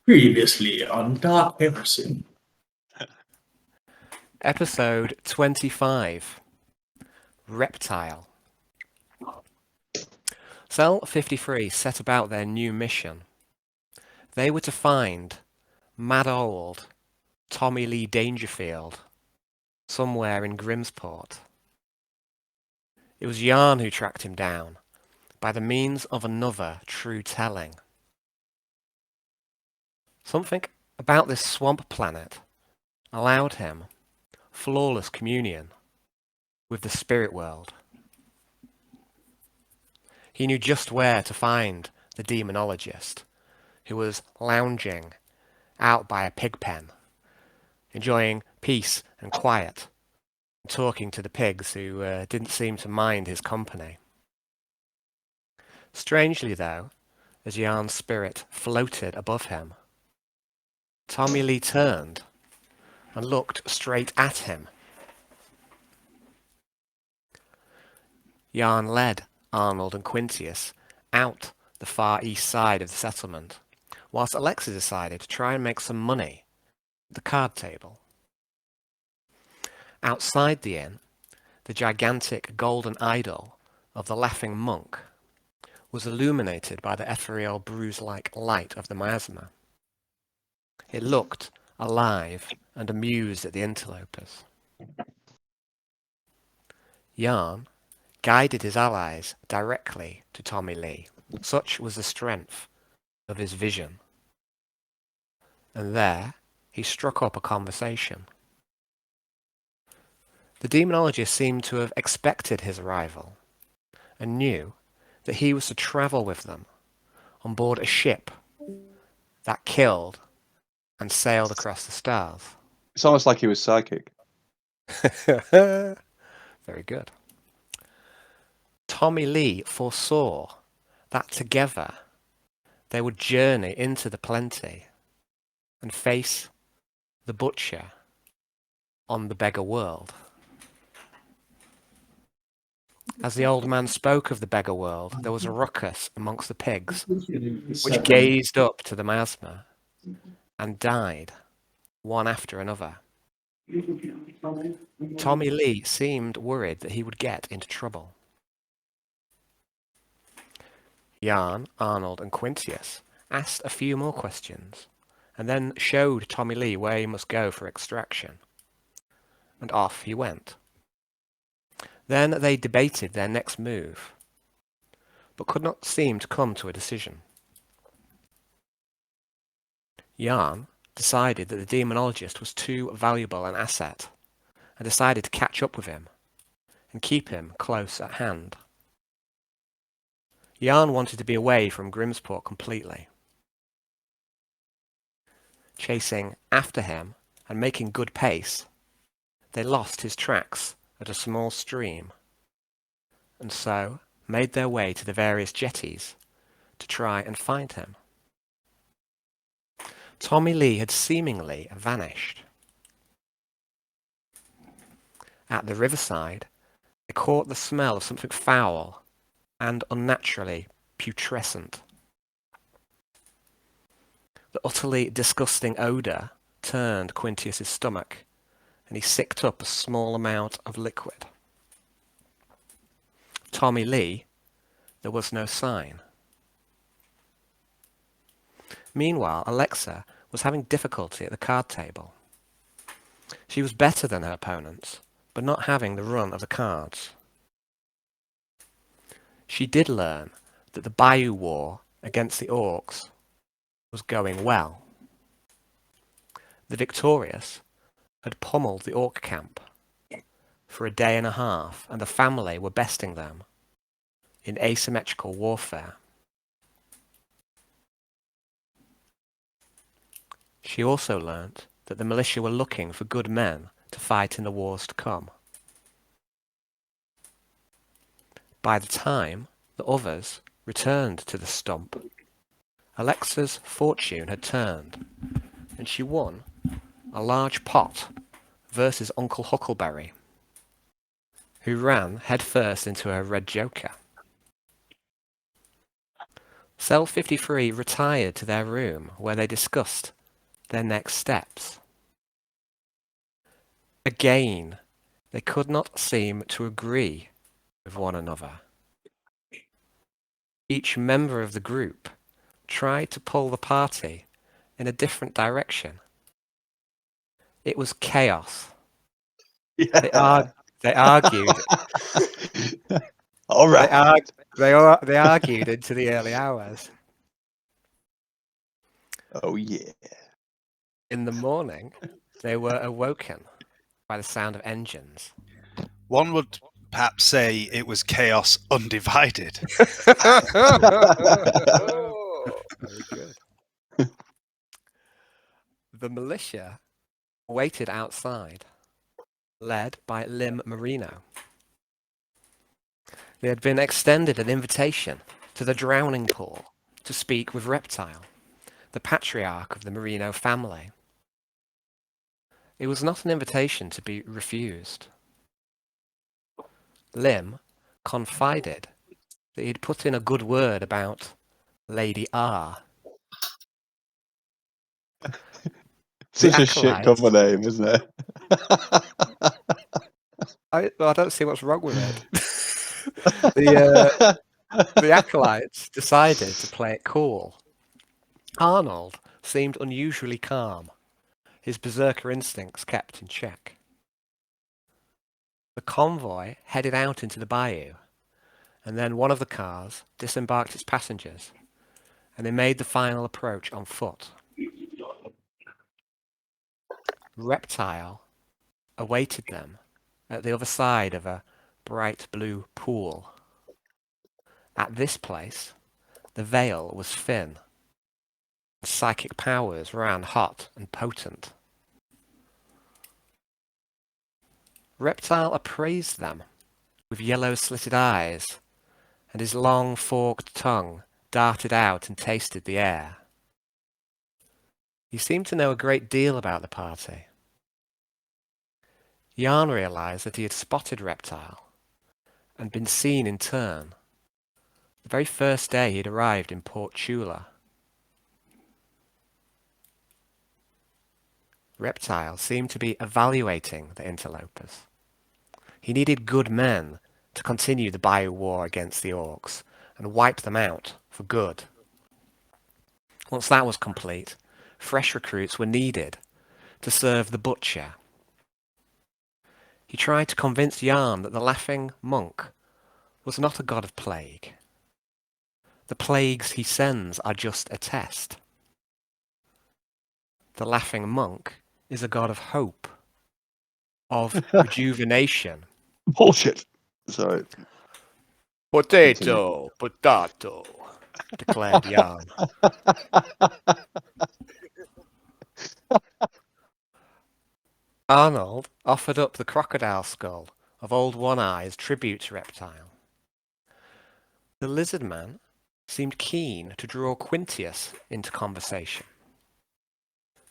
Previously on Dark Heresy. Episode 25, Reptile. Cell 53 set about their new mission. They were to find mad old Tommy Lee Dangerfield somewhere in Grimsport. It was Yarn who tracked him down by the means of another true telling. Something about this swamp planet allowed him flawless communion with the spirit world. He knew just where to find the demonologist, who was lounging out by a pig pen, enjoying peace and quiet, and talking to the pigs who didn't seem to mind his company. Strangely, though, as Yarn's spirit floated above him, Tommy Lee turned and looked straight at him. Yarn led Arnold and Quintius out the far east side of the settlement, whilst Alexa decided to try and make some money at the card table. Outside the inn, the gigantic golden idol of the laughing monk was illuminated by the ethereal bruise-like light of the miasma. It looked alive and amused at the interlopers. Yarn guided his allies directly to Tommy Lee. Such was the strength of his vision. And there he struck up a conversation. The demonologist seemed to have expected his arrival and knew that he was to travel with them on board a ship that killed and sailed across the stars. It's almost like he was psychic. Very good. Tommy Lee foresaw that together they would journey into the plenty and face the butcher on the beggar world. As the old man spoke of the beggar world, there was a ruckus amongst the pigs, which gazed up to the miasma and died, one after another. Tommy Lee seemed worried that he would get into trouble. Yarn, Arnold, and Quintius asked a few more questions, and then showed Tommy Lee where he must go for extraction. And off he went. Then they debated their next move, but could not seem to come to a decision. Yarn decided that the demonologist was too valuable an asset, and decided to catch up with him and keep him close at hand. Yarn wanted to be away from Grimsport completely. Chasing after him and making good pace, they lost his tracks at a small stream, and so made their way to the various jetties to try and find him. Tommy Lee had seemingly vanished. At the riverside, they caught the smell of something foul and unnaturally putrescent. The utterly disgusting odour turned Quintius's stomach, and he sicked up a small amount of liquid. Tommy Lee, there was no sign. Meanwhile, Alexa was having difficulty at the card table. She was better than her opponents, but not having the run of the cards. She did learn that the Bayou War against the Orcs was going well. The victorious had pummeled the Orc camp for a day and a half, and the family were besting them in asymmetrical warfare. She also learnt that the militia were looking for good men to fight in the wars to come. By the time the others returned to the stump, Alexa's fortune had turned, and she won a large pot versus Uncle Huckleberry, who ran headfirst into her red joker. Cell 53 retired to their room where they discussed their next steps. Again, they could not seem to agree with one another. Each member of the group tried to pull the party in a different direction. It was chaos. Yeah. They argued. All right. They argued into the early hours. Oh yeah. In the morning, they were awoken by the sound of engines. One would perhaps say it was chaos undivided. Very good. The militia waited outside, led by Lim Marino. They had been extended an invitation to the drowning pool to speak with Reptile, the patriarch of the Marino family. It was not an invitation to be refused. Lim confided that he'd put in a good word about Lady R. Such a shit Acolytes. cover name, isn't it? I don't see what's wrong with it. The Acolytes decided to play it cool. Arnold seemed unusually calm, his berserker instincts kept in check. The convoy headed out into the bayou, and then one of the cars disembarked its passengers, and they made the final approach on foot. Reptile awaited them at the other side of a bright blue pool. At this place, the veil was thin. Psychic powers ran hot and potent. Reptile appraised them with yellow slitted eyes, and his long forked tongue darted out and tasted the air. He seemed to know a great deal about the party. Yarn realized that he had spotted Reptile and been seen in turn the very first day he had arrived in Port Chula. Reptile seemed to be evaluating the interlopers. He needed good men to continue the Bayou War against the Orcs and wipe them out for good. Once that was complete, fresh recruits were needed to serve the Butcher. He tried to convince Yarn that the Laughing Monk was not a god of plague. The plagues he sends are just a test. The Laughing Monk is a god of hope, of rejuvenation. Bullshit. Sorry. Potato, potato, declared Yarn. Arnold offered up the crocodile skull of Old One-Eye as tribute to Reptile. The lizard man seemed keen to draw Quintius into conversation,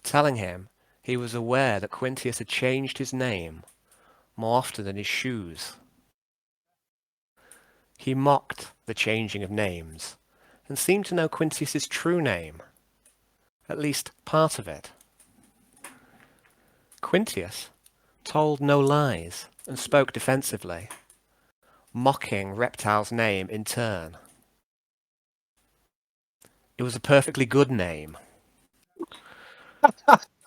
telling him he was aware that Quintius had changed his name more often than his shoes. He mocked the changing of names and seemed to know Quintius's true name, at least part of it. Quintius told no lies and spoke defensively, mocking Reptile's name in turn. It was a perfectly good name.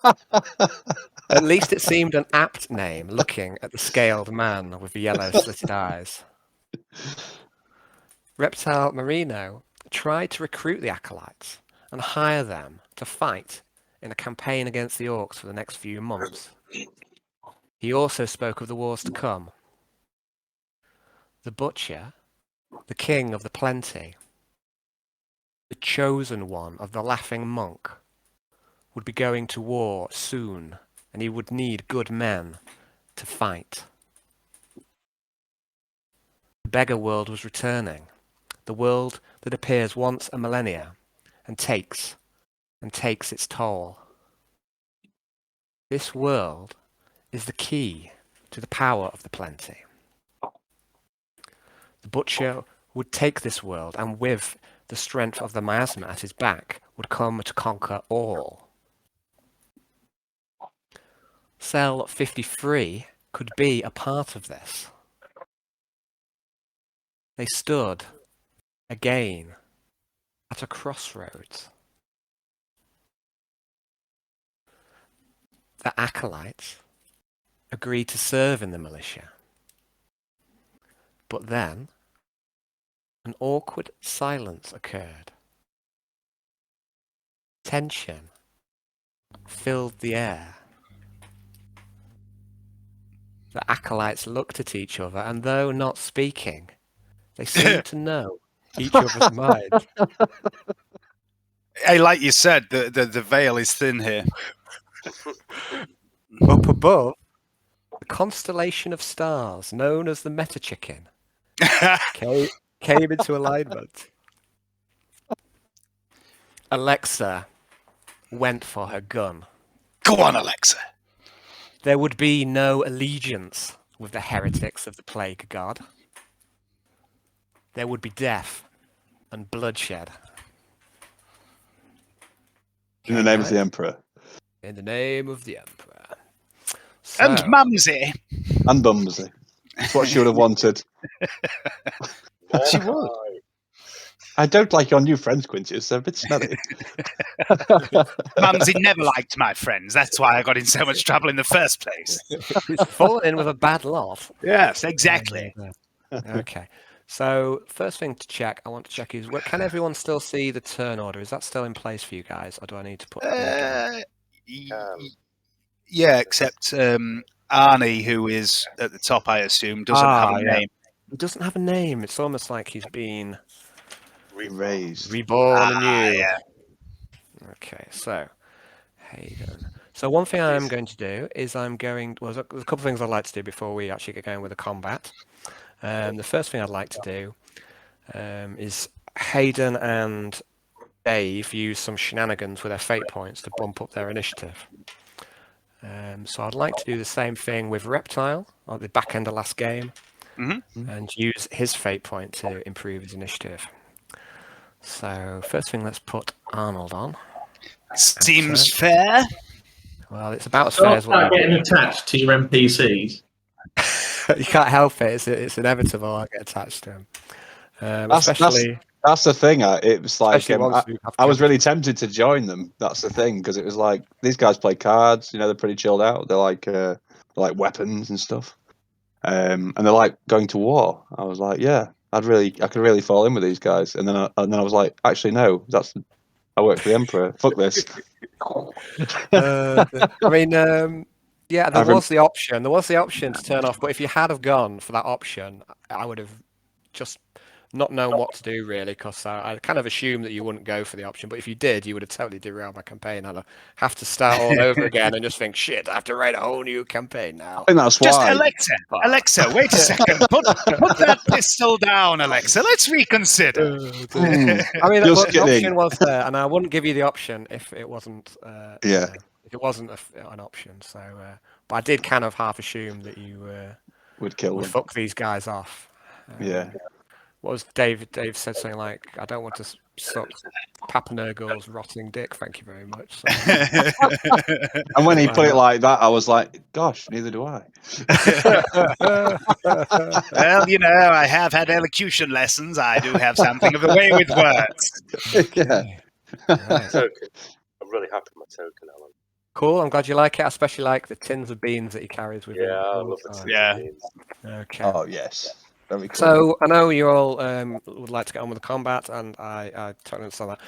At least it seemed an apt name, looking at the scaled man with the yellow slitted eyes. Reptile Marino tried to recruit the Acolytes and hire them to fight in a campaign against the Orcs for the next few months. He also spoke of the wars to come. The Butcher, the king of the plenty, the chosen one of the Laughing Monk, would be going to war soon, and he would need good men to fight. The beggar world was returning, the world that appears once a millennia and takes its toll. This world is the key to the power of the plenty. The Butcher would take this world, and with the strength of the miasma at his back would come to conquer all. Cell 53 could be a part of this. They stood, again, at a crossroads. The Acolytes agreed to serve in the militia. But then, an awkward silence occurred. Tension filled the air. The Acolytes looked at each other, and though not speaking, they seemed to know each other's minds. Hey, like you said, the veil is thin here. Up above, the constellation of stars, known as the Meta Chicken, came into alignment. Alexa went for her gun. Go on, Alexa. There would be no allegiance with the heretics of the Plague God. There would be death and bloodshed. In the name of the Emperor. In the name of the Emperor. So, And Mumsy. And Bumsy. That's what she would have wanted. She would. I don't like your new friends, Quintus. They're a bit smelly. Mumsy never liked my friends. That's why I got in so much trouble in the first place. he's fallen in with a bad lot. Yes, exactly. Okay. So, first thing to check, I want to check is, can everyone still see the turn order? Is that still in place for you guys, or do I need to put it Yeah, except Arnie, who is at the top, I assume, doesn't have a name. He doesn't have a name. It's almost like he's been Raised. reborn anew. Yeah. Okay, so Hayden. So one thing I'm going to do is there's a couple of things I'd like to do before we actually get going with the combat. The first thing I'd like to do is Hayden and Dave use some shenanigans with their fate points to bump up their initiative. So I'd like to do the same thing with Reptile at the back end of last game, and use his fate point to improve his initiative. So first thing, let's put Arnold on. Seems fair. Well, it's about as fair as what Start getting attached to your NPCs. you can't help it. It's inevitable. I get attached to him, especially. That's the thing. It was like Especially once we have I was really tempted to join them. That's the thing, because it was like these guys play cards. You know, they're pretty chilled out. They're like weapons and stuff, and they're like going to war. I was like, yeah, I could really fall in with these guys. And then I was like, actually, no, I work for the Emperor. Fuck this. I mean, yeah, there was the option. There was the option to turn off, but if you had have gone for that option, I would have just not known what to do really, because I kind of assumed that you wouldn't go for the option. But if you did, you would have totally derailed my campaign. I'd have to start all over again and just think, shit, I have to write a whole new campaign now. I think that's Just why. Alexa, wait a second. Put that pistol down, Alexa. Let's reconsider. I mean, Just the kidding. option was there, and I wouldn't give you the option if it wasn't. Yeah. If it wasn't an option. So, but I did kind of half assume that you Would kill would them. fuck these guys off. Yeah. What was Dave? Dave said something like, "I don't want to suck Papa Nurgle's rotting dick. Thank you very much." So, And when he put it like that, I was like, gosh, neither do I. Well, you know, I have had elocution lessons. I do have something of a way with words. Yeah. Right. Token. I'm really happy with my token, Alan. Cool. I'm glad you like it. I especially like the tins of beans that he carries with him. Yeah, I all love the the time. Yeah. Okay. Oh, yes. Very cool. So I know you all would like to get on with the combat, and I totally understand that.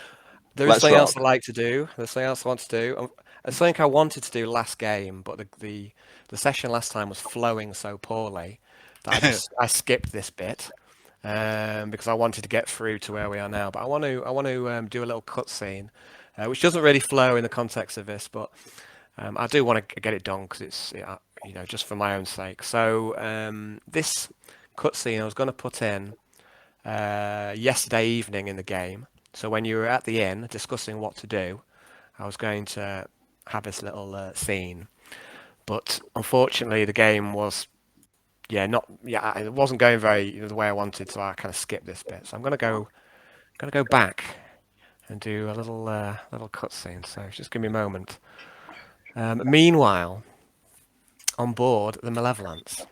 There is Let's something else rock. I'd like to do. There's something else I want to do. It's something I wanted to do last game, but the session last time was flowing so poorly that I skipped this bit because I wanted to get through to where we are now. But I want to do a little cutscene, which doesn't really flow in the context of this, but I do want to get it done because it's just for my own sake. So this cutscene I was going to put in yesterday evening in the game. So when you were at the inn discussing what to do, I was going to have this little scene, but unfortunately the game was it wasn't going very the way I wanted, so I kind of skipped this bit. So I'm going to go going to go back and do a little cutscene, so just give me a moment. Meanwhile, on board the Malevolence.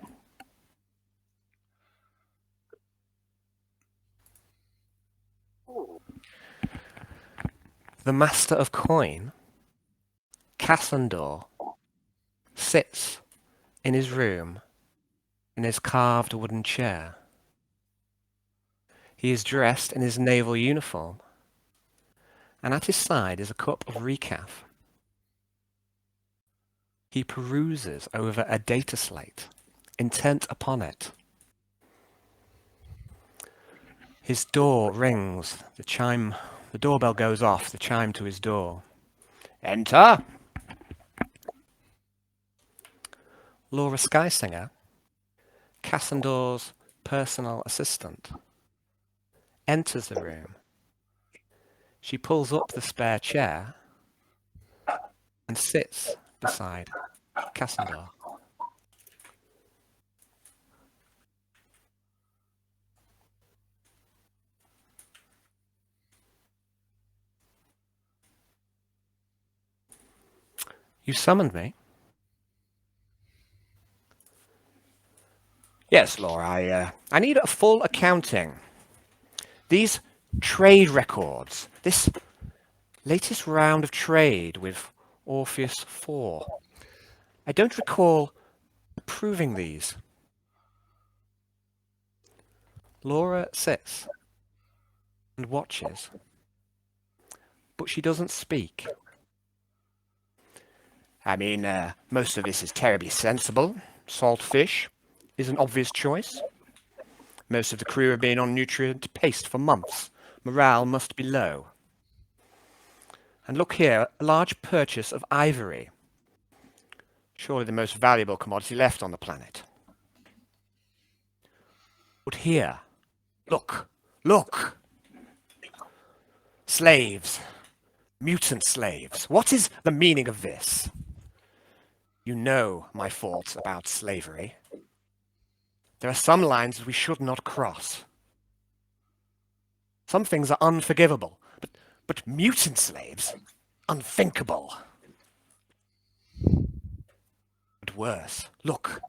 The Master of Coin, Cassandor, sits in his room in his carved wooden chair. He is dressed in his naval uniform, and at his side is a cup of recaf. He peruses over a data slate, intent upon it. His door rings, the doorbell goes off, the chime to his door. Enter! Laura Skysinger, Cassandor's personal assistant, enters the room. She pulls up the spare chair and sits beside Cassandor. You summoned me? Yes, Laura, I need a full accounting. These trade records, this latest round of trade with Orpheus IV. I don't recall approving these. Laura sits and watches, but she doesn't speak. I mean, most of this is terribly sensible. Salt fish is an obvious choice. Most of the crew have been on nutrient paste for months. Morale must be low. And look here, a large purchase of ivory. Surely the most valuable commodity left on the planet. But here, look! Slaves. Mutant slaves. What is the meaning of this? You know my thoughts about slavery. There are some lines we should not cross. Some things are unforgivable, but mutant slaves? Unthinkable. But worse, look.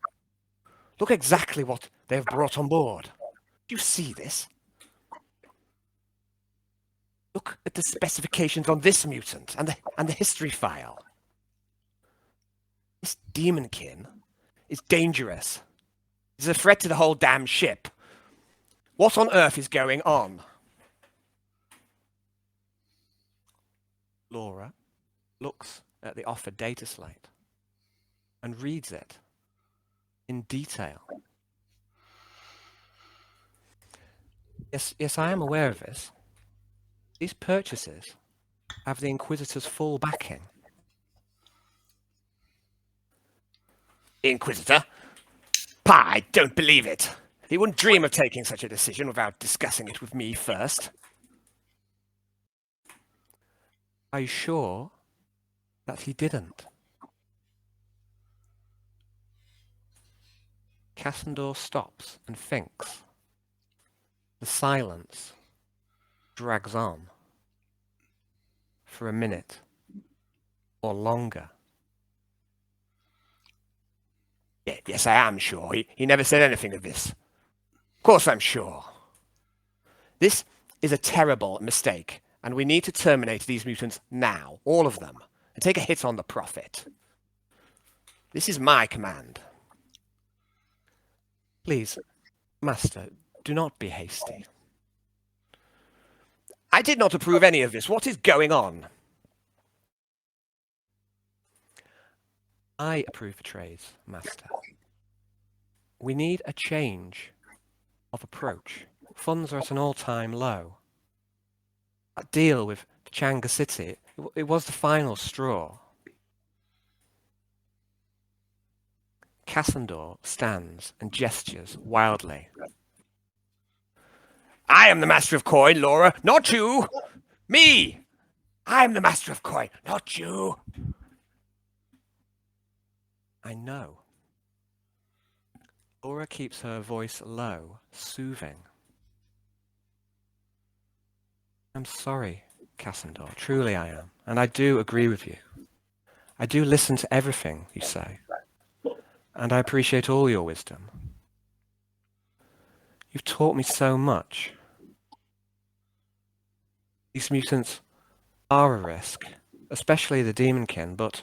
Look exactly what they have brought on board. Do you see this? Look at the specifications on this mutant and the history file. This demonkin is dangerous. It's a threat to the whole damn ship. What on earth is going on? Laura looks at the offered data slate and reads it in detail. Yes, I am aware of this. These purchases have the Inquisitor's full backing. The Inquisitor? Pah, I don't believe it. He wouldn't dream of taking such a decision without discussing it with me first. Are you sure that he didn't? Cassandor stops and thinks. The silence drags on for a minute or longer. Yes, I am sure. He never said anything of this. Of course I'm sure. This is a terrible mistake, and we need to terminate these mutants now, all of them, and take a hit on the profit. This is my command. Please, Master, do not be hasty. I did not approve any of this. What is going on? I approve the trades, Master. We need a change of approach. Funds are at an all-time low. That deal with Changa City, it was the final straw. Cassandor stands and gestures wildly. I am the Master of Coin, Laura, not you! Me! I am the Master of Coin, not you! I know. Laura keeps her voice low, soothing. I'm sorry, Cassandor. Truly I am. And I do agree with you. I do listen to everything you say. And I appreciate all your wisdom. You've taught me so much. These mutants are a risk, especially the demonkin, but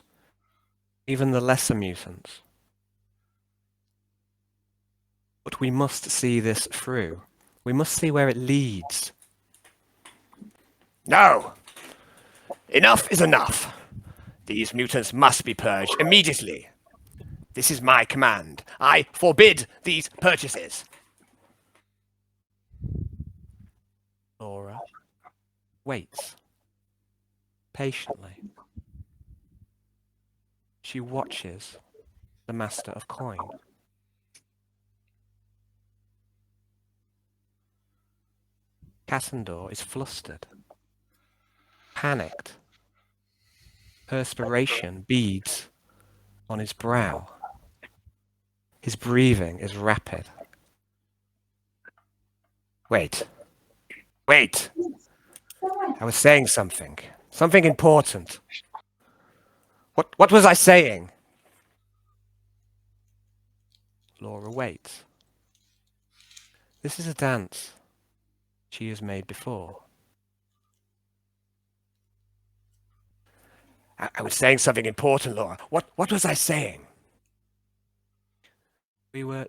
even the lesser mutants. But we must see this through. We must see where it leads. No! Enough is enough. These mutants must be purged immediately. This is my command. I forbid these purchases. Laura waits patiently. She watches the Master of Coin. Cassandor is flustered, panicked. Perspiration beads on his brow. His breathing is rapid. Wait. Wait! I was saying something. Something important. What was I saying? Laura waits. This is a dance she has made before. I was saying something important, Laura. What was I saying? We were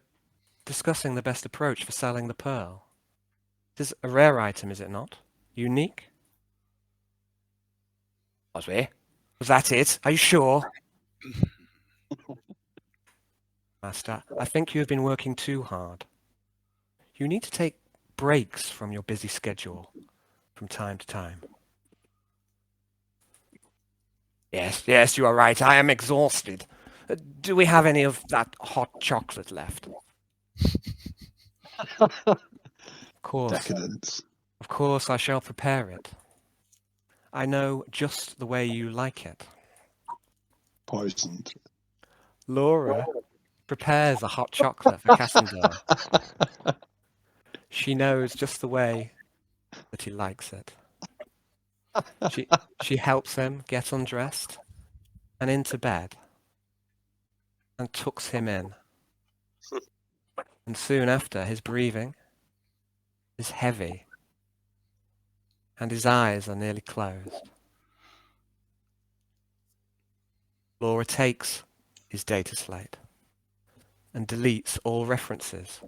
discussing the best approach for selling the pearl. This is a rare item, is it not? Unique? Was we? Was that it? Are you sure? Master, I think you have been working too hard. You need to take breaks from your busy schedule from time to time. Yes, you are right. I am exhausted. Do we have any of that hot chocolate left? Of course. Decadence. Of course, I shall prepare it. I know just the way you like it. Poisoned. Laura prepares a hot chocolate for Cassandor. She knows just the way that he likes it. She helps him get undressed and into bed and tucks him in. And soon after, his breathing is heavy and his eyes are nearly closed. Laura takes his data slate and deletes all references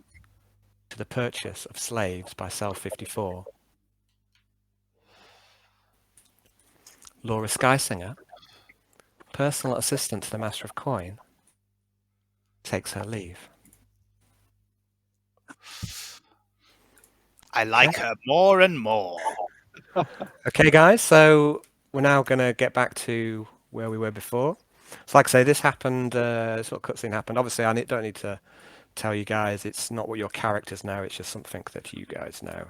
to the purchase of slaves by Cell 54. Laura Skysinger, personal assistant to the Master of Coin, takes her leave. I like her more and more. Okay, guys, so we're now going to get back to where we were before. So like I say, this happened, sort of cutscene happened. Obviously, I don't need to tell you guys, it's not what your characters know, it's just something that you guys know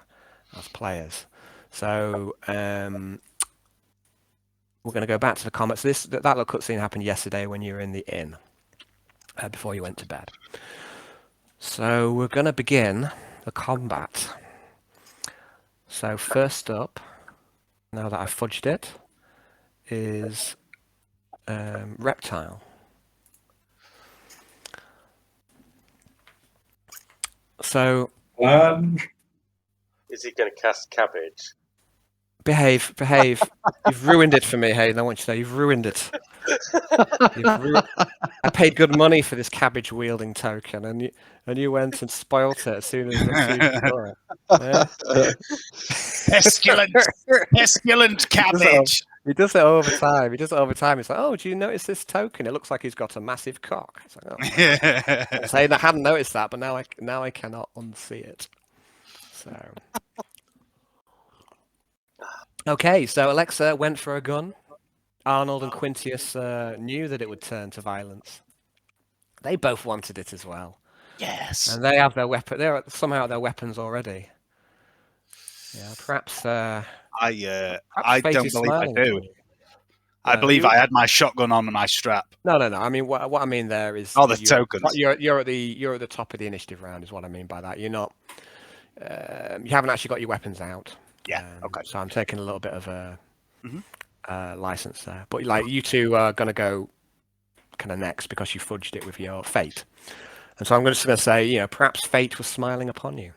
as players. So we're going to go back to the comments. That little cutscene happened yesterday when you were in the inn, before you went to bed. So we're going to begin the combat. So first up, now that I've fudged it, is Reptile. So Is he going to cast cabbage? behave. You've ruined it for me, Hayden. I want you to know you've ruined it. I paid good money for this cabbage wielding token, and you went and spoilt it as soon as you saw it. Yeah? Pestilent cabbage. He does it all the time. It's like, oh, do you notice this token? It looks like he's got a massive cock. It's like, oh. I hadn't noticed that, but now I cannot unsee it. So. Okay, so Alexa went for a gun. Arnold and Quintius knew that it would turn to violence. They both wanted it as well. Yes. And they have their weapon. They're somehow their weapons already. Yeah, perhaps. I fate don't is believe I smiling do. on you. I believe I had my shotgun on my strap. No. I mean, what I mean there is. Oh, the tokens. You're at the top of the initiative round, is what I mean by that. You're not. You haven't actually got your weapons out. Yeah. Okay. So I'm taking a little bit of a Mhm. license there. But like you two are going to go kind of next because you fudged it with your fate. And so I'm just going to say, perhaps fate was smiling upon you.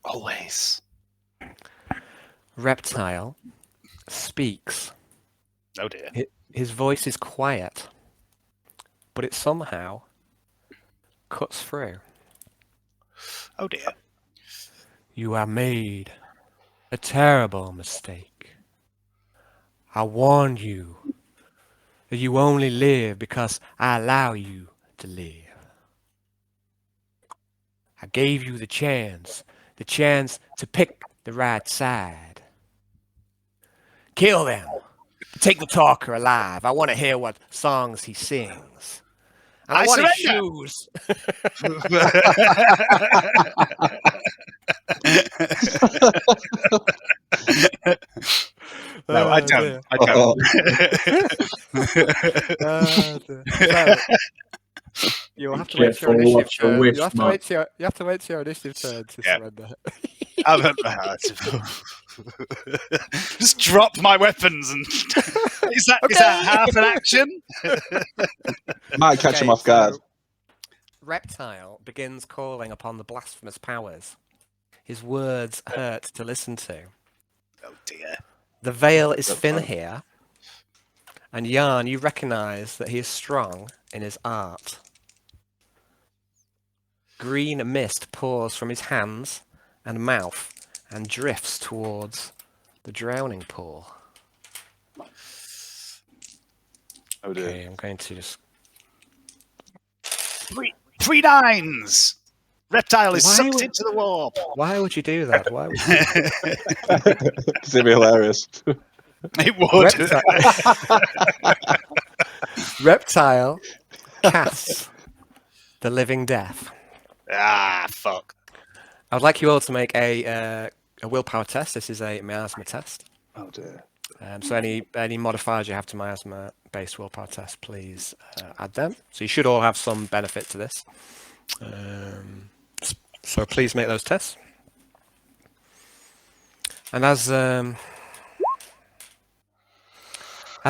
Always. Reptile speaks. Oh dear. His voice is quiet, but it somehow cuts through. Oh dear. You have made a terrible mistake. I warned you that you only live because I allow you to live. I gave you the chance to pick the right side. Kill them. Take the talker alive. I want to hear what songs he sings. And I want his shoes. No, I don't. I don't. So, you'll have to wait till your initiative turn. You have to wait till your initiative turn to surrender. Just drop my weapons and is that half an action? Might catch him off guard. So Reptile begins calling upon the blasphemous powers. His words hurt to listen to. Oh dear. The veil is thin here, and Yarn, you recognise that he is strong in his art. Green mist pours from his hands and mouth and drifts towards the drowning pool. Oh dear. Okay, I'm going to just... 3 9s. Reptile is sucked into the warp. Why would you do that? Why would you do that? It'd be hilarious. It would. Reptile casts the living death. Ah, fuck. I would like you all to make a willpower test. This is a miasma test. Oh dear. So any modifiers you have to miasma-based willpower test, please add them. So you should all have some benefit to this. So please make those tests. And as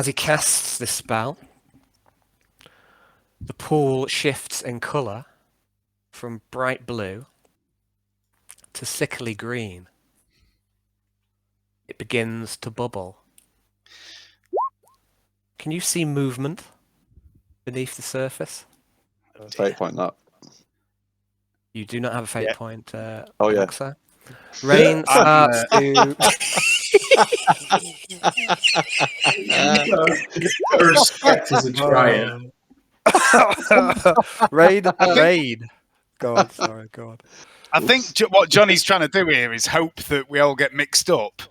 he casts this spell, the pool shifts in colour from bright blue to sickly green. It begins to bubble. Can you see movement beneath the surface? Fate point that. You do not have a fate point, yeah. Alexa. Rain starts to... Respect as a giant. Raid. Go on, sorry, go on. I think what Johnny's trying to do here is hope that we all get mixed up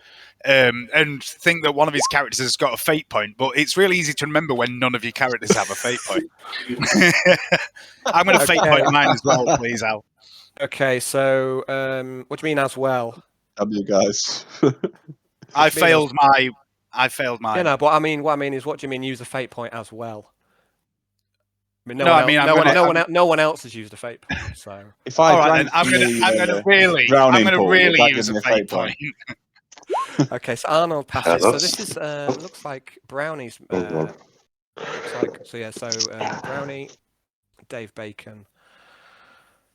and think that one of his characters has got a fate point, but it's really easy to remember when none of your characters have a fate point. I'm going to fate point mine as well, please, Al. Okay, so what do you mean as well? W guys. I failed my. Yeah, no, but what I mean is, what do you mean use a fate point as well? I mean, no one else has used a fate point, so. If I drank I'm gonna really use a fate point. Okay, so Arnold passes. So this is looks like Brownie's. Brownie, Dave Bacon.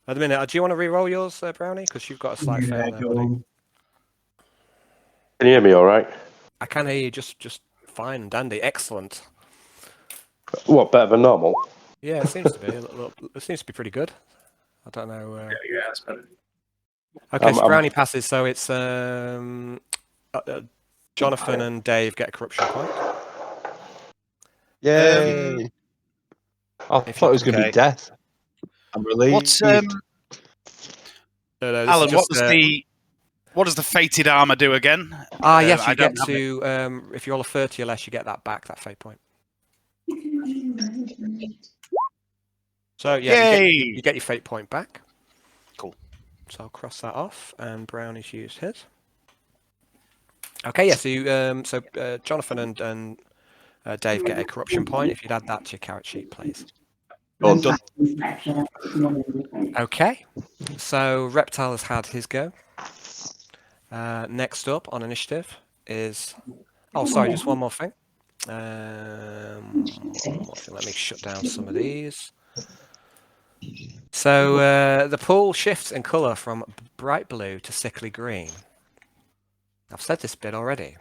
At the minute, do you want to re-roll yours, Brownie? Because you've got a slight fail there, buddy. Can you hear me all right? I can hear you just fine and dandy. Excellent. What, better than normal? Yeah, it seems to be. It seems to be pretty good. I don't know. Yeah, it's better. Okay, so Brownie passes. So it's Jonathan and Dave get a corruption point. Yay! I thought it was going to be death. I'm relieved. What's Alan? What does the fated armor do again? Yes, you get to if you roll a 30 or less, you get that back, that fate point. So yeah, you get your fate point back. Cool. So I'll cross that off, and Brownie's used his. Okay, yeah. So you, Jonathan and Dave get a corruption point. If you'd add that to your character sheet, please. Done. Okay. So Reptile has had his go. Next up on initiative is... Oh, sorry, just one more thing. One more thing. Let me shut down some of these. So the pool shifts in colour from bright blue to sickly green. I've said this bit already.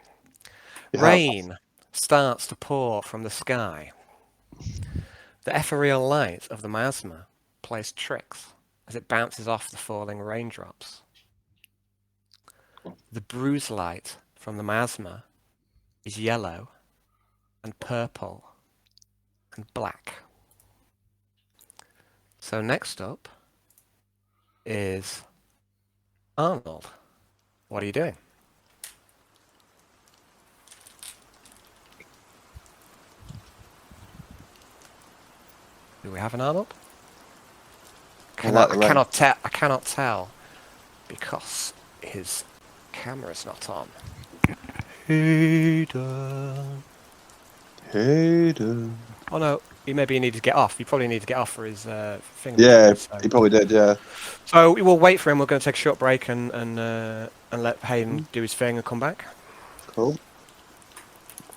Rain starts to pour from the sky. The ethereal light of the miasma plays tricks as it bounces off the falling raindrops. The bruise light from the miasma is yellow and purple and black. So next up is Arnold. What are you doing? Do we have an Arnold? I cannot tell because his camera's not on. Hayden. Oh no, maybe he needed to get off. You probably need to get off for his thing. Yeah, so. he probably did. Yeah. So we'll wait for him. We're going to take a short break and let Hayden do his thing and come back. Cool.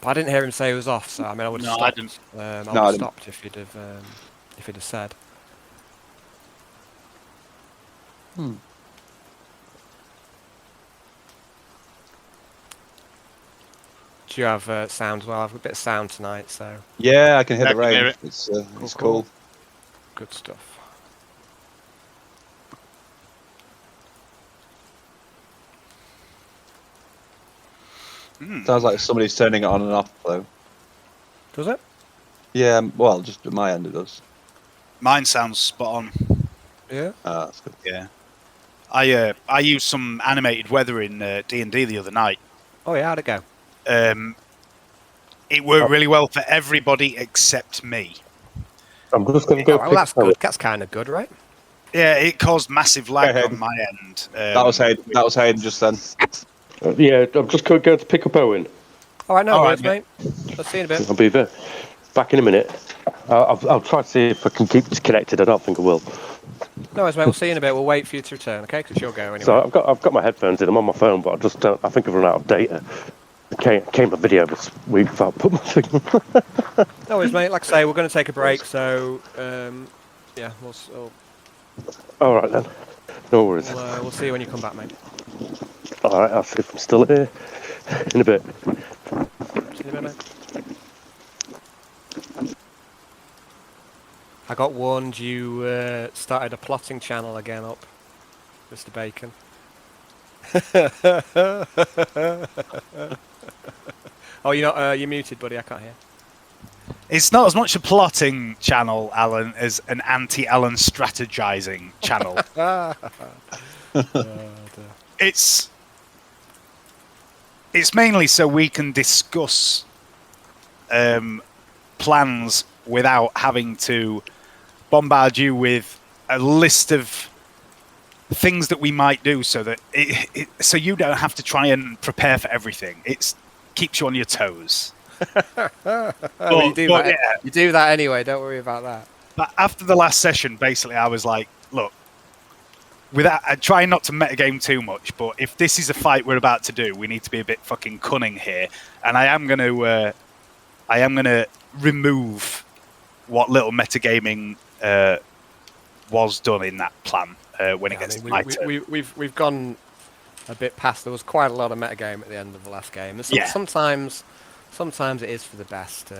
But I didn't hear him say he was off, so I mean I would have stopped. I didn't. I would have stopped if he'd have said. Do you have sound as well? I've got a bit of sound tonight, so... Yeah, I can hear I the can hear rain. it. It's cool. Good stuff. Sounds like somebody's turning it on and off, though. Does it? Yeah, well, just at my end it does. Mine sounds spot on. Yeah. That's good. Yeah. I used some animated weather in D&D the other night. Oh yeah, how'd it go? It worked really well for everybody except me. I'm just going to go. Well, that's good. That's kind of good, right? Yeah, it caused massive lag Go ahead. on my end. That was Hayden. That was Hayden just then. Yeah, I'm just going to pick up Owen. All right, no All worries, right, mate. Let's see you in a bit. I'll be there. Back in a minute. I'll try to see if I can keep connected. I don't think I will. No worries, mate. We'll see you in a bit. We'll wait for you to return, okay? Because you'll go anyway. So I've got my headphones in. I'm on my phone, but I just don't. I think I've run out of data. Came a video this week without putting my signal. No worries, mate. Like I say, we're going to take a break, so yeah, we'll All right then. No worries. we'll see you when you come back, mate. All right. I'll see if I'm still here in a bit. See you in a bit, mate. I got warned you started a plotting channel again up, Mr. Bacon. Oh, you're muted, buddy. I can't hear. It's not as much a plotting channel, Alan, as an anti-Alan strategizing channel. It's mainly so we can discuss plans without having to bombard you with a list of things that we might do, so that so you don't have to try and prepare for everything. It keeps you on your toes. You do that anyway. Don't worry about that. But after the last session, basically, I was like, look, without trying not to metagame too much, but if this is a fight we're about to do, we need to be a bit fucking cunning here. And I am gonna remove what little metagaming was done in that plan when it gets to my turn. We've gone a bit past. There was quite a lot of metagame at the end of the last game. Sometimes it is for the best.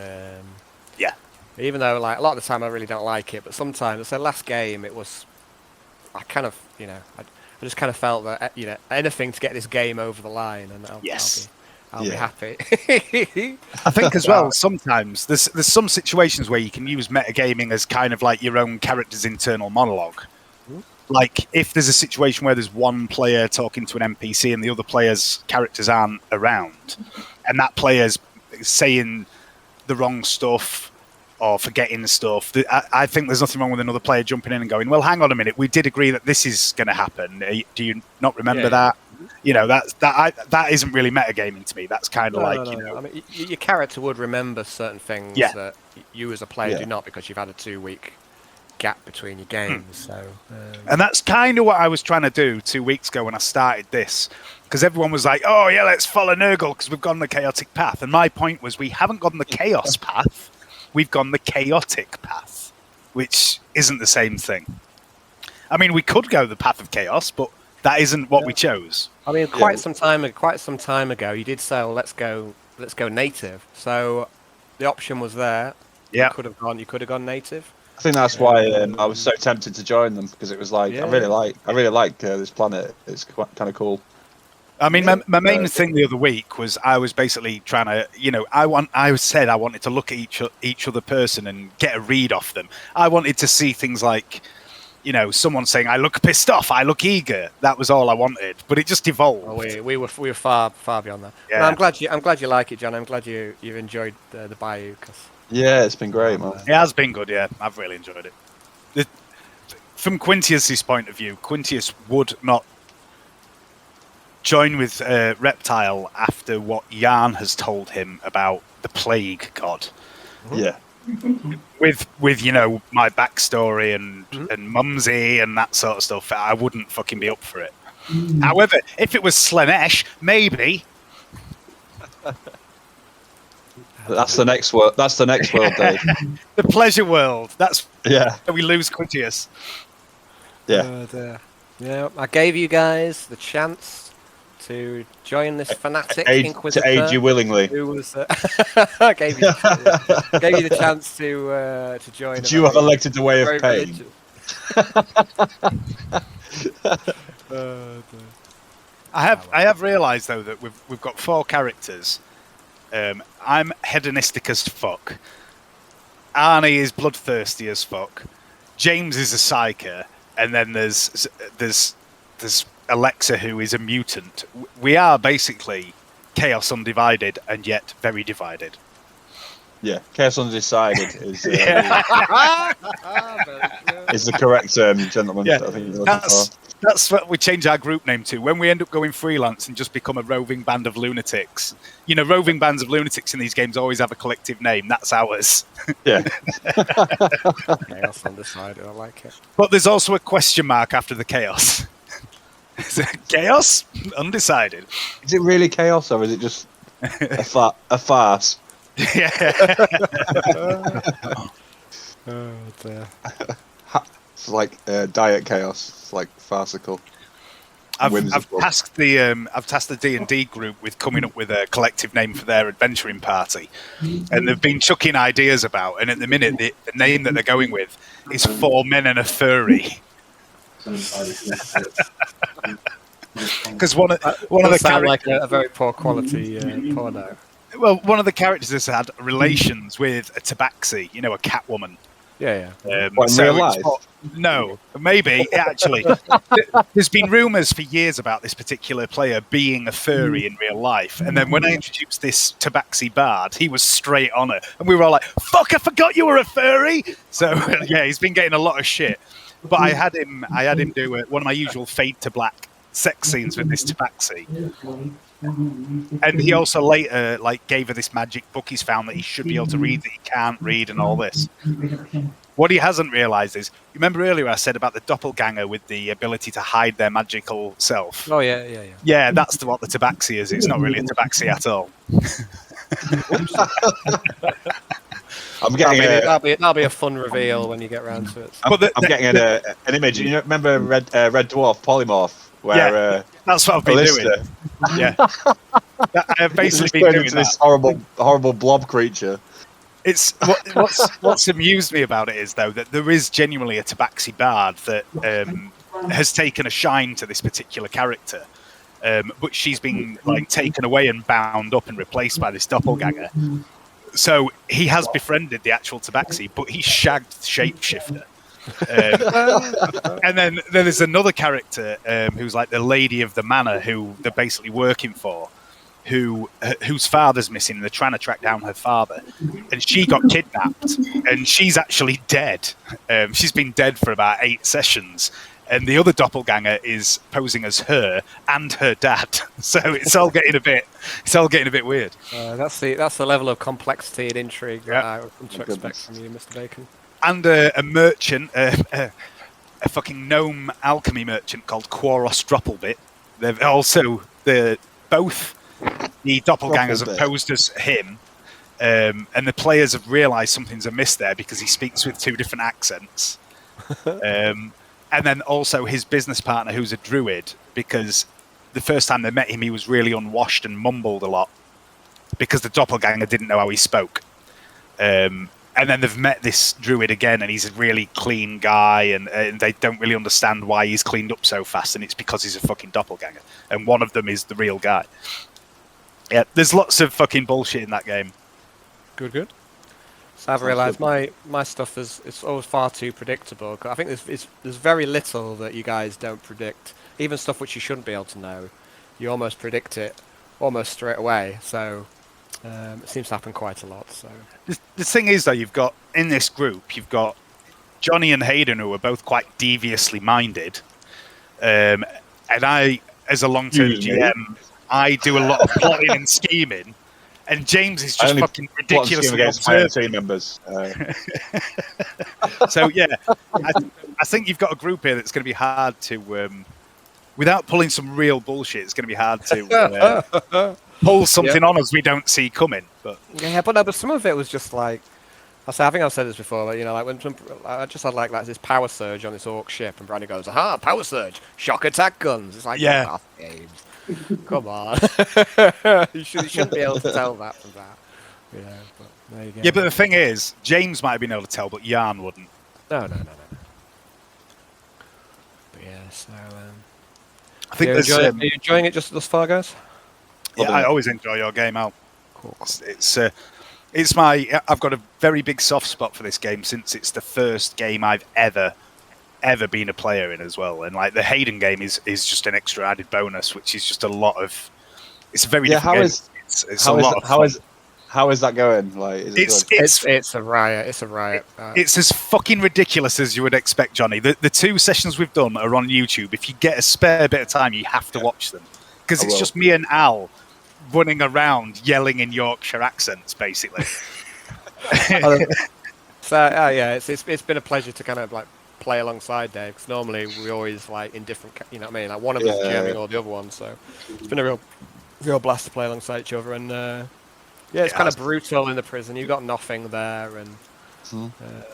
Yeah. Even though, like, a lot of the time I really don't like it, but sometimes, so last game it was, I kind of, I just kind of felt that, anything to get this game over the line, and I'll be happy. I think as well, sometimes there's some situations where you can use metagaming as kind of like your own character's internal monologue. Like, if there's a situation where there's one player talking to an NPC and the other player's characters aren't around, and that player's saying the wrong stuff or forgetting stuff, I think there's nothing wrong with another player jumping in and going, well, hang on a minute, we did agree that this is going to happen. Do you not remember that? That isn't really metagaming to me. That's kind of I mean, your character would remember certain things that you as a player do not, because you've had a 2-week gap between your games. So, And that's kind of what I was trying to do 2 weeks ago when I started this. Because everyone was like, oh, yeah, let's follow Nurgle because we've gone the chaotic path. And my point was, we haven't gone the chaos path. We've gone the chaotic path, which isn't the same thing. I mean, we could go the path of chaos, but that isn't what we chose. I mean, quite some time ago, you did say, well, let's go native. So the option was there. Yeah. You could have gone native. I think that's why I was so tempted to join them, because it was like I really like this planet. It's kind of cool. I mean, my main thing the other week was I was basically trying to, I said I wanted to look at each other person and get a read off them. I wanted to see things like, someone saying, I look pissed off, I look eager. That was all I wanted, but it just evolved. Oh, we were far beyond that. Yeah. No, I'm glad you like it, John. I'm glad you've enjoyed the Bayou. Cause... Yeah, it's been great, man. It has been good, yeah. I've really enjoyed it. From Quintius's point of view, Quintius would not join with Reptile after what Jan has told him about the Plague God. Yeah. With my backstory and Mumsy and that sort of stuff, I wouldn't fucking be up for it. However, if it was Slanesh, maybe. That's the next world. That's the next world, Dave. The pleasure world. That's Yeah. where we lose Quintius. Yeah. Yeah, I gave you guys the chance to join this fanatic To Inquisitor. aid you willingly. Who was? I gave you the chance to join. Did you have elected the way of very pain? I have realised though that we've got 4 characters. I'm hedonistic as fuck. Arnie is bloodthirsty as fuck. James is a psyker, and then there's Alexa, who is a mutant. We are basically chaos undivided, and yet very divided. Yeah, chaos undecided is is the correct gentleman. Yeah, I think you're looking for. That's what we change our group name to. When we end up going freelance and just become a roving band of lunatics. Roving bands of lunatics in these games always have a collective name. That's ours. Yeah. Chaos undecided. I like it. But there's also a question mark after the chaos. Is it chaos? Undecided. Is it really chaos, or is it just a farce? Yeah. It's like diet chaos. It's like farcical. I've tasked the D&D group with coming up with a collective name for their adventuring party, and they've been chucking ideas about. And at the minute, the name that they're going with is 4 Men and a Furry. Because one of the sound like a very poor quality porno. Well, one of the characters has had relations with a tabaxi, a cat woman. Yeah. What, in real life? No, maybe actually. There's been rumours for years about this particular player being a furry in real life, and then when I introduced this tabaxi bard, he was straight on it, and we were all like, "Fuck! I forgot you were a furry." So yeah, he's been getting a lot of shit. But I had him do one of my usual fade to black sex scenes with this tabaxi. And he also later gave her this magic book he's found that he should be able to read that he can't read and all this. What he hasn't realised is, you remember earlier I said about the doppelganger with the ability to hide their magical self? Oh yeah. Yeah, that's what the tabaxi is. It's not really a tabaxi at all. I'm getting that'll be a fun reveal when you get round to it. I'm getting an image. You remember Red Dwarf Polymorph? Where, that's what I've been doing. Yeah, I have basically been doing this horrible blob creature. It's what's amused me about it is though that there is genuinely a tabaxi bard that has taken a shine to this particular character, but she's been taken away and bound up and replaced by this doppelganger. So he has befriended the actual tabaxi, but he shagged Shapeshifter. And then there's another character who's like the lady of the manor who they're basically working for, whose father's missing, and they're trying to track down her father, and she got kidnapped and she's actually dead. She's been dead for about 8 sessions, and the other doppelganger is posing as her and her dad. So it's all getting a bit weird. That's the level of complexity and intrigue that Yeah. I come to expect from you, Mr. Bacon. and a merchant, a fucking gnome alchemy merchant called Quaros Droppelbit. They've also both the doppelgangers have Droppelbit. posed as him, and the players have realised something's amiss there because he speaks with 2 different accents. And then also his business partner, who's a druid, because the first time they met him, he was really unwashed and mumbled a lot because the doppelganger didn't know how he spoke. And then they've met this druid again, and he's a really clean guy, and they don't really understand why he's cleaned up so fast, and it's because he's a fucking doppelganger. And one of them is the real guy. Yeah, there's lots of fucking bullshit in that game. Good. So I've realised my stuff it's always far too predictable. I think there's very little that you guys don't predict. Even stuff which you shouldn't be able to know, you almost predict it almost straight away. So it seems to happen quite a lot. So the thing is, though, you've got in this group, you've got Johnny and Hayden, who are both quite deviously minded, and I, as a long-term GM, I do a lot of plotting and scheming. And James is just fucking ridiculously against my observant. team members. So yeah, I think you've got a group here that's going to be hard to, without pulling some real bullshit, it's going to be hard to pull something on us we don't see coming. But yeah, but some of it was just like I think I've said this before. But, like when I just had like this power surge on this orc ship, and Brandy goes, "Aha, power surge, shock attack guns." It's like, yeah. Games. Come on. you shouldn't be able to tell that from that. Yeah, but there you go. Yeah, but the thing is, James might have been able to tell, but Jan wouldn't. No. But yeah, so I think are you enjoying it just thus far, guys? Yeah, I always enjoy your game, Al. Cool. It's I've got a very big soft spot for this game since it's the first game I've ever been a player in as well, and like the Hayden game is just an extra added bonus, which is just a lot of. It's a very different game. It's a lot of fun. How is that going? Like, is it good? It's a riot. It's a riot. It's as fucking ridiculous as you would expect, Johnny. The 2 sessions we've done are on YouTube. If you get a spare bit of time, you have to watch them because it's just me and Al running around yelling in Yorkshire accents, basically. So yeah, it's been a pleasure to kind of like play alongside Dave, because normally we always like in different, you know what I mean, like one of us jamming or the other one, so it's been a real blast to play alongside each other. And it's kind of brutal in the prison. You've got nothing there, and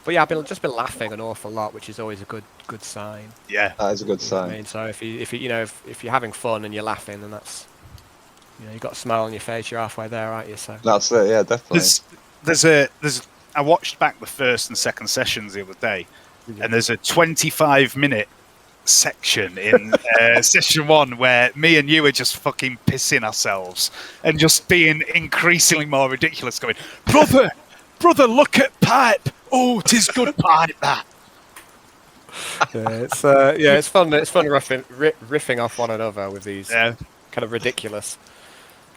but yeah, I've just been laughing an awful lot, which is always a good sign. Yeah, that is a good sign. I mean, so if you're having fun and you're laughing, then that's, you've got a smile on your face, you're halfway there, aren't you? So That's it, yeah, definitely. I watched back the first and second sessions the other day, and there's a 25-minute section in session 1 where me and you are just fucking pissing ourselves and just being increasingly more ridiculous, going, brother, look at pipe. Oh, 'tis good pipe, that. It's fun. It's fun riffing off one another with these kind of ridiculous.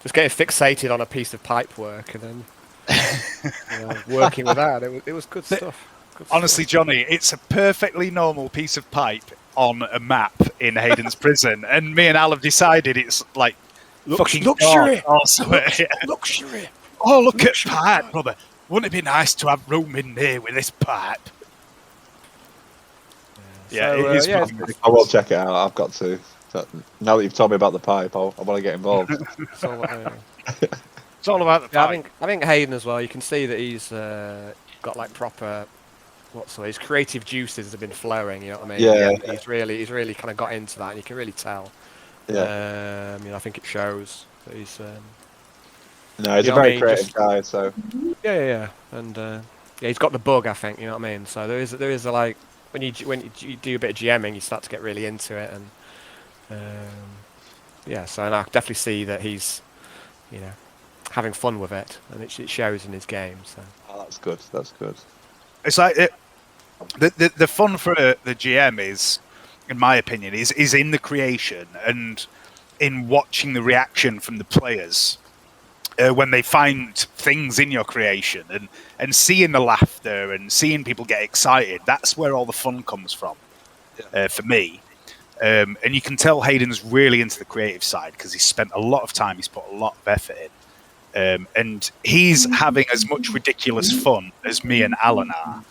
Just getting fixated on a piece of pipe work and then working with that. It was good stuff. Honestly, Johnny, it's a perfectly normal piece of pipe on a map in Hayden's prison, and me and Al have decided it's like fucking luxury. Luxury. Oh, look at pipe, brother. Wouldn't it be nice to have room in there with this pipe? Yeah, So, it is. I will check it out. I've got to. Now that you've told me about the pipe, I want to get involved. It's all about the pipe. I think Hayden as well. You can see that he's got like proper. His creative juices have been flowing. You know what I mean? Yeah. He's really kind of got into that, and you can really tell. Yeah. I think it shows that he's. No, he's a very creative guy. So. Yeah, and he's got the bug. I think, you know what I mean. So there is a, like when you do a bit of GMing, you start to get really into it, and So I definitely see that he's, having fun with it, and it shows in his game. So. Oh, that's good. That's good. It's like the fun for the GM is, in my opinion, is in the creation and in watching the reaction from the players when they find things in your creation and seeing the laughter and seeing people get excited. That's where all the fun comes from for me. And you can tell Hayden's really into the creative side because he's spent a lot of time, he's put a lot of effort in. And he's having as much ridiculous fun as me and Alan are.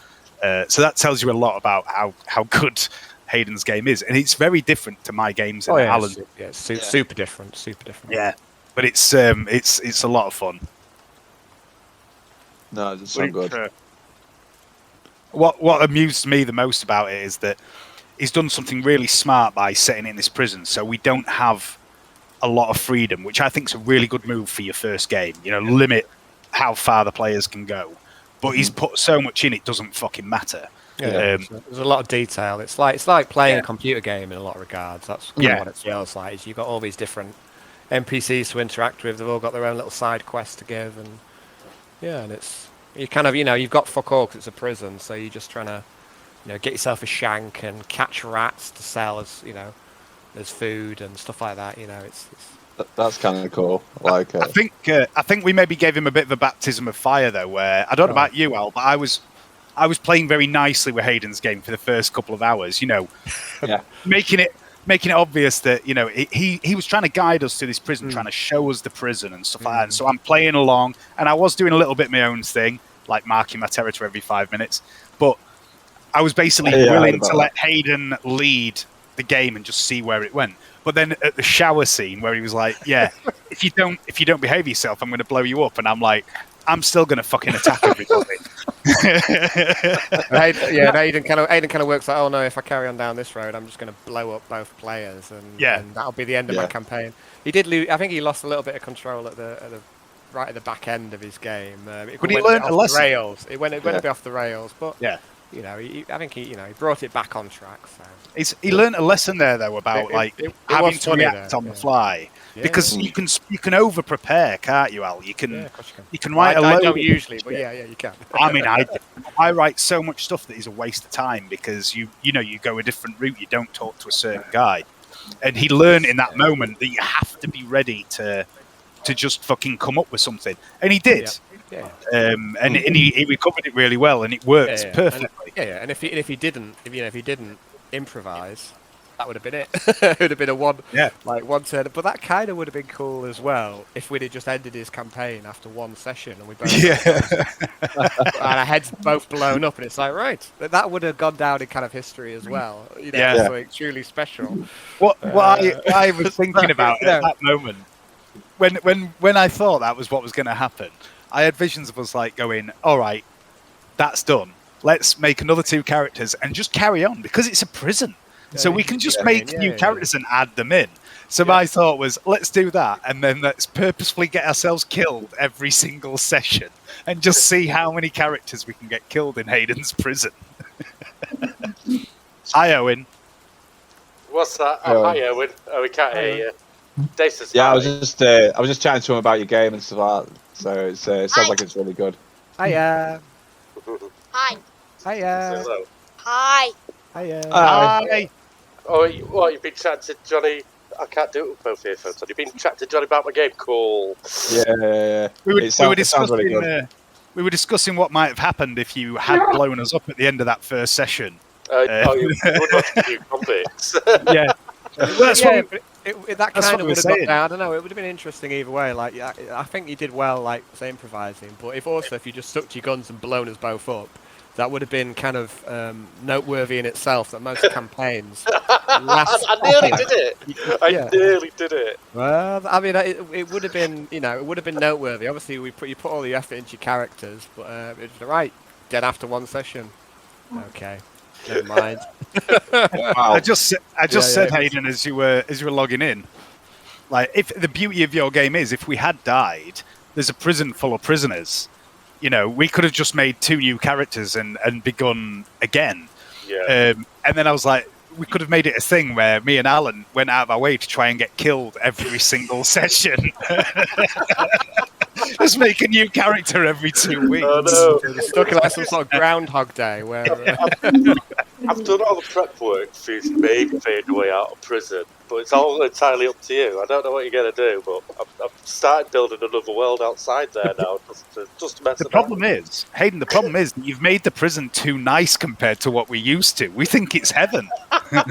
So that tells you a lot about how good Hayden's game is, and it's very different to my games and Alan's. Super different. Yeah, but it's a lot of fun. No, it's so good. What amused me the most about it is that he's done something really smart by setting it in this prison, so we don't have a lot of freedom, which I think is a really good move for your first game. Limit how far the players can go. But he's put so much in, it doesn't fucking matter. Yeah, there's a lot of detail. It's like playing a computer game in a lot of regards. That's kind of what it feels like. Is you've got all these different NPCs to interact with. They've all got their own little side quests to give, and and it's you kind of you've got fuck all because it's a prison, so you're just trying to get yourself a shank and catch rats to sell as as food and stuff like that. It's that's kind of cool. I think we maybe gave him a bit of a baptism of fire though. Where I don't know about you, Al, but I was playing very nicely with Hayden's game for the first couple of hours. Making it obvious that he was trying to guide us to this prison, trying to show us the prison and stuff like that. And so I'm playing along, and I was doing a little bit of my own thing, like marking my territory every 5 minutes. But I was basically willing to let Hayden lead the game and just see where it went. But then at the shower scene where he was like, if you don't behave yourself, I'm going to blow you up. And I'm like, I'm still going to fucking attack everybody. Hayden kind of works like, oh no, if I carry on down this road, I'm just going to blow up both players, and that'll be the end of my campaign. He did lose. I think he lost a little bit of control at the right at the back end of his game. But he learned a lesson. Rails. It went a bit off the rails, but I think he brought it back on track. So he learned a lesson there though about having to react on the fly. Because you can over prepare, can't you, Al? You can write a load. I don't usually, but you can. I mean, I write so much stuff that is a waste of time because you go a different route. You don't talk to a certain guy, and he learned in that moment that you have to be ready to just fucking come up with something, and he did. And he recovered it really well, and it worked perfectly. And if he didn't improvise, that would have been it. It would have been a one turn. But that kind of would have been cool as well if we'd have just ended his campaign after one session and we both and our heads both blown up, and it's like, right, that would have gone down in kind of history as well. Something truly special. What I was thinking about at that moment, when I thought that was what was going to happen, I had visions of us like going, all right, that's done. Let's make another 2 characters and just carry on because it's a prison. So we can just make new characters and add them in. So my thought was, let's do that, and then let's purposefully get ourselves killed every single session, and just see how many characters we can get killed in Hayden's prison. Hi, Owen. What's that? Hi, Owen. Oh, we can't hear you. Dave says hi. I was just chatting to him about your game and stuff like that. So it sounds like it's really good. Hiya. Hi. Hiya. Hello. Hi. Hiya. Hi. Oh, you've been chatting to Johnny. I can't do it with both earphones on. You've been chatting to Johnny about my game. Cool. Yeah. We were discussing what might have happened if you had blown us up at the end of that first session. You would have to do comics. That kind of would have got down. I don't know. It would have been interesting either way. Like, I think you did well, like, say, improvising. But if you just stuck to your guns and blown us both up, that would have been kind of noteworthy in itself. That most campaigns last. I nearly did it. I nearly did it. Well, I mean, it would have been, it would have been noteworthy. Obviously, you put all the effort into your characters, but it's right. Dead after one session. Okay. Never mind. I just said, Hayden, as you were logging in, like, if the beauty of your game is, if we had died, there's a prison full of prisoners. We could have just made 2 new characters and begun again. Yeah. And then I was like, we could have made it a thing where me and Alan went out of our way to try and get killed every single session. Just make a new character every 2 weeks. Oh, no. It's stuck in like some sort of Groundhog Day where... I've done all the prep work for you to maybe fade away out of prison, but it's all entirely up to you. I don't know what you're going to do, but I've started building another world outside there now, just to mess The problem is, Hayden, that you've made the prison too nice compared to what we used to. We think it's heaven. Well,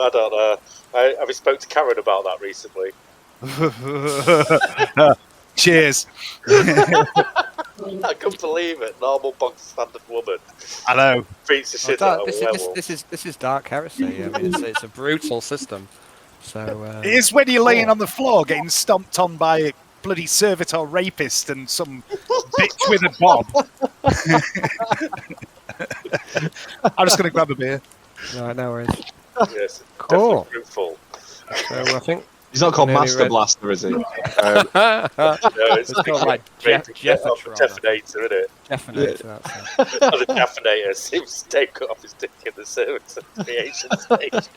I don't know. I spoke to Karen about that recently. Cheers. I couldn't believe it. Normal bog standard woman I know. beats the shit Well, out of a werewolf. this is Dark Heresy. I mean, it's a brutal system. So It is when you're laying on the floor getting stomped on by a bloody servitor rapist and some bitch with a bob. I'm just going to grab a beer. no worries. Yes, Cool. definitely fruitful. So I think He's not called Nearly Master read. Blaster, is he? No, it's called like Jeffatron. Deafenator, isn't it? Definitely. That's it. Oh, the deafenator seems to take off his dick in the service of creation stage.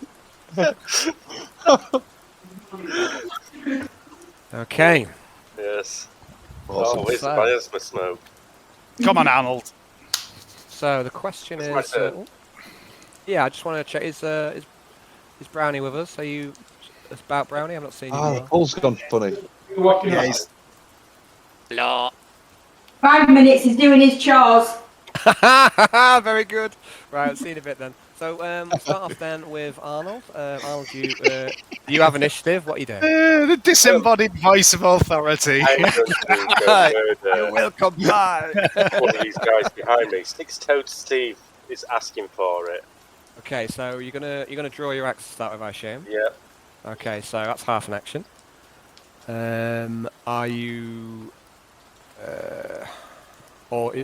Okay. Yes. Awesome. Oh, where's the So- miasma smoke? Come on, Arnold. So the question It's my is, turn. yeah, I just want to check. Is Brownie with us? Are you? It's about Brownie. I'm not seeing you. Ah, the pole's gone funny. Yeah, he's... Hello. 5 minutes, he's doing his chores. Very good. Right, I've seen a bit then. So start off then with Arnold. Arnold, you have initiative. What are you doing? The disembodied voice of authority. I'm going to go murder welcome back. one of these guys behind me. Six-toed Steve is asking for it. Okay, so you're gonna draw your axe to start with, I assume. Yeah. Okay, so that's half an action. Are you?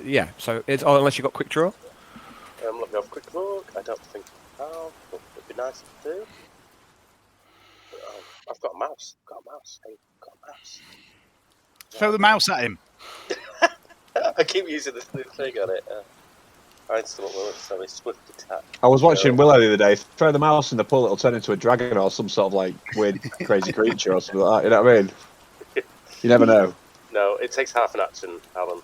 Yeah. So it's unless you got quick draw. Let me have a quick look. I don't think I have, but it'd be nice to do. I've got a mouse. Hey, I've got a mouse. Throw the mouse at him. I keep using this new thing on it. I instantly so a swift attack. I was watching Willow the other day. Throw the mouse in the pool, it'll turn into a dragon or some sort of like weird, crazy creature or something like that. You know what I mean? You never know. No, it takes half an action, Alan.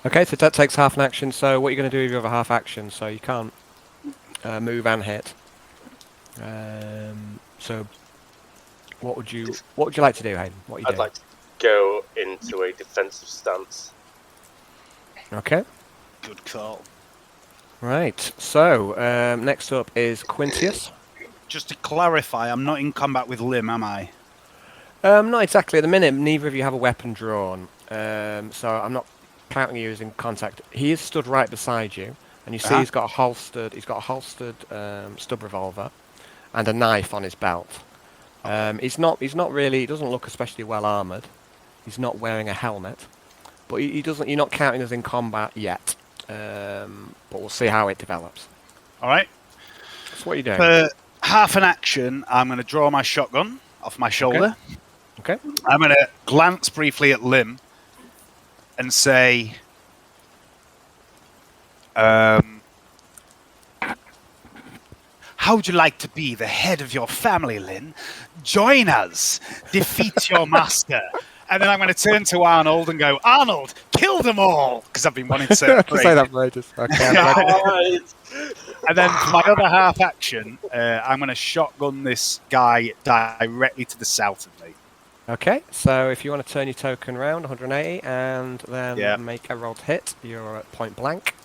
Okay, so that takes half an action. So what are you going to do with your other half action? So you can't move and hit. So what would you like to do, Hayden? What are you I'd doing? like to go into a defensive stance. Okay. Good call. Right. So next up is Quintius. Just to clarify, I'm not in combat with Lim, am I? Not exactly at the minute. Neither of you have a weapon drawn, so I'm not counting you as in contact. He is stood right beside you, and you see he's got a holstered. He's got a holstered stub revolver, and a knife on his belt. He's not really. He doesn't look especially well armored. He's not wearing a helmet, but he doesn't. You're not counting as in combat yet. But we'll see how it develops. All right. So what are you doing? For half an action, I'm going to draw my shotgun off my shoulder. Okay. I'm going to glance briefly at Lim and say, how would you like to be the head of your family, Lynn? Join us. Defeat your master. And then I'm going to turn to Arnold and go, Arnold, kill them all! Because I've been wanting to say that for ages. Okay. And then for my other half action, I'm going to shotgun this guy directly to the south of me. Okay, so if you want to turn your token round 180 and then make a roll to hit, you're at point blank.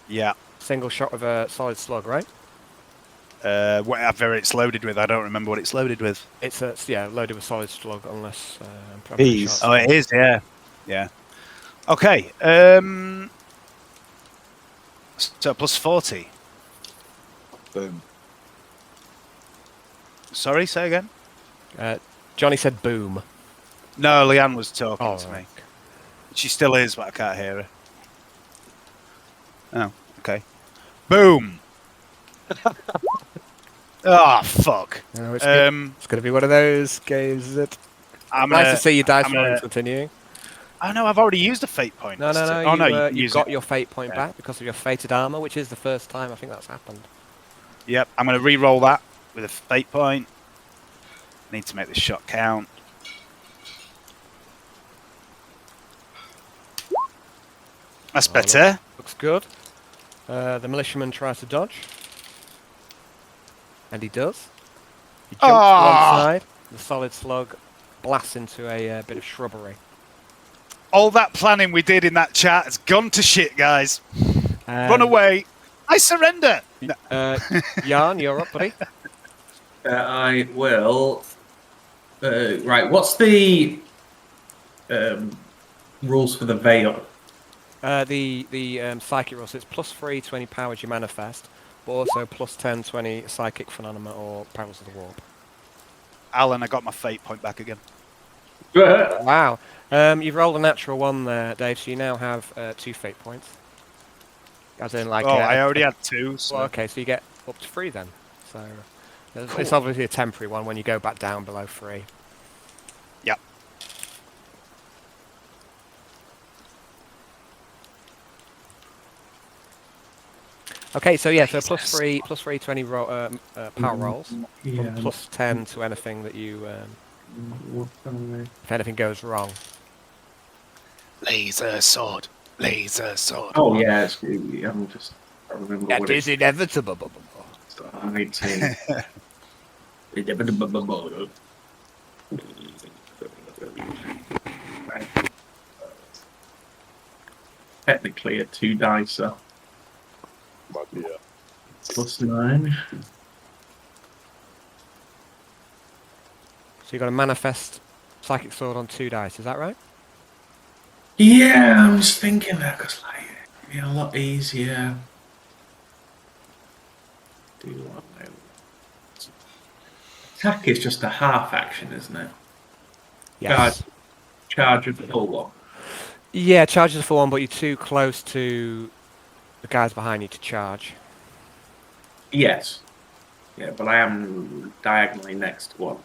Yeah. Single shot with a solid slug, right? Whatever it's loaded with, I don't remember what it's loaded with. It's loaded with solid slug unless. Bees. Oh, it is, yeah. Okay. So plus 40. Boom. Sorry, say again. Johnny said boom. No, Leanne was talking to right. me. She still is, but I can't hear her. Oh, okay. Boom. Oh, fuck. No, it's going to be one of those games, is it? Nice to see you dice rolling continuing. Oh, no, I've already used a fate point. No. Oh, no, you got your fate point back because of your fated armor, which is the first time I think that's happened. Yep, I'm going to re-roll that with a fate point. Need to make this shot count. That's better. Looks good. The militiaman tries to dodge. And he does. He jumps to one side. The solid slug blasts into a bit of shrubbery. All that planning we did in that chat has gone to shit, guys. Run away. I surrender. Jan, you're up, buddy. I will. Right, what's the rules for the veil? The psychic roll, so it's +3 to any powers you manifest, but also +10 to any psychic phenomena or perils of the warp. Alan, I got my fate point back again. Wow. You've rolled a natural 1 there, Dave, so you now have 2 fate points. As in, like... I already had 2, so... Well, okay, so you get up to 3 then. So it's obviously a temporary one when you go back down below 3. Yep. Okay, so yeah, so +3 to any power rolls, Yeah. +10 to anything that you... if anything goes wrong. Laser sword. Laser sword. Oh yeah, I'm just. I remember That what is inevitable. I need to. Technically a 2 dicer. Might be, +9. So you've got to manifest psychic sword on 2 dice, is that right? Yeah, I'm just thinking that because like it'd be a lot easier. Do what I know. Attack is just a half action, isn't it? Yes. Charge of the full one. Yeah, charge is a full one, but you're too close to the guys behind you to charge. Yes. Yeah, but I am diagonally next to one.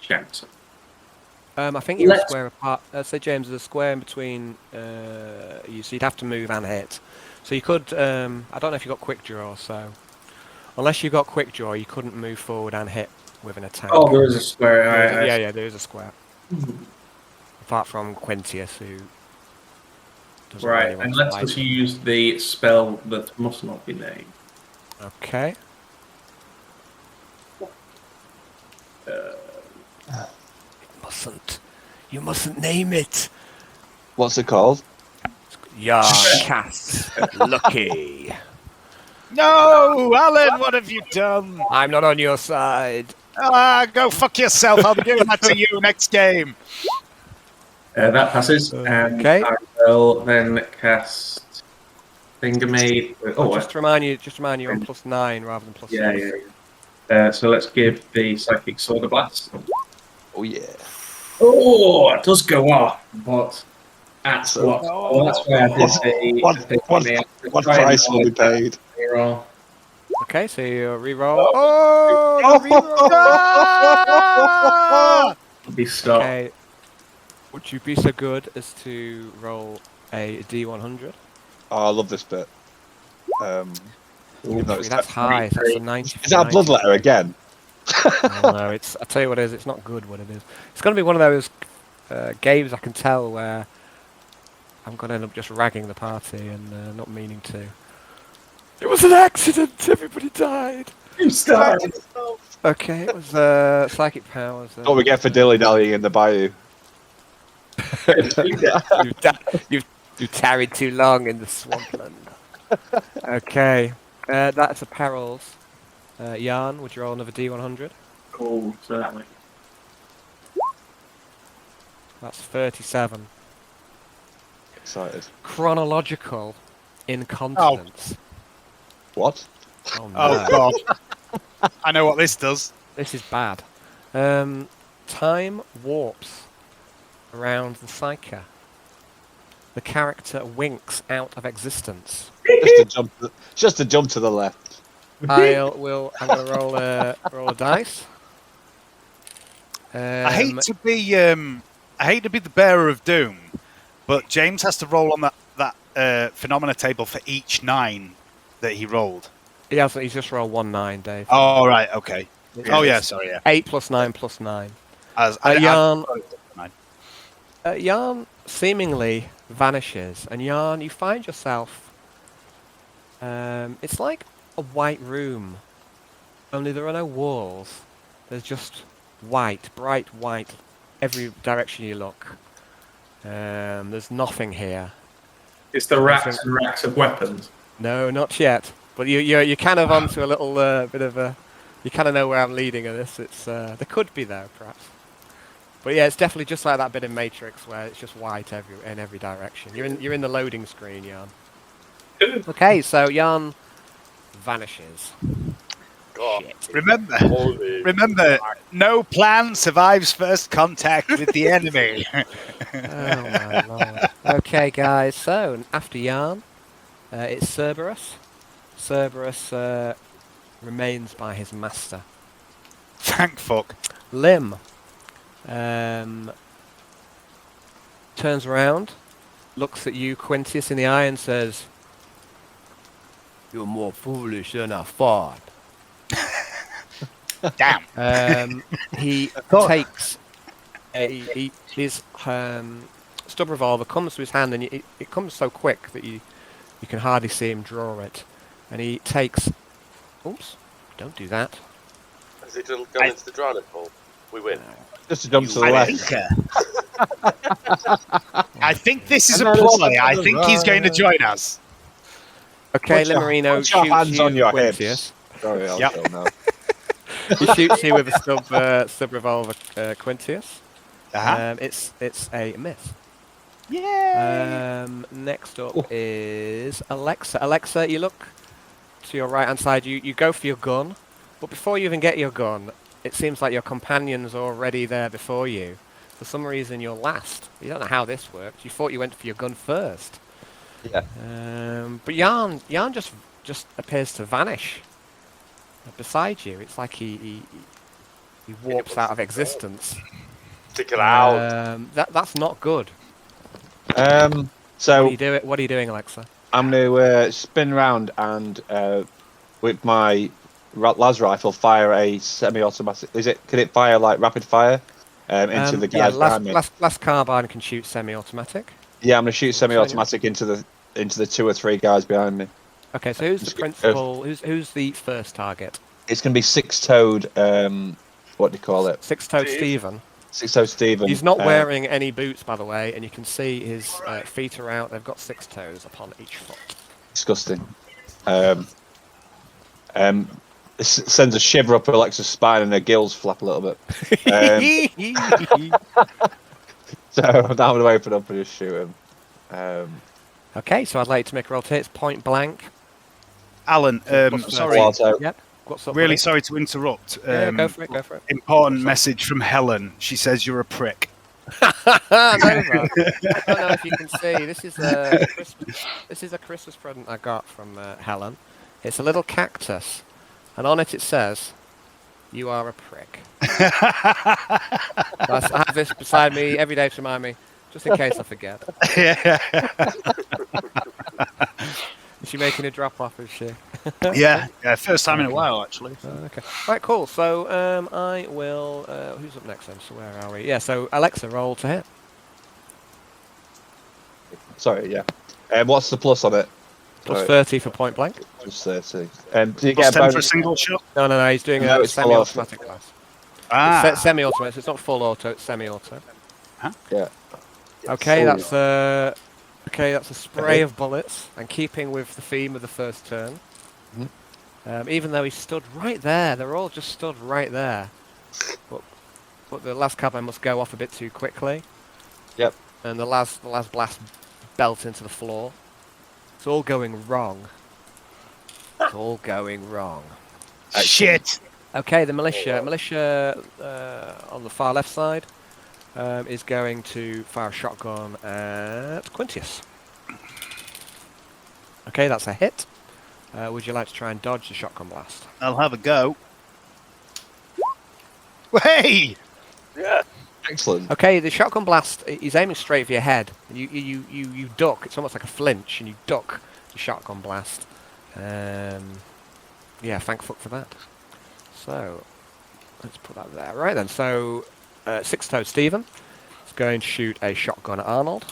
Shout. I think you're a Let's- square apart. Say, James, there's a square in between you, so you'd have to move and hit. So you could, I don't know if you've got quick draw, so... Unless you've got quick draw, you couldn't move forward and hit with an attack. Oh, there is a square. Yeah, there is a square. Apart from Quintius, who... doesn't Right, really want and to let's fight. just use the spell that must not be named. Okay. You mustn't name it. What's it called? Yarn casts Lucky. No! Alan, what have you done? I'm not on your side. Go fuck yourself. I'll be giving that to you next game. That passes, and Okay. I will then cast Thingamade. Oh, Just to remind you, you're on +9 rather than +6. yeah. So let's give the Psychic Sword a blast. Oh yeah. Oh, it does go off, but that's what. Well, that's why I did the. What price will be paid? Roll. Okay, so you reroll. Oh, you reroll. Be stopped. Okay. Would you be so good as to roll a D100? Oh, I love this bit. Even though it's That's high. That's a 90. Is that a bloodletter again? Oh, no, it's. I tell you what it is. It's not good. What it is. It's going to be one of those games I can tell where I'm going to end up just ragging the party and not meaning to. It was an accident. Everybody died. You started. Okay, it was psychic powers. What we get for dilly-dallying in the bayou. You tarried too long in the swampland. Okay, that's a perils. Yarn, would you roll another D100? Oh, certainly. That's 37. Excited. Chronological incontinence. What? Oh, no. Oh, God. I know what this does. This is bad. Time warps around the psyche. The character winks out of existence. Just to jump to the left. I'm going to roll a dice. I hate to be the bearer of doom, but James has to roll on that phenomena table for each 9 that he rolled. He's just rolled 1-9, Dave. Oh, right, okay. Oh, yeah, sorry, yeah. 8 plus 9 plus 9. Yarn. Yarn seemingly vanishes, and Yarn, you find yourself. It's like a white room, only there are no walls. There's just white, bright white, every direction you look. There's nothing here. It's the racks and racks of weapons. No, not yet. But you're kind of onto a little bit of a. You kind of know where I'm leading in this. It's there could be though, perhaps. But yeah, it's definitely just like that bit in Matrix where it's just white in every direction. You're in the loading screen, Jan. Okay, so Jan vanishes. God. Shit. Remember, no plan survives first contact with the enemy. Oh my lord. Okay, guys. So after Jan, it's Cerberus. Cerberus remains by his master. Thank fuck. Lim turns around, looks at you, Quintius, in the eye, and says, "You're more foolish than I thought." Damn. He takes his stub revolver, comes to his hand, and it comes so quick that you can hardly see him draw it. And he takes... Oops, don't do that. Has he gone into the drowning pool? We win. Just to jump to the left. I think this is a ploy. I think he's going to join us. Okay, Limerino put your shoots hands you, on your Quintius. hips. Sorry, I'll Yep. go now. He shoots you with a stub revolver, Quintius. Uh-huh. It's a miss. Yeah. Next up is Alexa. Alexa, you look to your right hand side. You go for your gun, but before you even get your gun, it seems like your companion's already there before you. For some reason, you're last. You don't know how this worked. You thought you went for your gun first. Yeah. But Jan just appears to vanish beside you. It's like he warps out of existence. Stick it out. That's not good. So What are you doing, Alexa? I'm going to spin round and with my las rifle fire a semi-automatic. Can it fire like rapid fire into the guys behind me? Last carbine can shoot semi-automatic. Yeah, I'm going to shoot semi-automatic into the 2 or 3 guys behind me. Okay, so who's the principal? Who's the first target? It's going to be six-toed. What do you call it? Six-toed Stephen. Six-toed Stephen. He's not wearing any boots, by the way, and you can see his feet are out. They've got 6 toes upon each foot. Disgusting. It sends a shiver up Alexa's spine and her gills flap a little bit. So I'm going to open up and just shoot him. Okay, so I'd like to make a roll to hit. It's point blank. Alan, sorry. Yep. What's up? Really buddy? sorry to interrupt. Go for it. Important message from Helen. She says you're a prick. I don't know if you can see. This is a Christmas present I got from Helen. It's a little cactus, and on it says, "You are a prick." I have this beside me every day to remind me, just in case I forget. Is she making a drop off? Is she? yeah, first time in a while actually. Okay. Right, cool. So I will. Who's up next then? So where are we? Yeah. So Alexa, roll to hit. Sorry, yeah. What's the plus on it? Plus 30 for point blank. Plus 30. Do you Plus get 10 a bonus? for a single shot. No. He's doing No, a it's full semi-automatic class. Ah, Semi-automatic. So it's not full auto. It's semi-auto. Yeah. Okay, Oh. that's a spray of bullets, and keeping with the theme of the first turn. Even though he stood right there, they're all just stood right there. But the last carbine must go off a bit too quickly. Yep. And the last blast belt into the floor. It's all going wrong. It's all going wrong. shit. Okay, the militia on the far left side is going to fire a shotgun at Quintius. Okay, that's a hit. Would you like to try and dodge the shotgun blast? I'll have a go. Hey! Yeah. Excellent. Okay, the shotgun blast is aiming straight for your head. You duck. It's almost like a flinch, and you duck the shotgun blast. Yeah, thank fuck for that. So let's put that there. Right then. So six-toed Stephen is going to shoot a shotgun at Arnold,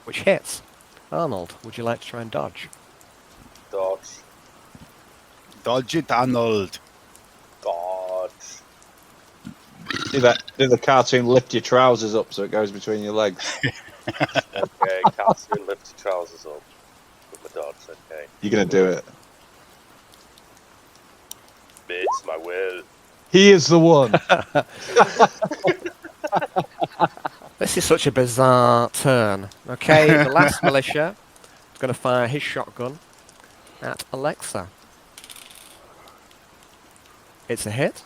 which hits. Arnold, would you like to try and dodge? Dodge. Dodge it, Arnold. Dodge. Do the cartoon lift your trousers up so it goes between your legs. Okay, cartoon lift your trousers up with my dodge, okay. You're going to do it. It's my will. He is the one. This is such a bizarre turn. Okay, the last militia is going to fire his shotgun at Alexa. It's a hit.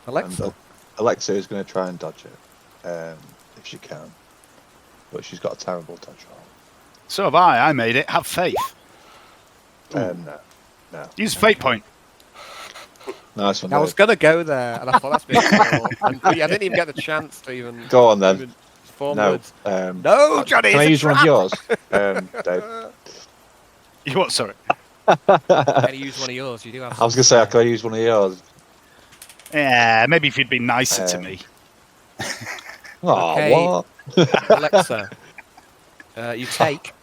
Alexa. And Alexa is going to try and dodge it, if she can. But she's got a terrible dodge roll. So have I. I made it. Have faith. No. Use fate point. Nice one. I was going to go there, and I thought that's been cool. And I didn't even get the chance to even Go on then. even form No. words. No, Johnny. Can I it's a use one of trap! yours, Dave? You what? Sorry. Can you use one of yours? You do have. I was going to say, can I use one of yours? Yeah, maybe if you'd been nicer to me. Oh, Okay. what? Alexa, you take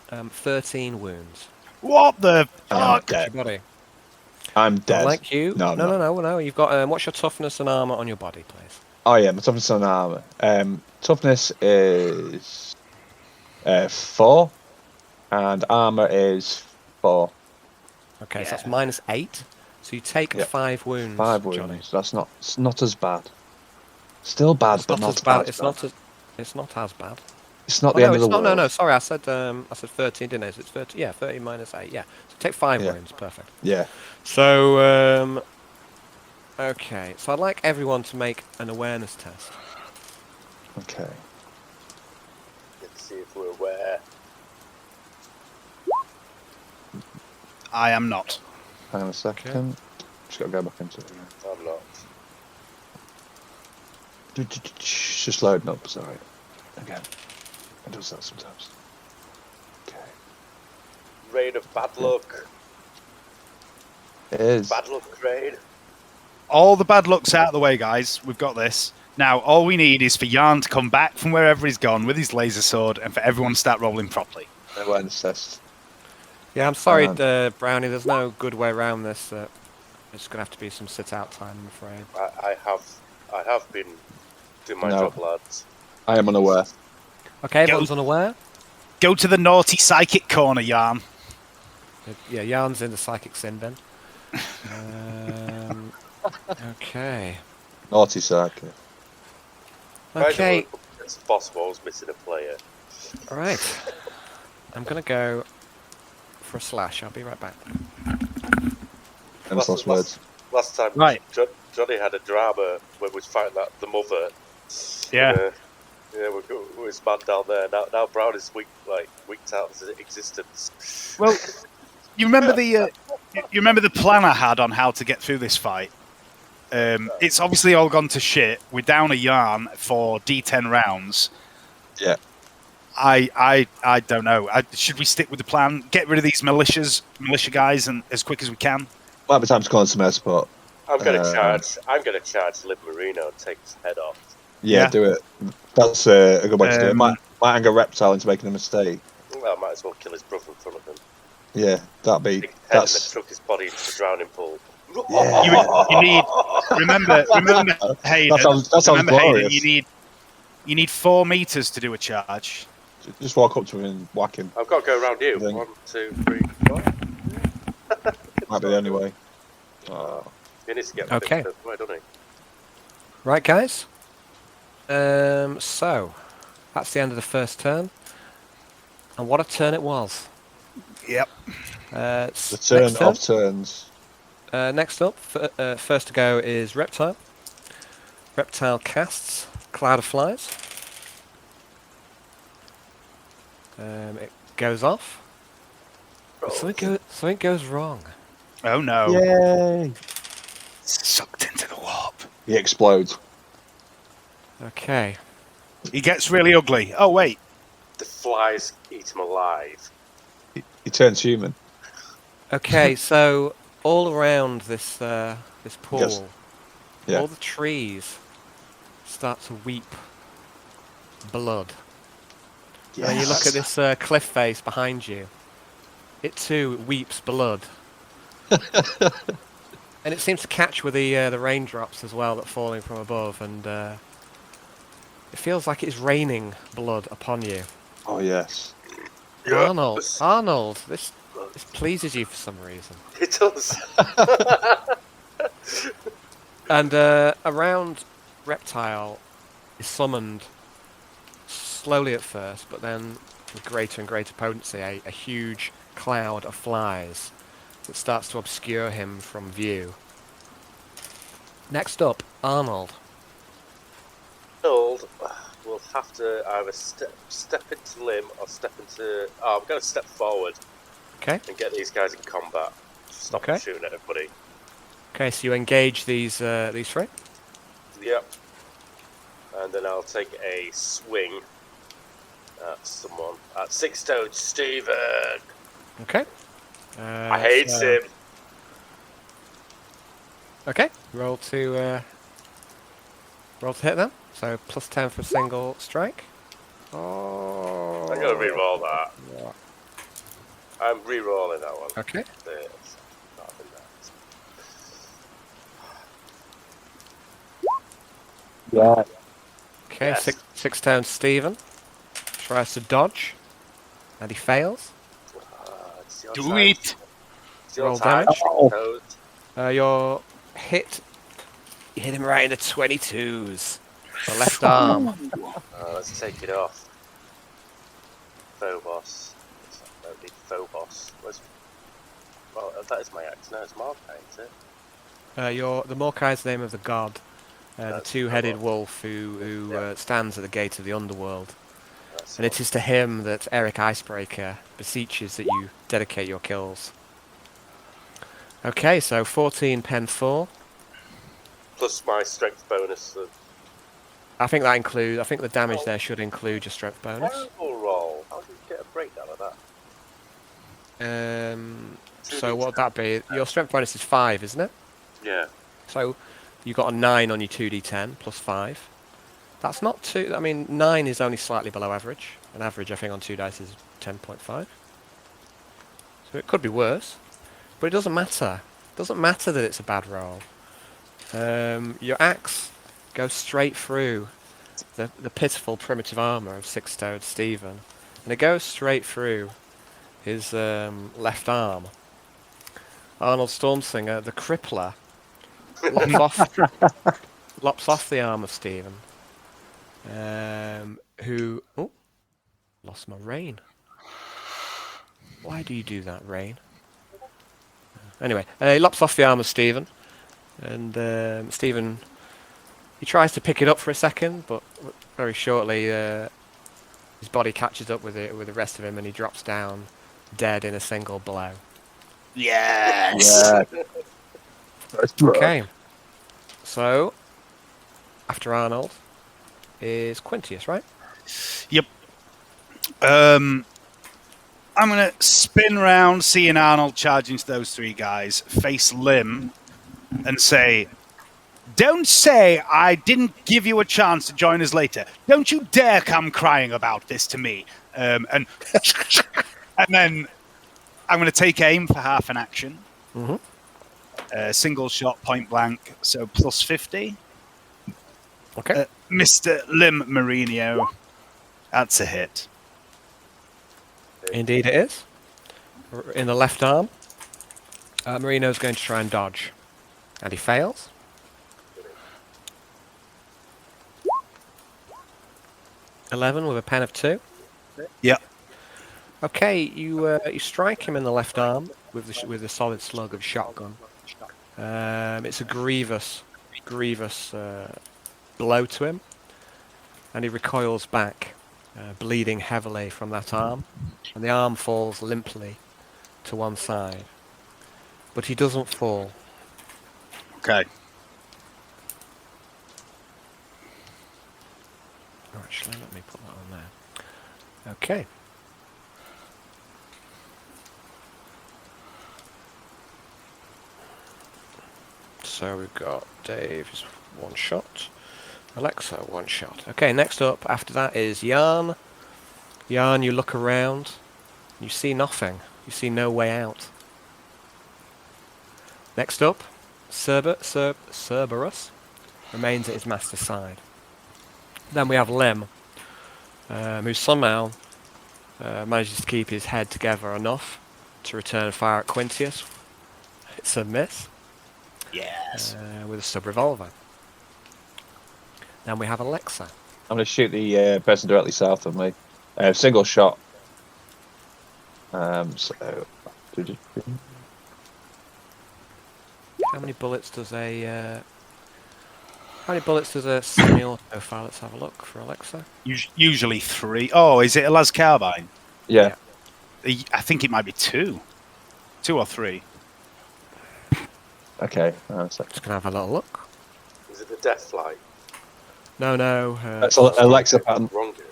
13 wounds. What the I'm fuck? dead. Your body. I'm dead. Like you. No, I'm not. No. You've got. What's your toughness and armor on your body, please? Oh yeah, my toughness and armor. Toughness is 4, and armor is 4. Okay, so that's -8. So you take Yeah. 5 wounds. 5 wounds. Johnny. That's not. It's not as bad. Still bad, It's but not as bad. It's not as. It's not as bad. It's not Oh, the no, end of it's the not. world. No. Sorry, I said 13, didn't I? So it's 30. Yeah, 30 minus 8. Yeah. So take 5 Yeah. wounds. Perfect. Yeah. So okay. So I'd like everyone to make an awareness test. Okay. Let's see if we're aware. I am not. Hang on a second. Just got to go back into it again. I'm not. It's just loading up. Sorry. Again. It does that sometimes. Okay. Rain of bad luck. It is. Bad luck rain. All the bad luck's out of the way, guys. We've got this. Now, all we need is for Yarn to come back from wherever he's gone with his laser sword and for everyone to start rolling properly. Awareness test. Yeah, I'm sorry, Um, Brownie. There's no good way around this. It's gonna have to be some sit-out time, I'm afraid. I have been doing my No. job, lads. I am unaware. Okay, everyone's unaware. Go to the naughty psychic corner, Yarn. Yeah, Yarn's in the psychic sin bin. Okay. Naughty psychic. Okay. It's possible I was missing a player. All right. I'm gonna go for a slash. I'll be right back. Last words. Last time, Right. Johnny had a drama when we was fighting the mother. Yeah. Yeah, we was man down there. Now Brown is weeked out of existence. Well, you remember the plan I had on how to get through this fight? It's obviously all gone to shit. We're down a Yarn for D10 rounds. Yeah. I don't know. Should we stick with the plan? Get rid of these militia guys, and as quick as we can. Might be time to call in some air support. I'm gonna charge Lib Marino and take his head off. Yeah, do it. That's a good way to do it. Might anger Reptile into making a mistake. Well, I might as well kill his brother in front of him. Yeah, that'd be. Big head and then chuck his body into the drowning pool. Yeah. You need remember, Hayden. That sounds glorious. Hayden, you need 4 meters to do a charge. Just walk up to him and whack him. I've got to go around you. I think. 1, 2, 3, 4. Might be the only way. Oh. He needs to get Okay. fixed way, doesn't he? Right, guys. So that's the end of the first turn, and what a turn it was. Yep. The turn of turns. Next up, first to go is Reptile. Reptile casts Cloud of Flies. It goes off. But something goes wrong. Oh no. Yay! Sucked into the warp. He explodes. Okay. He gets really ugly. Oh wait. The flies eat him alive. He turns human. Okay, so all around this this pool, Yes. Yeah. all the trees start to weep blood. Yes. And you look at this cliff face behind you. It too weeps blood. And it seems to catch with the raindrops as well that are falling from above, and it feels like it's raining blood upon you. Oh yes. Arnold, this pleases you for some reason. It does. And around Reptile, is summoned slowly at first, but then with greater and greater potency, a huge cloud of flies that starts to obscure him from view. Next up, Arnold. Arnold will have to either step into limb or step into. Oh, I'm going to step forward. Okay. And get these guys in combat. Stop them shooting at everybody. Okay, so you engage these three. Yep. And then I'll take a swing at someone. At Six-Toed Steven. Okay. I hate him. Okay. Roll to hit them. So +10 for a single strike. Oh. I'm going to re-roll that. Yeah. I'm re-rolling that one. Okay. Yeah. Okay, yes. Six-Toed Steven tries to dodge, and he fails. Do it! Roll damage. Your hit, you hit him right in the 22s. The left arm. Let's take it off. Phobos. Don't need Phobos. Well, that is my axe. No, it's Markai, is it? The Morkai is the name of the god. The two-headed wolf who stands at the gate of the underworld. And it is to him that Eric Icebreaker beseeches that you dedicate your kills. Okay, so 14 pen 4. Plus my strength bonus. I think that includes. I think the damage there should include your strength bonus. Terrible roll. How do you get a breakdown of that? So what would that be? Your strength bonus is 5, isn't it? Yeah. So you got a 9 on your 2d10 plus 5. That's not too. I mean, 9 is only slightly below average. An average, I think, on 2 dice is 10.5. So it could be worse, but it doesn't matter. It doesn't matter that it's a bad roll. Your axe goes straight through the pitiful primitive armour of Six-Toed Steven, and it goes straight through his left arm. Arnold Stormsinger, the crippler, lops off the arm of Steven, who... Oh, lost my Rain. Why do you do that, Rain? Anyway, he lops off the arm of Steven, and Steven... He tries to pick it up for a second, but very shortly his body catches up with the rest of him, and he drops down dead in a single blow. Yes! Yeah. Okay. So, after Arnold is Quintius, right? Yep. I'm going to spin round, seeing Arnold charge into those three guys, face Lim, and say... Don't say I didn't give you a chance to join us later. Don't you dare come crying about this to me. And then I'm going to take aim for half an action. Mm-hmm. Single shot, point blank, so plus 50. Okay. Mr. Lim Mourinho, that's a hit. Indeed it is. In the left arm. Marino's going to try and dodge. And he fails. .11 with a pen of 2. Yep. Okay, you strike him in the left arm with a solid slug of shotgun. It's a grievous blow to him, and he recoils back, bleeding heavily from that arm, and the arm falls limply to one side, but he doesn't fall. Okay. Actually, let me put that on there. Okay. So we've got Dave's one shot, Alexa one shot. Okay, next up after that is Yarn. Yarn, you look around, you see nothing. You see no way out. Next up, Cerberus remains at his master's side. Then we have Lim, who somehow manages to keep his head together enough to return fire at Quintius. It's a miss. Yes. With a sub-revolver. Then we have Alexa. I'm going to shoot the person directly south of me. Single shot. So. How many bullets does a semi-auto fire? Let's have a look for Alexa. Usually 3. Oh, is it a las carbine? Yeah. I think it might be 2. 2 or 3. Okay. Just gonna have a little look. Is it the death flight? No. That's Alexa pattern. Wrong game.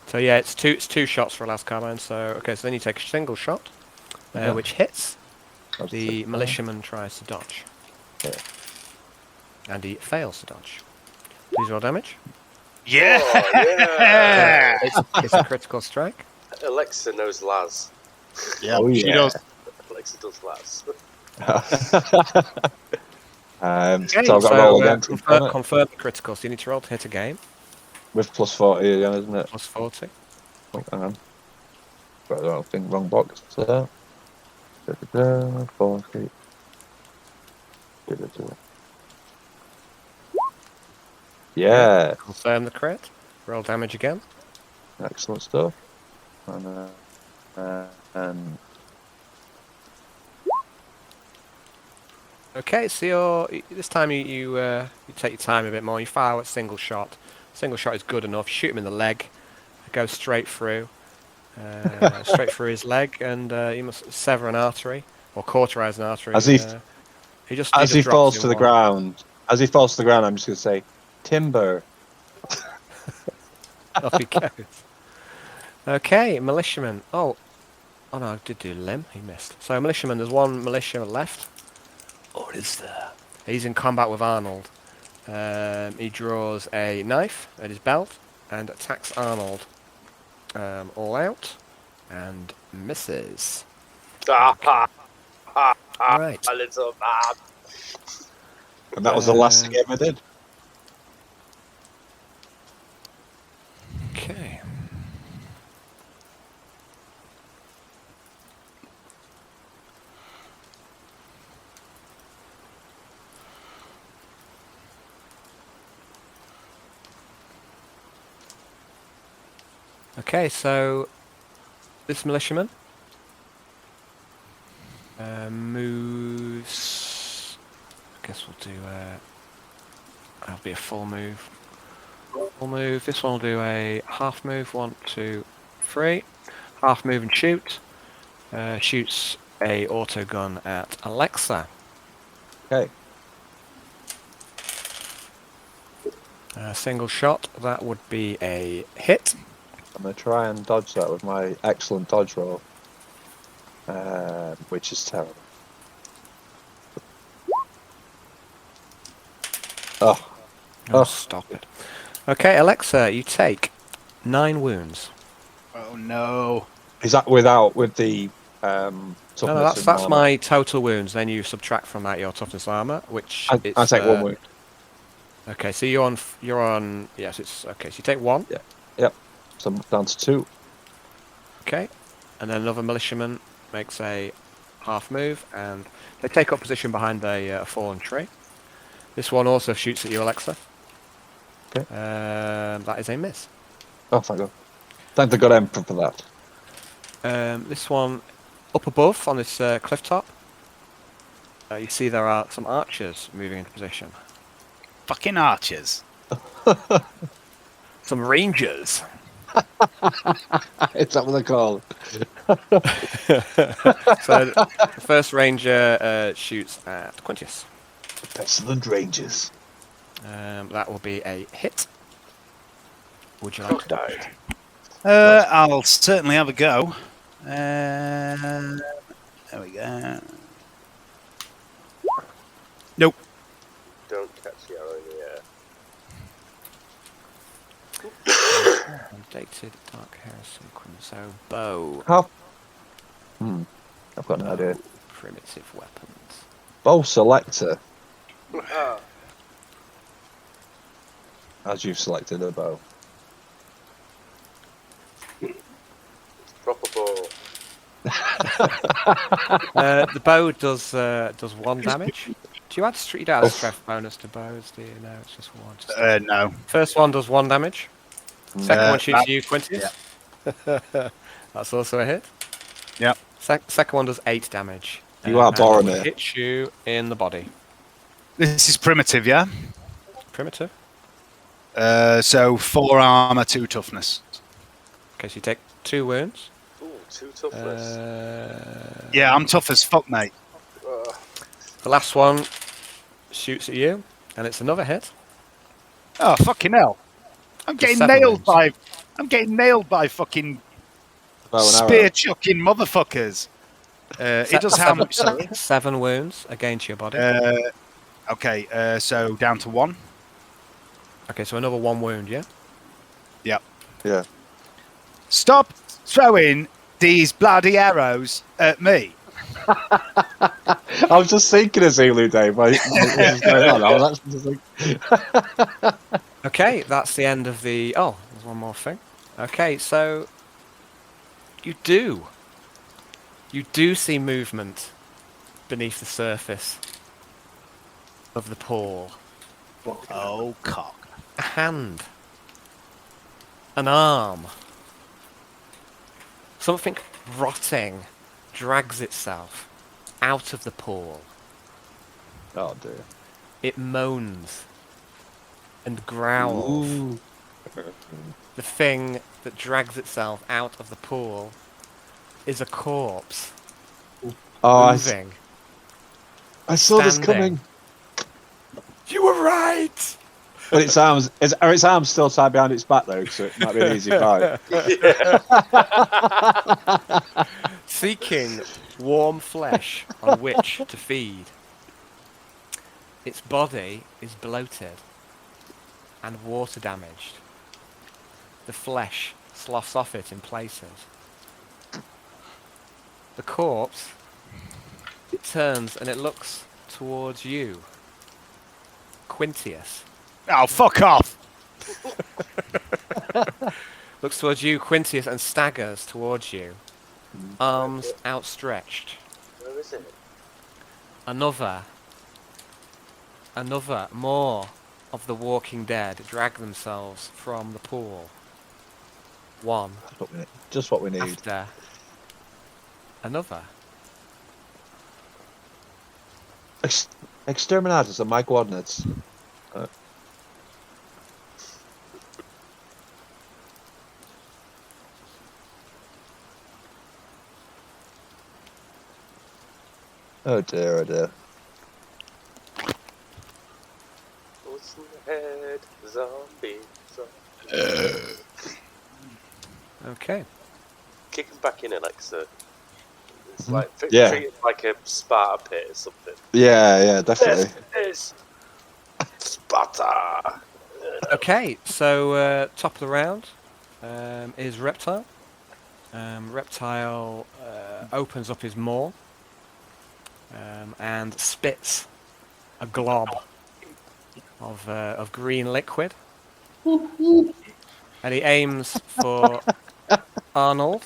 So yeah, it's two shots for a las carbine. So okay, so then you take a single shot, which hits. The militiaman tries to dodge. Okay. And he fails to dodge. Please roll damage. Yeah! Oh, yeah. It's a critical strike. Alexa knows Laz. Yeah, Oh, she yeah. does. Alexa does Laz. Okay, so I've got to roll again. Confirm the critical, so you need to roll to hit a game. With plus 40 again, isn't it? Plus 40. Oh, hang on. Got the wrong thing, wrong box. So. 40. Yeah. Confirm the crit. Roll damage again. Excellent stuff. And Okay, so this time you take your time a bit more. You fire with single shot. Single shot is good enough. You shoot him in the leg. It goes straight through his leg, and you must sever an artery or cauterize an artery. As he falls drops to the ground, I'm just going to say, timber. Off he goes. Okay, militiaman. Oh no, I did do limb. He missed. So militiaman, there's one militia left. Or is there? He's in combat with Arnold. He draws a knife at his belt and attacks Arnold. All out and misses. Ah, Right. a little man. And that was the last game I did. Okay. Okay, so this militiaman moves. I guess we'll do. That'll be a full move. Full move. This one will do a half move. 1, 2, 3. Half move and shoot. Shoots a auto gun at Alexa. Okay. Single shot. That would be a hit. I'm going to try and dodge that with my excellent dodge roll, which is terrible. Oh, stop it. Okay, Alexa, you take 9 wounds. Oh no. Is that with the toughness? No, that's my total wounds. Then you subtract from that your toughness armor, which I take 1 wound. Okay, so you're on. Yes, it's okay. So you take 1. Yeah. Yep. So I'm down to 2. Okay, and then another militiaman makes a half move, and they take up position behind a fallen tree. This one also shoots at you, Alexa. Okay. That is a miss. Oh, thank God. Thank the God Emperor for that. This one, up above on this cliff top, you see there are some archers moving into position. Fucking archers. Some rangers. Is that what they're called? So the first ranger shoots at Quintus. Excellent rangers. That will be a hit. Would you like to dodge? I'll certainly have a go. There we go. Nope. Don't catch the arrow in the air. Updated Dark Heresy so bow. How? I've got no idea. Primitive weapons. Bow selector. As you've selected a bow. Proper ball. The bow does 1 damage. Do you add you don't add strength bonus to bows? Do you? No, it's just 1. No. First one does 1 damage. Second one shoots that- you, Quintius. That's also a hit. Yep. Second one does 8 damage. You are and Boromir. hits you in the body. This is primitive, yeah? Primitive. So 4 armor, 2 toughness. Okay, so you take 2 wounds. Ooh, 2 toughness. Yeah, I'm tough as fuck, mate. The last one shoots at you, and it's another hit. Oh, fucking hell. I'm getting 7 nailed by fucking spear chucking motherfuckers. It does how much, sorry? 7 wounds against your body. Okay, so down to 1. Okay, so another 1 wound, yeah? Yep. Yeah. Stop throwing these bloody arrows at me. I was just thinking of Zulu, Dave. What was going on? I was actually just like... Okay, that's the end of the... Oh, there's one more thing. Okay, so... You do see movement beneath the surface of the pool. Oh, cock. A hand. An arm. Something rotting drags itself out of the pool. Oh, dear. It moans and growls. Ooh. The thing that drags itself out of the pool is a corpse. Oh, Moving. I saw this Standing. coming. You were right! But are its arms still tied behind its back, though, so it might be an easy fight. Seeking warm flesh on which to feed. Its body is bloated and water damaged. The flesh sloughs off it in places. The corpse, it turns and it looks towards you, Quintius. Oh, fuck off! Looks towards you, Quintius, and staggers towards you, arms outstretched. Where is it? Another, more of the walking dead drag themselves from the pool. One Just what we need. after another. Exterminators are my coordinates. Oh dear, oh dear. What's in the head? Zombie. Okay. Kick him back in, Alexa. It's like Yeah. treat it like a Sparta pit or something. Yeah, definitely. Yes, Sparta. Okay, so top of the round is Reptile. Reptile opens up his maw and spits a glob of green liquid, and he aims for Arnold,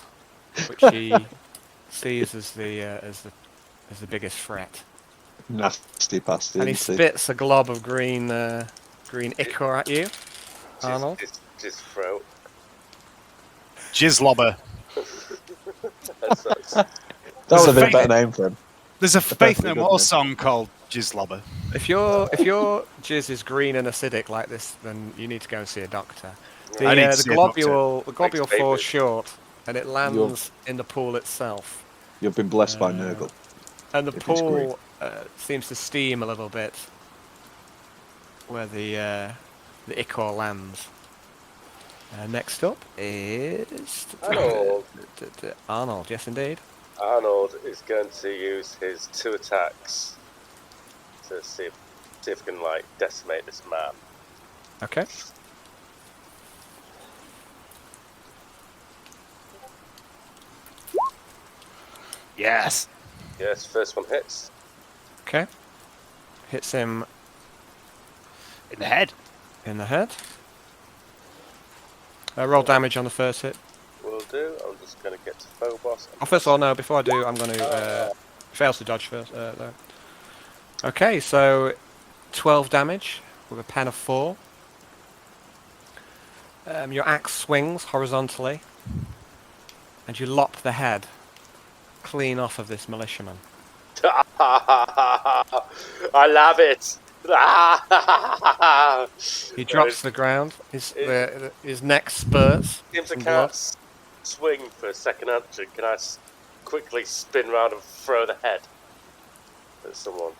which he sees as the biggest threat. Nasty bastard. And he spits a glob of green ichor at you, Arnold. Just throat. Jizzlobber. That would have been a better name for him. There's a Faith No good More name. song called Jizzlobber. If your jizz is green and acidic like this, then you need to go and see a doctor. I need to The see a doctor. globule Thanks, falls baby. short, and it lands in the pool itself. You've been blessed by Nurgle. And the If it's green. pool seems to steam a little bit where the ichor lands. Next up is Arnold. Arnold, yes indeed. Arnold is going to use his 2 attacks to see if he can like decimate this man. Okay. Yes. Yes, first one hits. Okay. Hits him In the head. in the head. Roll damage on the first hit. Will do. I'm just going to get to Phobos. Oh, first of all, no, before I do, I'm going to fail to dodge first. Though. Okay, so 12 damage with a pen of 4. Your axe swings horizontally, and you lop the head clean off of this militiaman. I love it. He drops to the ground. His neck spurts. Seems I some blood. can't swing for a second action. Can I quickly spin round and throw the head at someone?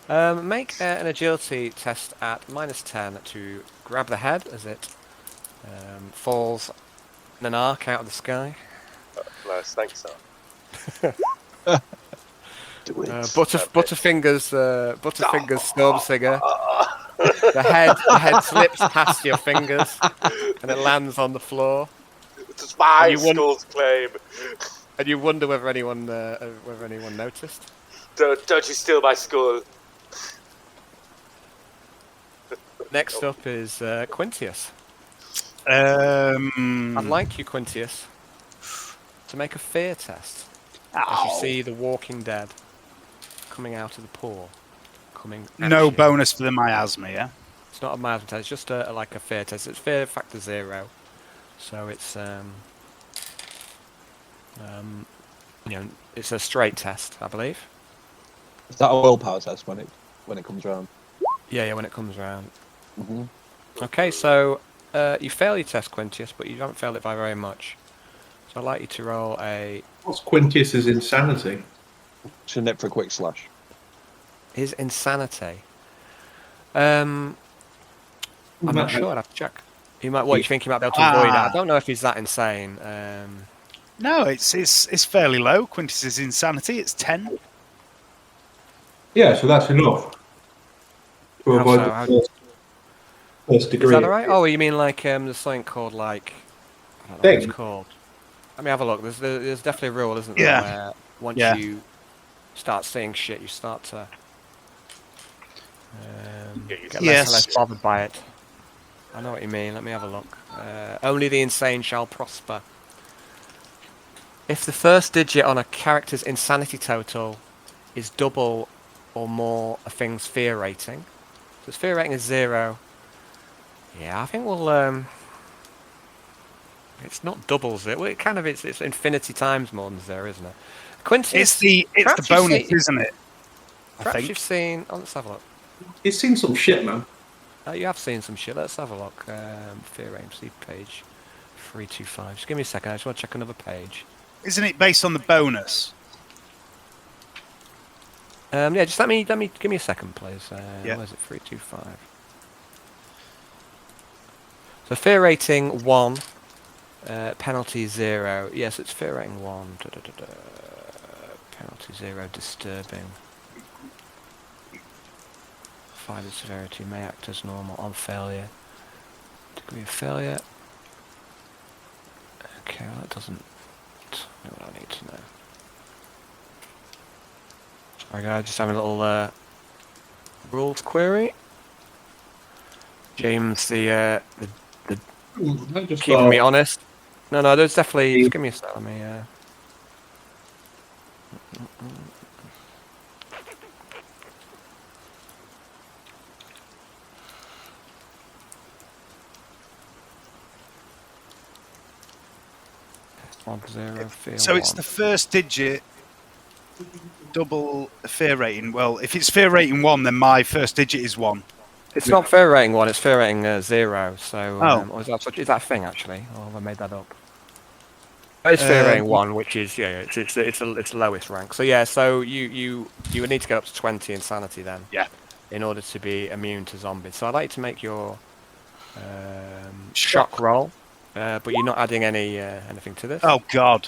Make an agility test at -10 to grab the head as it falls in an arc out of the sky. Nice, thanks, sir. Butterfingers Stormsinger. The head slips past your fingers and it lands on the floor. It's my skull's claim. And you wonder whether anyone noticed. Don't you steal my skull. Next up is Quintius. I'd I'd like you, Quintius, to make a fear test. As you see the walking dead coming out of the pool. No bonus for the miasma, yeah? It's not a miasma test, it's just like a fear test. It's fear factor 0. So it's it's a straight test, I believe. Is that a willpower test when it comes around? Yeah, when it comes around. Mm-hmm. Okay, so you fail your test, Quintius, but you haven't failed it by very much. So I'd like you to roll a... What's Quintius's insanity? Should nip for a quick slash. His insanity. I'm not sure, I'd have to check. What do you think he might be able to avoid it? I don't know if he's that insane. No, it's fairly low. Quintus's insanity, it's 10. Yeah, so that's enough. To avoid the first degree. Is that alright? Oh, you mean like there's something called like... I don't know what it's called. Let me have a look. There's definitely a rule, isn't there? Yeah. Where once you start seeing shit, you start to get less bothered by it. I know what you mean. Let me have a look. Only the insane shall prosper. If the first digit on a character's insanity total is double or more a thing's fear rating, so its fear rating is 0. Yeah, I think we'll. It's not doubles it. Well, it's infinity times more than 0, isn't it? Quintus, it's the bonus, isn't it? Perhaps you've seen. Oh, let's have a look. You've seen some shit, man. You have seen some shit. Let's have a look. Fear range, see page 325. Just give me a second. I just want to check another page. Isn't it based on the bonus? Yeah, just let me give me a second, please. Yeah. Where's it? 325. So fear rating 1, penalty 0. Yes, it's fear rating 1. Penalty 0, disturbing. 5 of severity may act as normal on failure. Degree of failure. Okay, well, that doesn't know what I need to know. Sorry guys, just having a little rules query. James, the keeping me honest. No, there's definitely. Just give me a sec. Let me. So it's the first digit double fear rating. Well, if it's fear rating 1, then my first digit is 1. It's not fear rating 1, it's fear rating 0. So, or is that a thing actually? Or have I made that up? It's fear rating 1, which is it's the lowest rank. So yeah, so you would need to get up to 20 insanity then. Yeah. In order to be immune to zombies. So I'd like you to make your shock roll, but you're not adding anything to this. Oh God.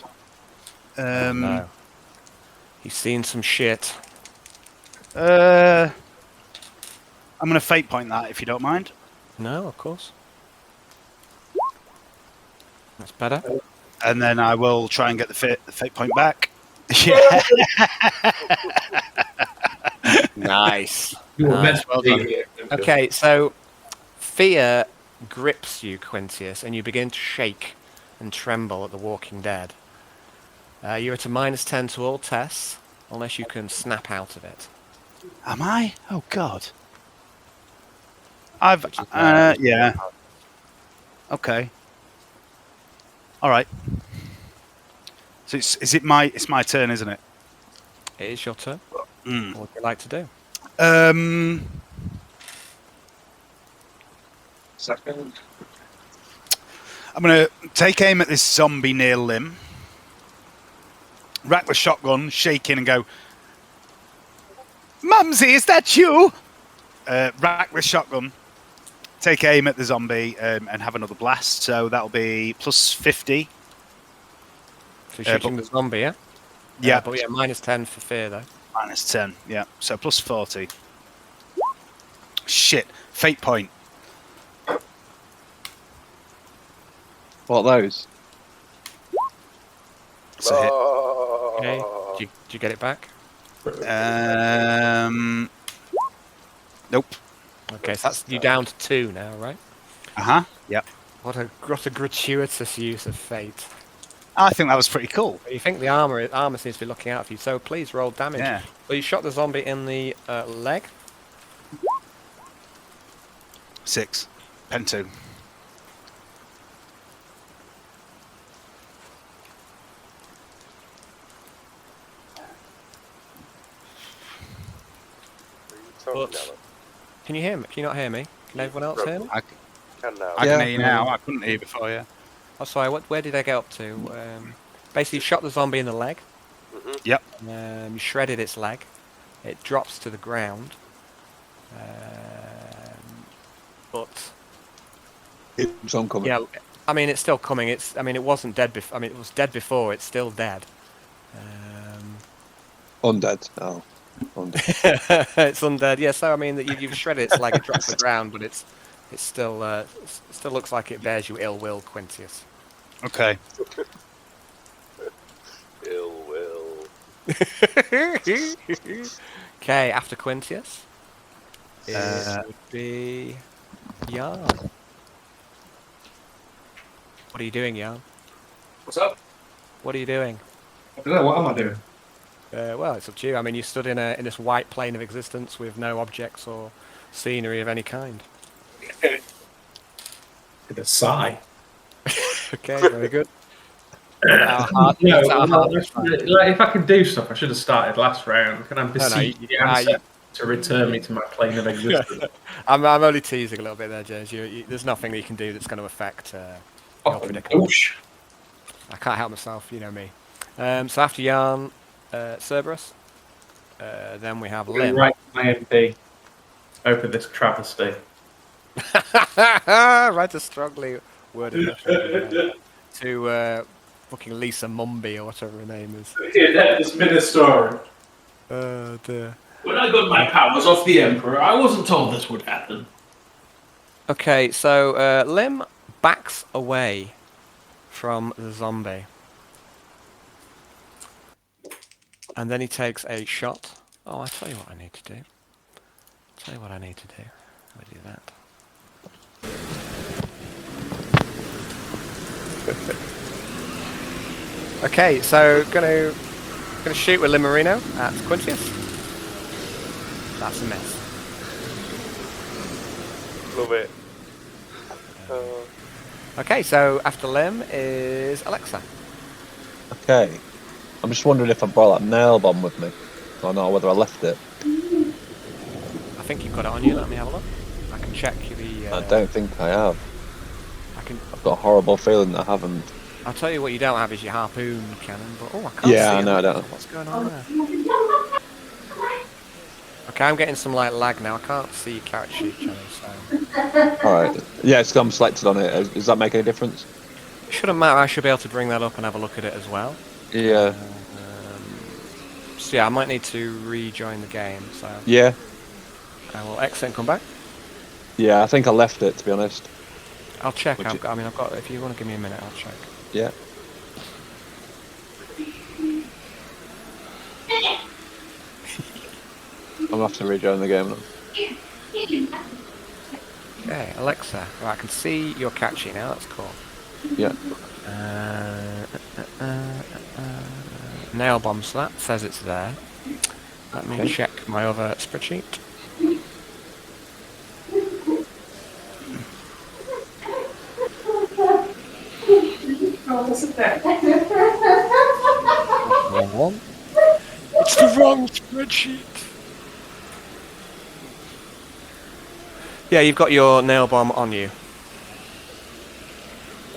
No. He's seen some shit. I'm going to fate point that, if you don't mind. No, of course. That's better. And then I will try and get the fate point back. Yeah. Nice. Nice. Well done. Okay, so fear grips you, Quintius, and you begin to shake and tremble at the Walking Dead. You're at a -10 to all tests, unless you can snap out of it. Am I? Oh God. I've Which is, yeah. Okay. All right. So it's my turn, isn't it? It is your turn. Mm. What would you like to do? Second. I'm gonna take aim at this zombie near Lim. Rack the shotgun, shake in, and go. Mumsy, is that you? Rack the shotgun. Take aim at the zombie and have another blast. So that'll be +50. So shooting the zombie, yeah? Yeah. But yeah, -10 for fear, though. -10, yeah. So +40. Shit. Fate point. What are those? It's a hit. Okay. Did you get it back? Nope. Okay, so that's you down to 2 now, right? Uh-huh. Yep. What a gratuitous use of fate. I think that was pretty cool. You think the armor seems to be looking out for you, so please roll damage. Yeah. Well, you shot the zombie in the leg. 6. Pen 2. But, can you hear me? Can you not hear me? Can everyone else hear me? I Can now. can hear you now. I couldn't hear you before, yeah. Oh, sorry. Where did I get up to? Basically, you shot the zombie in the leg. Yep. You shredded its leg. It drops to the ground. But It's oncoming. yeah, I mean, it's still coming. It wasn't dead before. I mean, it was dead before. It's still dead. Undead. Oh. Undead. It's undead. Yeah. So I mean, that you've shredded its leg. It drops to the ground, but it still looks like it bears you ill will, Quintius. Okay. Ill will. Okay, after Quintius, it would be Yarn. What are you doing, Yarn? What's up? What are you doing? I don't know. What am I doing? Well, it's up to you. I mean, you stood in this white plane of existence with no objects or scenery of any kind. With a sigh. Okay, very good. Like, if I could do stuff, I should have started last round. Can I beseech the answer to return me to my plane of existence? I'm only teasing a little bit there, James. There's nothing that you can do that's going to affect your predicament. Douche. I can't help myself, you know me. So after Yarn, Cerberus, then we have Lim. Right, my MP. Open this travesty. Right, a strongly worded message to fucking Lisa Mumby or whatever her name is. Yeah, it's been a story. Oh dear. When I got my powers off the Emperor, I wasn't told this would happen. Okay, so Lim backs away from the zombie. And then he takes a shot. Oh, I'll tell you what I need to do. Let me do that. Okay, so gonna shoot with Limerino at Quintius. That's a miss. Love it. Okay, so after Lim is Alexa. Okay. I'm just wondering if I brought that nail bomb with me. Or not, whether I left it. I think you've got it on you. Let me have a look. I can check the. I don't think I have. I've got a horrible feeling that I haven't. I'll tell you what you don't have is your harpoon cannon, but I can't see Yeah, no, I don't. What's going on there? Okay, I'm getting some like lag now. I can't see your character sheet, Johnny, so... Alright. Yeah, it's I'm selected on it. Does that make any difference? It shouldn't matter. I should be able to bring that up and have a look at it as well. Yeah. So yeah, I might need to rejoin the game, so... Yeah. I will exit and come back. Yeah, I think I left it, to be honest. I'll check. I've got... If you want to give me a minute, I'll check. Yeah. I'm gonna have to rejoin the game now. Okay, Alexa. Right, I can see your catchy now. That's cool. Yeah. nail bomb, so that says it's there. Let me check my other spreadsheet. Wrong one. It's the wrong spreadsheet. Yeah, you've got your nail bomb on you.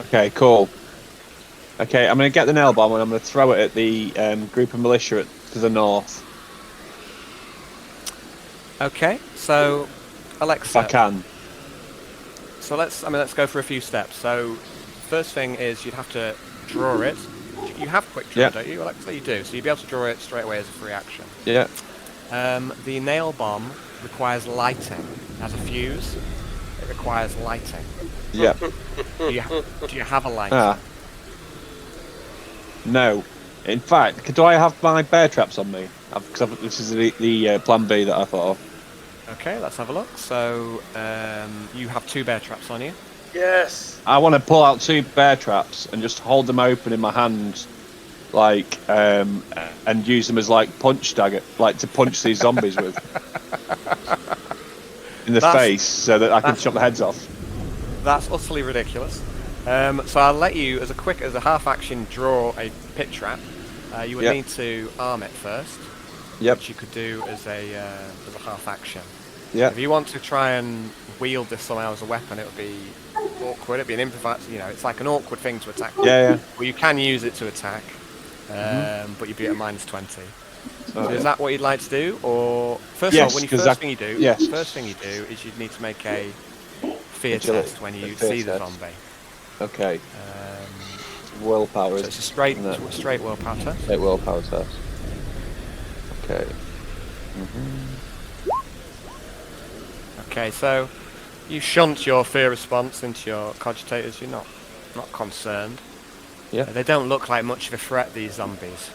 Okay, cool. Okay, I'm going to get the nail bomb and I'm going to throw it at the group of militia to the north. Okay, so Alexa. If I can. So let's go for a few steps. So first thing is you'd have to draw it. You have quick draw, don't you, Alexa? You do. So you'd be able to draw it straight away as a free action. Yeah. The nail bomb requires lighting. As a fuse, it requires lighting. Yeah. Do you have a lighter? No. In fact, do I have my bear traps on me? Because this is the plan B that I thought of. Okay, let's have a look. So you have 2 bear traps on you. Yes. I want to pull out 2 bear traps and just hold them open in my hands, like, and use them as like punch dagger, like to punch these zombies with in the face, so that I can chop the heads off. That's utterly ridiculous. So I'll let you, as a half action, draw a pit trap. You would need to arm it first. Yep. Which you could do as a half action. Yeah. If you want to try and wield this somehow as a weapon, it would be awkward. It'd be an improvised. It's like an awkward thing to attack. Yeah. Well, you can use it to attack, but you'd be at -20. So is that what you'd like to do, or first of all, first thing you do is you'd need to make a fear test when you see the zombie. Okay. Willpower. So it's a straight willpower test. Straight willpower test. Okay. Okay, so you shunt your fear response into your cogitators. You're not concerned. Yeah. They don't look like much of a threat, these zombies.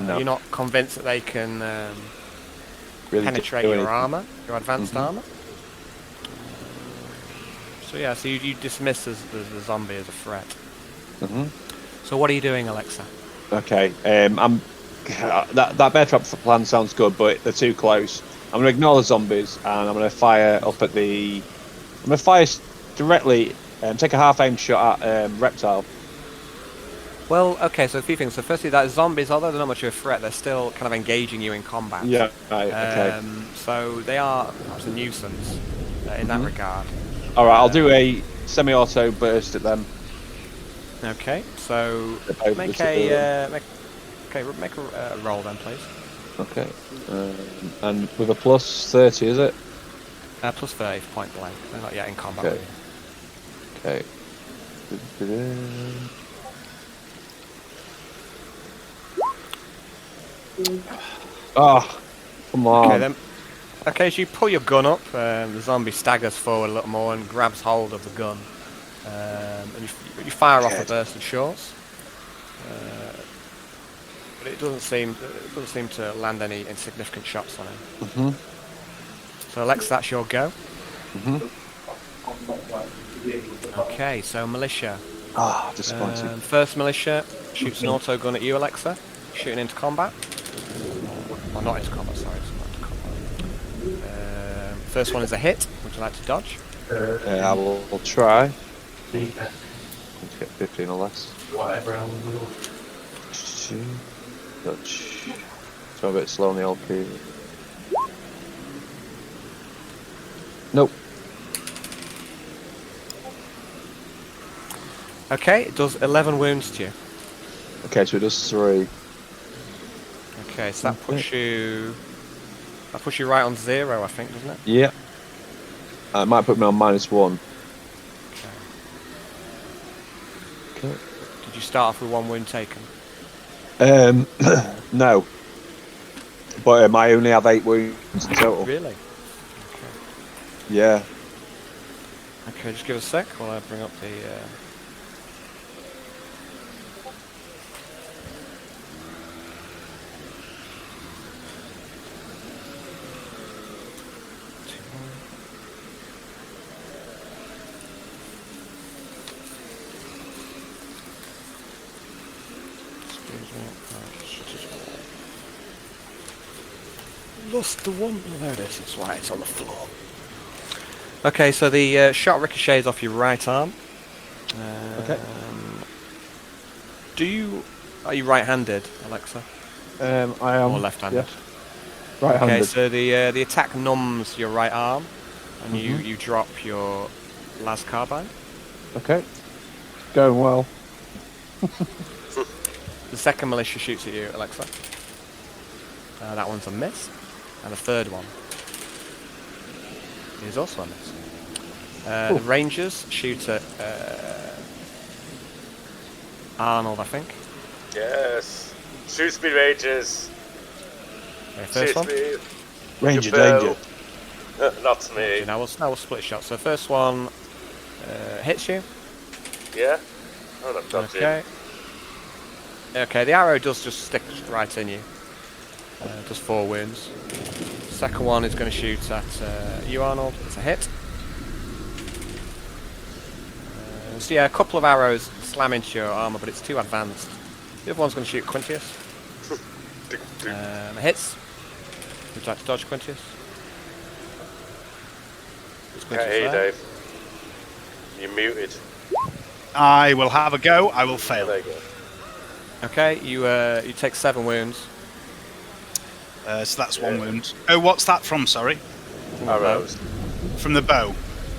No. You're not convinced that they can really penetrate your armor, your advanced armor. So yeah, so you dismiss the zombie as a threat. So what are you doing, Alexa? Okay. That bear trap plan sounds good, but they're too close. I'm going to ignore the zombies and I'm going to fire up at the. I'm going to fire directly. Take a half aim shot at Reptile. Well, okay, so a few things. So firstly, that zombies, although they're not much of a threat, they're still kind of engaging you in combat. Yeah, right, okay. So they are perhaps a nuisance in that regard. Alright, I'll do a semi-auto burst at them. Okay, so make a roll then, please. Okay. And with a plus 30, is it? Plus 30, point blank. They're not yet in combat. Okay. Okay. Oh, come on. Okay, then. Okay, so you pull your gun up, the zombie staggers forward a little more and grabs hold of the gun. And you fire off a burst of shots. But it doesn't seem to land any insignificant shots on him. So Alex, that's your go. Okay, so militia. Disappointing. First militia shoots an auto gun at you, Alexa. Shooting into combat. Or not into combat, sorry. It's not into combat. First one is a hit. Would you like to dodge? I will try. Let's get 15 or less. Dodge. So a bit slow on the old key. Nope. Okay, it does 11 wounds to you. Okay, so it does 3. Okay, so that puts you right on 0, I think, doesn't it? Yeah. It might put me on -1. Okay. Did you start off with 1 wound taken? No. But I only have 8 wounds in total. Really? Okay. Yeah. Okay, just give us a sec while I bring up the... lost the one. Oh, there it is. That's why it's on the floor. Okay, so the shot ricochets off your right arm. Okay. Are you right-handed, Alexa? I am. Or left-handed? Yes. Right-handed. Okay, so the attack numbs your right arm, and you drop your las carbine. Okay. Going well. The second militia shoots at you, Alexa. That one's a miss, and the third one is also a miss. The Rangers shoot at Arnold, I think. Yes. Shoot me, Rangers. Okay, first one. Me. Ranger Bow. danger. Not me. Now we'll split shots. So first one hits you. Yeah? Oh, no, dodging. Okay. Okay, the arrow does just stick right in you. Does 4 wounds. Second one is going to shoot at you, Arnold. It's a hit. So yeah, a couple of arrows slam into your armor, but it's too advanced. The other one's going to shoot Quintius. Hits. Would you like to dodge Quintius? Hey, Dave. You're muted. I will have a go. I will fail. There you go. Okay, you take 7 wounds. So that's 1 wound. Oh, what's that from? Sorry. Arrows. From the bow.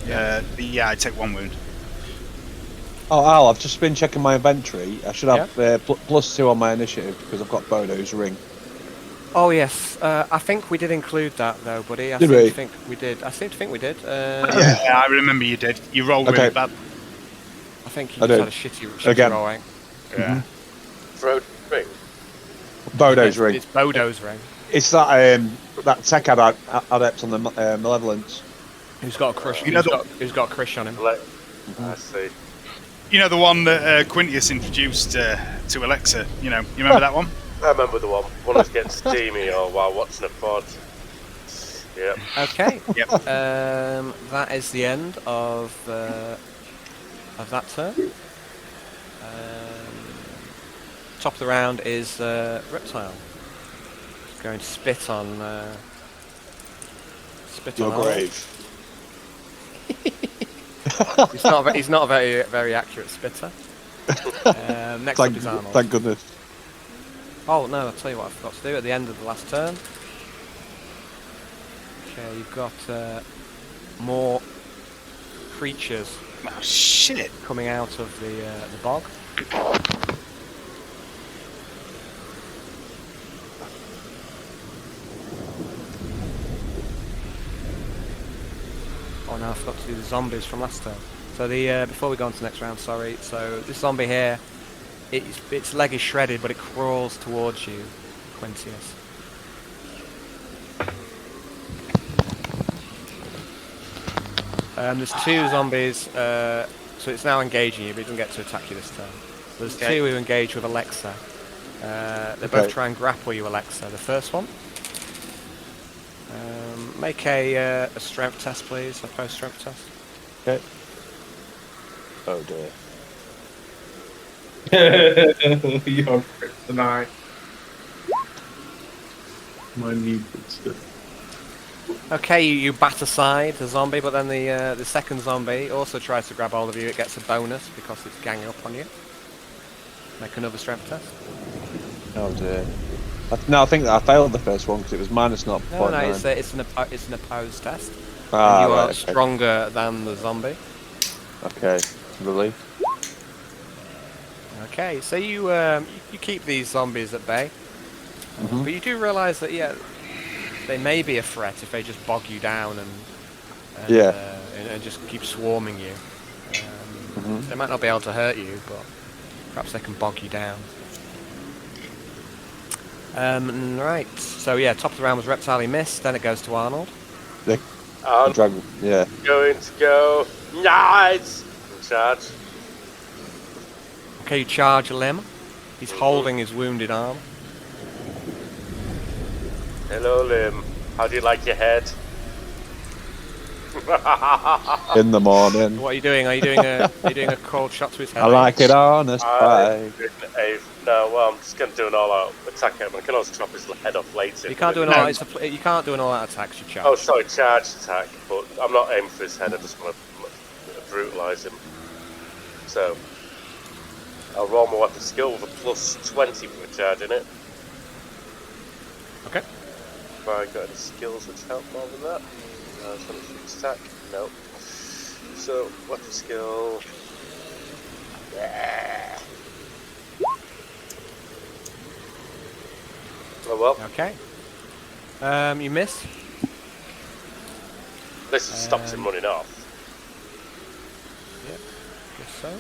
Yeah, I take 1 wound. Oh, Al, I've just been checking my inventory. I should have +2 on my initiative because I've got Bodo's ring. Oh yes, I think we did include that though, buddy. I Did we? seem to think we did. Yeah, I remember you did. You rolled really bad. I think you just had a shitty rolling. Yeah. Throw ring. Bodo's ring. It's Bodo's ring. It's that tech adept on the Malevolence. Who's got a crush? Who's got a crush on him? I see. You know the one that Quintius introduced to Alexa. You remember that one? I remember the one. One was getting steamy or while watching a pod. Yep. Okay. Yep. That is the end of that turn. Top of the round is Reptile. He's going to spit on. Your grave. He's not a very accurate spitter. Next up is Arnold. Thank goodness. Oh no, I'll tell you what I forgot to do at the end of the last turn. Okay, you've got more creatures coming out of the bog. Oh no, I forgot to do the zombies from last turn. So before we go on to the next round, sorry. So this zombie here, its leg is shredded, but it crawls towards you, Quintius. There's 2 zombies, so it's now engaging you, but it doesn't get to attack you this turn. There's 2 who engage with Alexa. They both try and grapple you, Alexa. The first one. Make a strength test, please. A post-strength test. Okay. Oh dear. Your kryptonite. My new stuff. Okay, you bat aside the zombie, but then the second zombie also tries to grab hold of you. It gets a bonus because it's ganging up on you. Make another strength test. Oh dear. No, I think that I failed the first one because it was minus 0.9. No, it's an opposed test. Ah, and you are okay. stronger than the zombie. Okay, really? Okay, so you keep these zombies at bay, but you do realise that they may be a threat if they just bog you down and just keep swarming you. They might not be able to hurt you, but perhaps they can bog you down. Right, so yeah, top of the round was Reptile, he missed, then it goes to Arnold. The dragon, yeah. Going to go. Nice! Charge. Okay, you charge Lim. He's holding his wounded arm. Hello, Lim. How do you like your head? in the morning. What are you doing? Are you doing a cold shot to his head? I like it on a spike. No, well, I'm just going to do an all-out attack him. I can also chop his head off later. You can't do an all-out. You can't do an all-out attack. You charge. Oh, sorry, charge attack. But I'm not aiming for his head. I just want to brutalise him. So I'll roll my weapon skill with a plus 20 for charging it. Okay. Have I got any skills which help more than that? 23 attack. Nope. So weapon skill. Yeah. Oh well. Okay. You miss. This stops him running off. Yep. Guess so.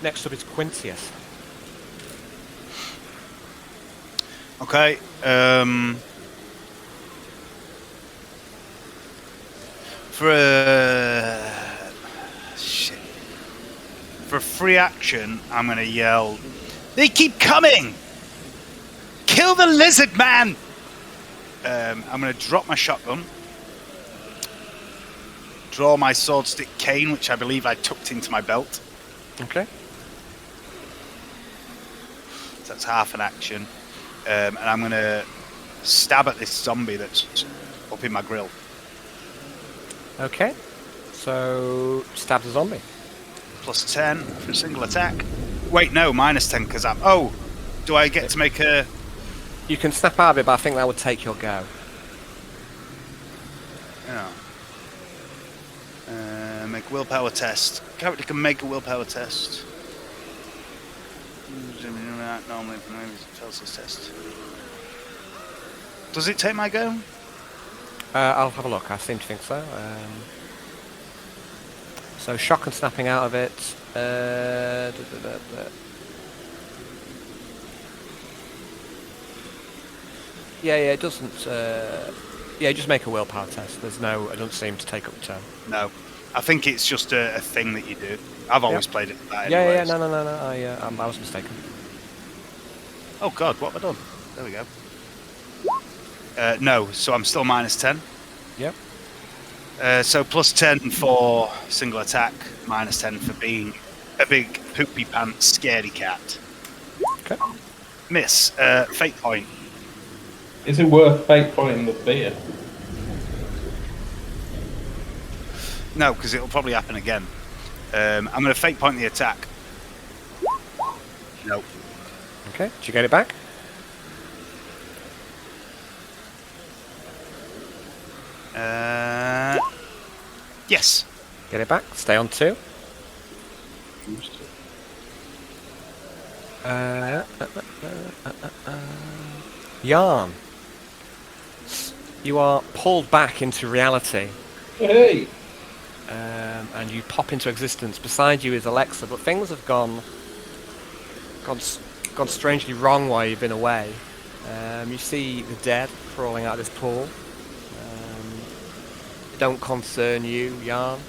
Next up is Quintius. Okay. For a free action, I'm gonna yell, "They keep coming! Kill the lizard man!" I'm gonna drop my shotgun, draw my sword stick cane, which I believe I tucked into my belt. Okay. So that's half an action. And I'm going to stab at this zombie that's up in my grill. Okay. So, stab the zombie. Plus 10 for a single attack. Wait, no, minus 10 because I'm... Oh, do I get to make a... You can snap out of it, but I think that would take your go. Yeah. Make a willpower test. Character can make a willpower test. Normally, fails this test. Does it take my go? I'll have a look. I seem to think so. So shock and snapping out of it. Yeah, it doesn't. Yeah, just make a willpower test. There's no. It doesn't seem to take up a turn. No, I think it's just a thing that you do. I've always played it that Yeah, anyways. no. I was mistaken. Oh god, what have I done? There we go. No, so I'm still minus 10. Yep. So plus 10 for single attack, minus 10 for being a big poopy pants scaredy cat. Okay. Miss. Fate point. Is it worth fate pointing the fear? No, because it'll probably happen again. I'm going to fate point the attack. Nope. Okay. Did you get it back? Yes. Get it back. Stay on 2. Yarn. You are pulled back into reality. Hey! And you pop into existence. Beside you is Alexa, but things have gone strangely wrong while you've been away. You see the dead crawling out of this pool. They don't concern you, Yarn.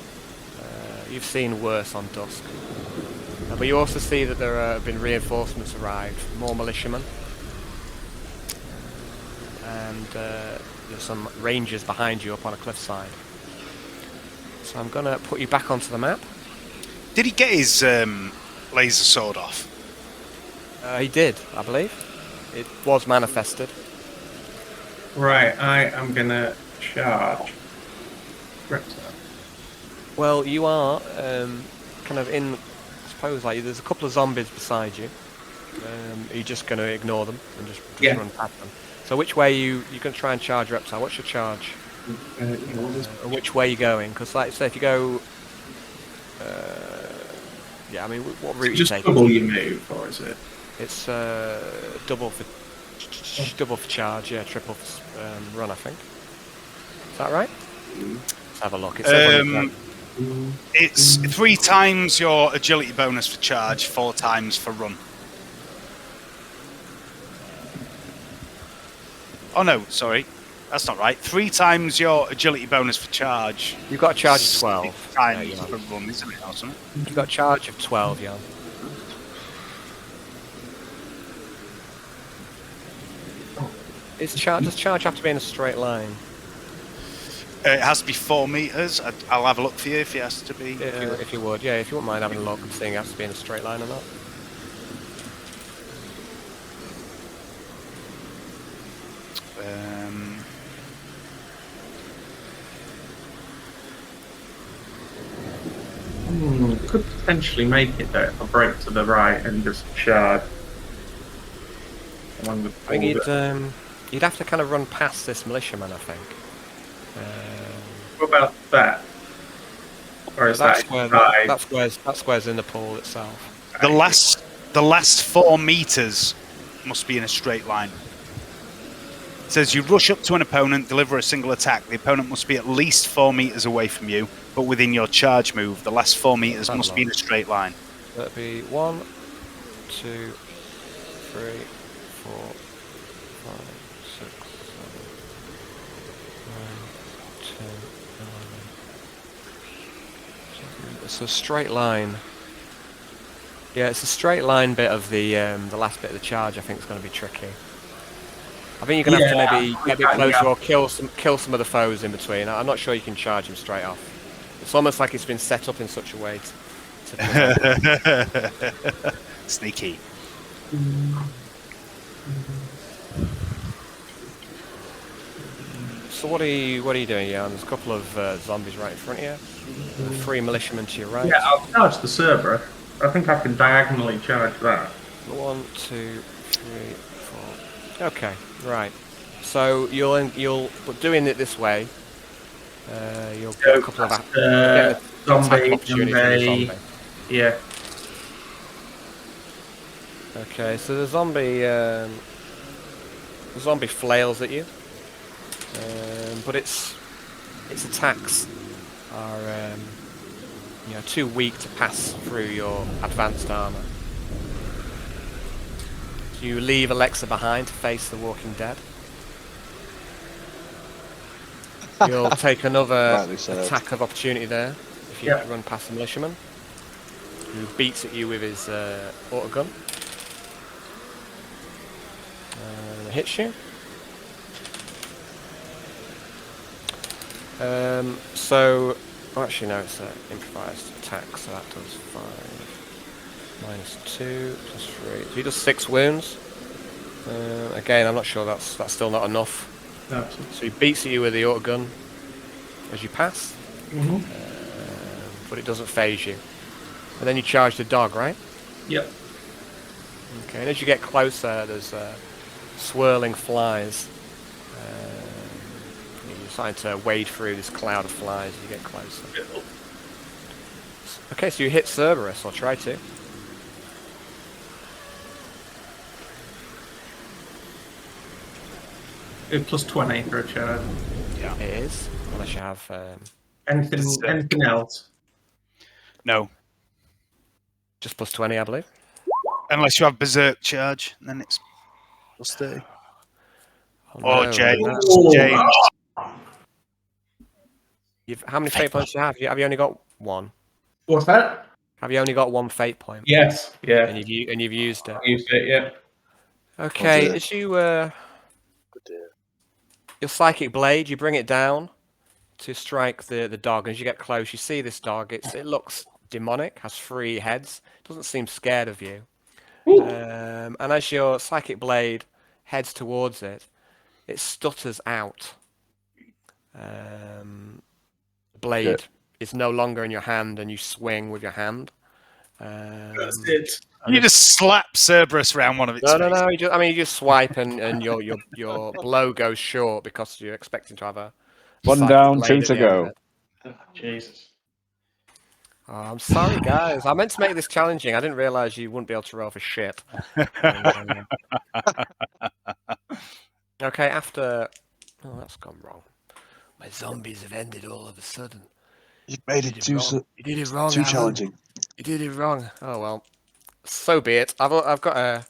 You've seen worse on Dusk. But you also see that there have been reinforcements arrived, more militiamen. And there's some rangers behind you up on a cliffside. So I'm going to put you back onto the map. Did he get his laser sword off? He did, I believe. It was manifested. Right, I am going to charge Reptile. Well, you are kind of in, I suppose, like there's a couple of zombies beside you. Are you just going to ignore them and just run past them? So which way you're going to try and charge Reptile? What's your charge? Which way are you going? Because, like, say, if you go, yeah, I mean, what route Just you taking? double your move, or is it? It's double for charge, yeah, triple for run, I think. Is that right? Let's have a look. It's 3 times your agility bonus for charge, 4 times for run. Oh no, sorry. That's not right. 3 times your agility bonus for charge. You've got a charge of 12. 6 times for run, isn't it? Or something? You've got a charge of 12, yeah. Does charge have to be in a straight line? It has to be 4 meters. I'll have a look for you if it has to be. If you would, yeah. If you wouldn't mind having a look and seeing it has to be in a straight line or not. Could potentially make it though if I break to the right and just charge. I think you'd have to kind of run past this militiaman, I think. What about that? Or is that square's in the pool itself. The last 4 meters must be in a straight line. It says you rush up to an opponent, deliver a single attack. The opponent must be at least 4 meters away from you, but within your charge move, the last 4 meters must be in a straight line. That'd be 1, 2, 3, 4, 5, 6, 7, 9, 10, 11. It's a straight line. Yeah, it's a straight line bit of the last bit of the charge. I think it's going to be tricky. I think you're going to have to maybe get a bit closer or kill some of the foes in between. I'm not sure you can charge him straight off. It's almost like it's been set up in such a way to Sneaky. So what are you doing, Jan? There's a couple of zombies right in front of you. 3 militiamen to your right. Yeah, I'll charge the Cerberus. I think I can diagonally charge that. 1, 2, 3, 4. Okay, right. So you'll doing it this way. You'll get a couple of zombie opportunities. Yeah. Okay, so the zombie flails at you, but its attacks are too weak to pass through your advanced armor. So you leave Alexa behind to face the Walking Dead. You'll take another attack of opportunity there if you run past the militiaman, who beats at you with his autogun. Hits you. Actually no, it's an improvised attack, so that does 5 minus 2 plus 3. So he does 6 wounds. Again, I'm not sure that's still not enough. No. So he beats at you with the autogun as you pass, but it doesn't phase you. And then you charge the dog, right? Yep. Okay, and as you get closer, there's swirling flies. You're starting to wade through this cloud of flies as you get closer. Okay, so you hit Cerberus, or try to. Plus 20 for a charge. Yeah, it is. Unless you have anything else. No. Just plus 20, I believe. Unless you have Berserk charge, then it's plus 30. Oh, no, James. How many fate points do you have? Have you only got 1? What's that? Have you only got 1 fate point? Yes. Yeah. And you've used it. I used it. Yeah. Okay. As you your psychic blade, you bring it down to strike the dog. As you get close, you see this dog. It looks demonic. Has 3 heads. Doesn't seem scared of you. And as your psychic blade heads towards it, it stutters out. Blade is no longer in your hand, and you swing with your hand. That's it. You just slap Cerberus around one of its No. You just swipe, and your blow goes short because you're expecting to have a 1 down, 2 to go. Oh, Jesus. Oh, I'm sorry, guys. I meant to make this challenging. I didn't realise you wouldn't be able to roll for shit. Okay, after... Oh, that's gone wrong. My zombies have ended all of a sudden. You made it too wrong, too challenging. You did it wrong. Oh, well. So be it. I've got a...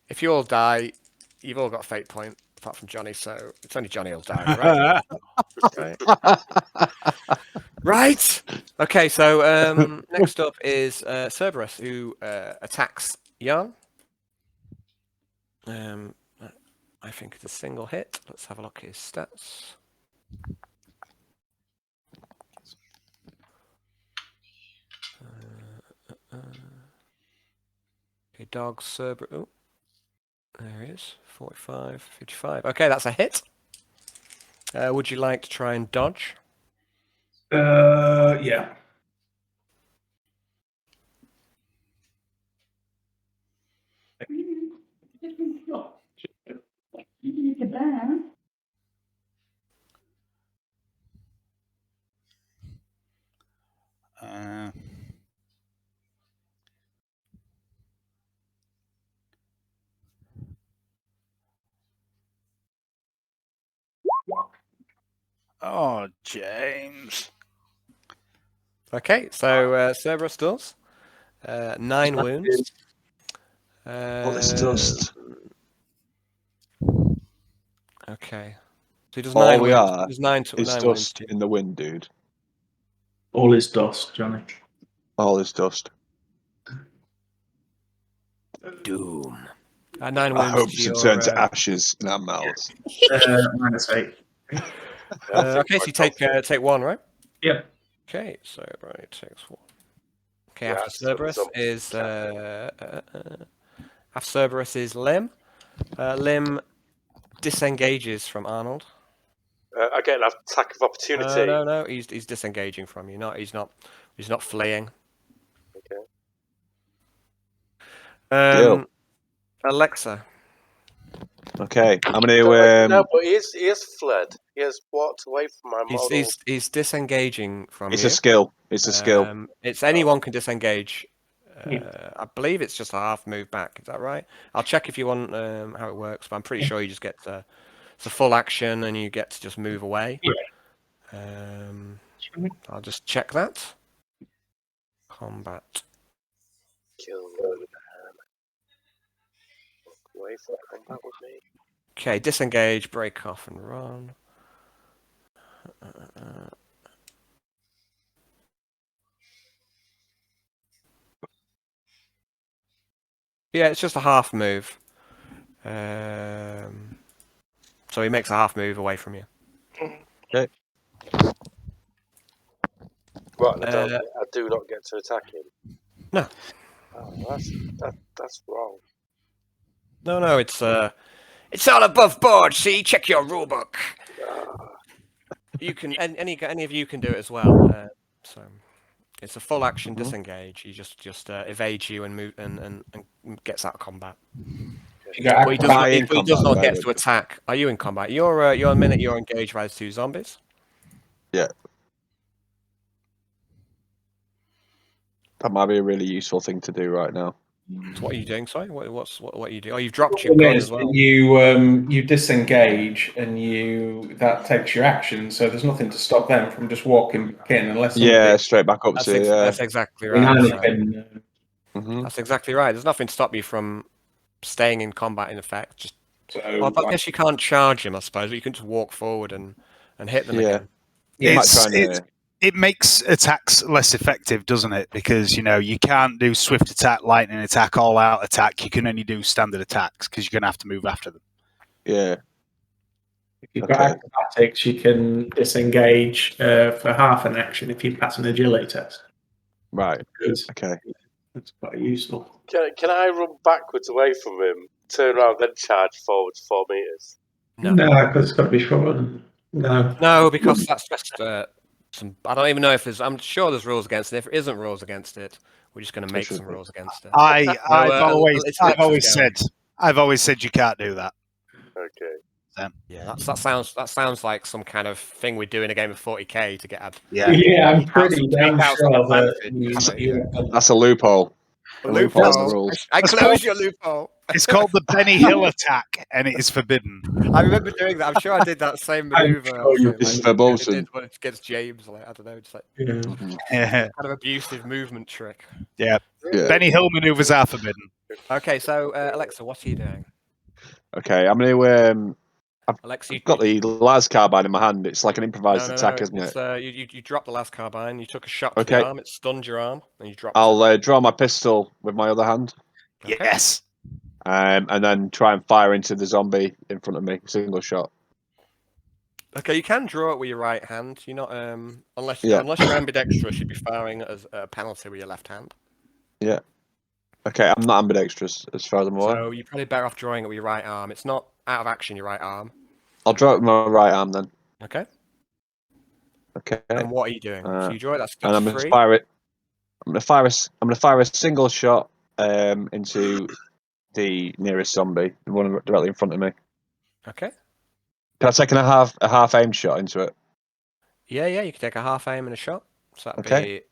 If you all die, you've all got a fate point, apart from Johnny, so it's only Johnny who'll die, right? Right. Okay, so next up is Cerberus, who attacks Jan. I think it's a single hit. Let's have a look at his stats. Okay, dog, Cerberus. Oh, there he is. 45, 55. Okay, that's a hit. Would you like to try and dodge? Yeah. Oh, James. Okay, so Cerberus does. 9 wounds. All this dust. Okay. So he does All 9 we wounds. are Does 9 is nine wounds. dust in the wind, dude. All is dust, Johnny. All this dust. Doom. 9 wounds I hope to to your, turn to ashes in our mouths. -8. okay, so you take 1, right? Yep. Okay, so everybody takes 1. Okay, Yeah, after Cerberus is Lim. Lim disengages from Arnold. I get an attack of opportunity. No, he's disengaging from you. He's not fleeing. Okay. Deal. Alexa. Okay, I'm gonna. No, but he has fled. He has walked away from my model. He's disengaging from It's you. a skill. It's a skill. It's anyone can disengage. I believe it's just a half move back. Is that right? I'll check if you want how it works, but I'm pretty sure you just get it's a full action and you get to just move away. I'll just check that. Combat. Kill me. Walk away from combat with me. Okay, disengage, break off, and run. Yeah, it's just a half move. So he makes a half move away from you. Okay. What? I do not get to attack him. No. Oh, that's wrong. No, it's all above board. See, check your rulebook. You can any of you can do it as well. So it's a full action disengage. He just evades you and move and gets out of combat. But he does not get to attack. Are you in combat? You're a minute. You're engaged by the 2 zombies. Yeah. That might be a really useful thing to do right now. So what are you doing? Sorry, what are you doing? Oh, you've dropped your gun as well. You disengage and that takes your action, so there's nothing to stop them from just walking back in unless. Straight back up to you. That's exactly right. That's exactly right. There's nothing to stop you from staying in combat in effect. I guess you can't charge him, I suppose, but you can just walk forward and hit them again. It makes attacks less effective, doesn't it? Because you can't do swift attack, lightning attack, all out attack. You can only do standard attacks because you're going to have to move after them. Yeah. If you've got acrobatics, you can disengage for half an action if you pass an agility test. Right. Okay. That's quite useful. Can I run backwards away from him, turn around, then charge forwards 4 meters? No, because it's got to be forward. No, because that's just I don't even know if there's. I'm sure there's rules against it. If there isn't rules against it, we're just going to make some rules against it. I've always said you can't do that. Okay. Yeah, that sounds like some kind of thing we do in a game of 40k to get. Yeah, I'm pretty damn sure that that's a loophole. A loophole. Rules. I closed your loophole. It's called the Benny Hill attack, and it is forbidden. I remember doing that. I'm sure I did that same maneuver. This is verboten. Against James, I don't know, just like kind of abusive movement trick. Yeah. Benny Hill maneuvers are forbidden. Okay, so Alexa, what are you doing? Okay, I'm going to. Alexa, I've got the las carbine in my hand. It's like an improvised attack, isn't it? You dropped the las carbine. You took a shot to the arm. It stunned your arm, and you dropped. I'll draw my pistol with my other hand. Okay. Yes. and then try and fire into the zombie in front of me, single shot. Okay, you can draw it with your right hand. You're not unless Yeah. you're ambidextrous, you'd be firing as a penalty with your left hand. Yeah. Okay, I'm not ambidextrous as far as I'm aware. So you're probably better off drawing it with your right arm. It's not out of action, your right arm. I'll draw it with my right arm then. Okay. Okay. And what are you doing? So you draw it. That's and I'm free. gonna fire it. I'm gonna fire a single shot into the nearest zombie, the one directly in front of me. Okay. Can I take a half aimed shot into it? Yeah, you can take a half aim and a shot. So that'd Okay. be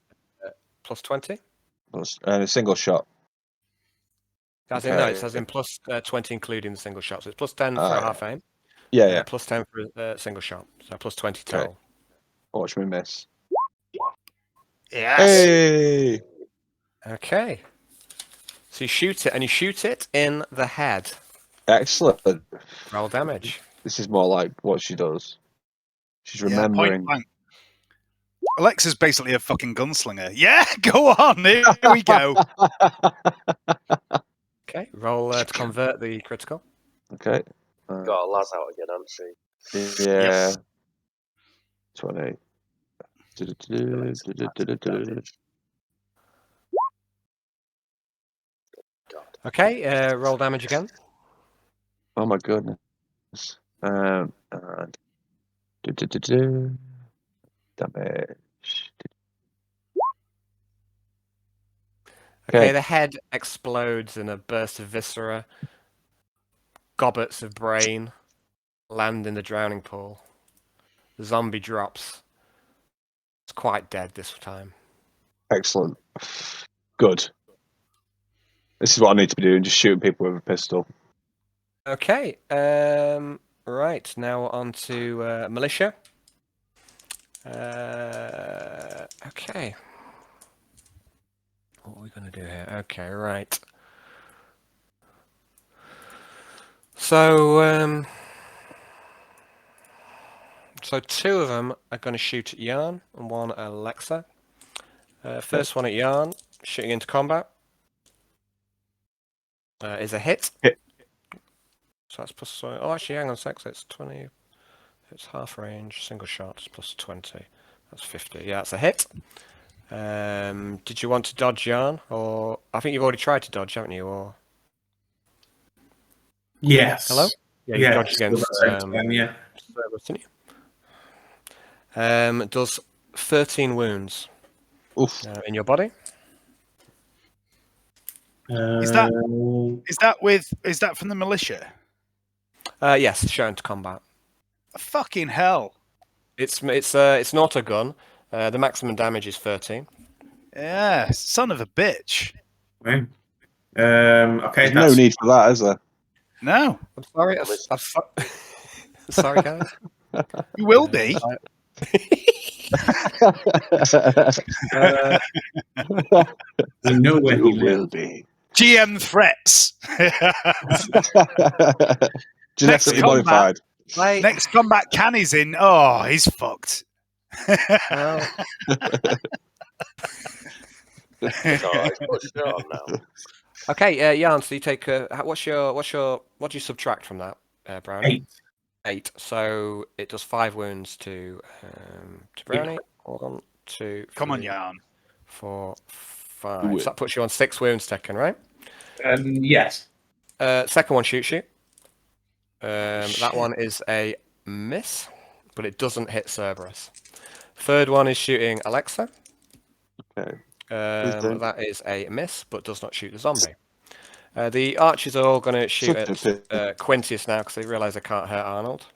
plus 20. And a single shot. As in, no, it says in plus 20 including the single shot. So it's plus 10 for a half aim. Yeah. Plus 10 for a single shot. So plus 20 total. Okay. Watch me miss. Yes. Hey! Okay. So you shoot it, and you shoot it in the head. Excellent. Roll damage. This is more like what she does. She's remembering. Point blank. Alexa's basically a fucking gunslinger. Yeah, go on. Here we go. Okay, roll to convert the critical. Okay. Got a Laz out again, hasn't she? Yeah. Yes. 20. Okay, roll damage again. Oh my goodness. And damage. Okay, the head explodes in a burst of viscera. Gobbets of brain land in the drowning pool. The zombie drops. It's quite dead this time. Excellent. Good. This is what I need to be doing, just shooting people with a pistol. Okay, right, now on to militia. Okay. What are we going to do here? Okay, right. So, so two of them are going to shoot at Yarn and one at Alexa. First one at Yarn, shooting into combat, is a hit. So that's plus. Oh, actually, hang on a sec. So it's 20. It's half range, single shot, it's plus 20. That's 50. Yeah, that's a hit. Did you want to dodge Yarn, or I think you've already tried to dodge, haven't you? Or Yes. hello? Yeah, you dodged against. Yeah. Didn't you? It does 13 wounds. Oof. In your body. Is that from the militia? Yes, shown to combat. Fucking hell! It's an auto gun. The maximum damage is 13. Yeah, son of a bitch. Okay. There's no need for that, is there? No. I'm sorry. Sorry, guys. You will be. We know where he will lives. be. GM threats. Genetically modified. Next combat Canny's in. Oh, he's fucked. Well, okay, Jan. So you take what do you subtract from that, Brownie? 8. So it does 5 wounds to Brownie. 1, 2, 3, come on, Jan. 4, 5. So that puts you on 6 wounds taken, right? Yes. Second one shoots you. That one is a miss, but it doesn't hit Cerberus. Third one is shooting Alexa. Okay. That is a miss, but does not shoot the zombie. The archers are all going to shoot at Quintius now because they realise they can't hurt Arnold.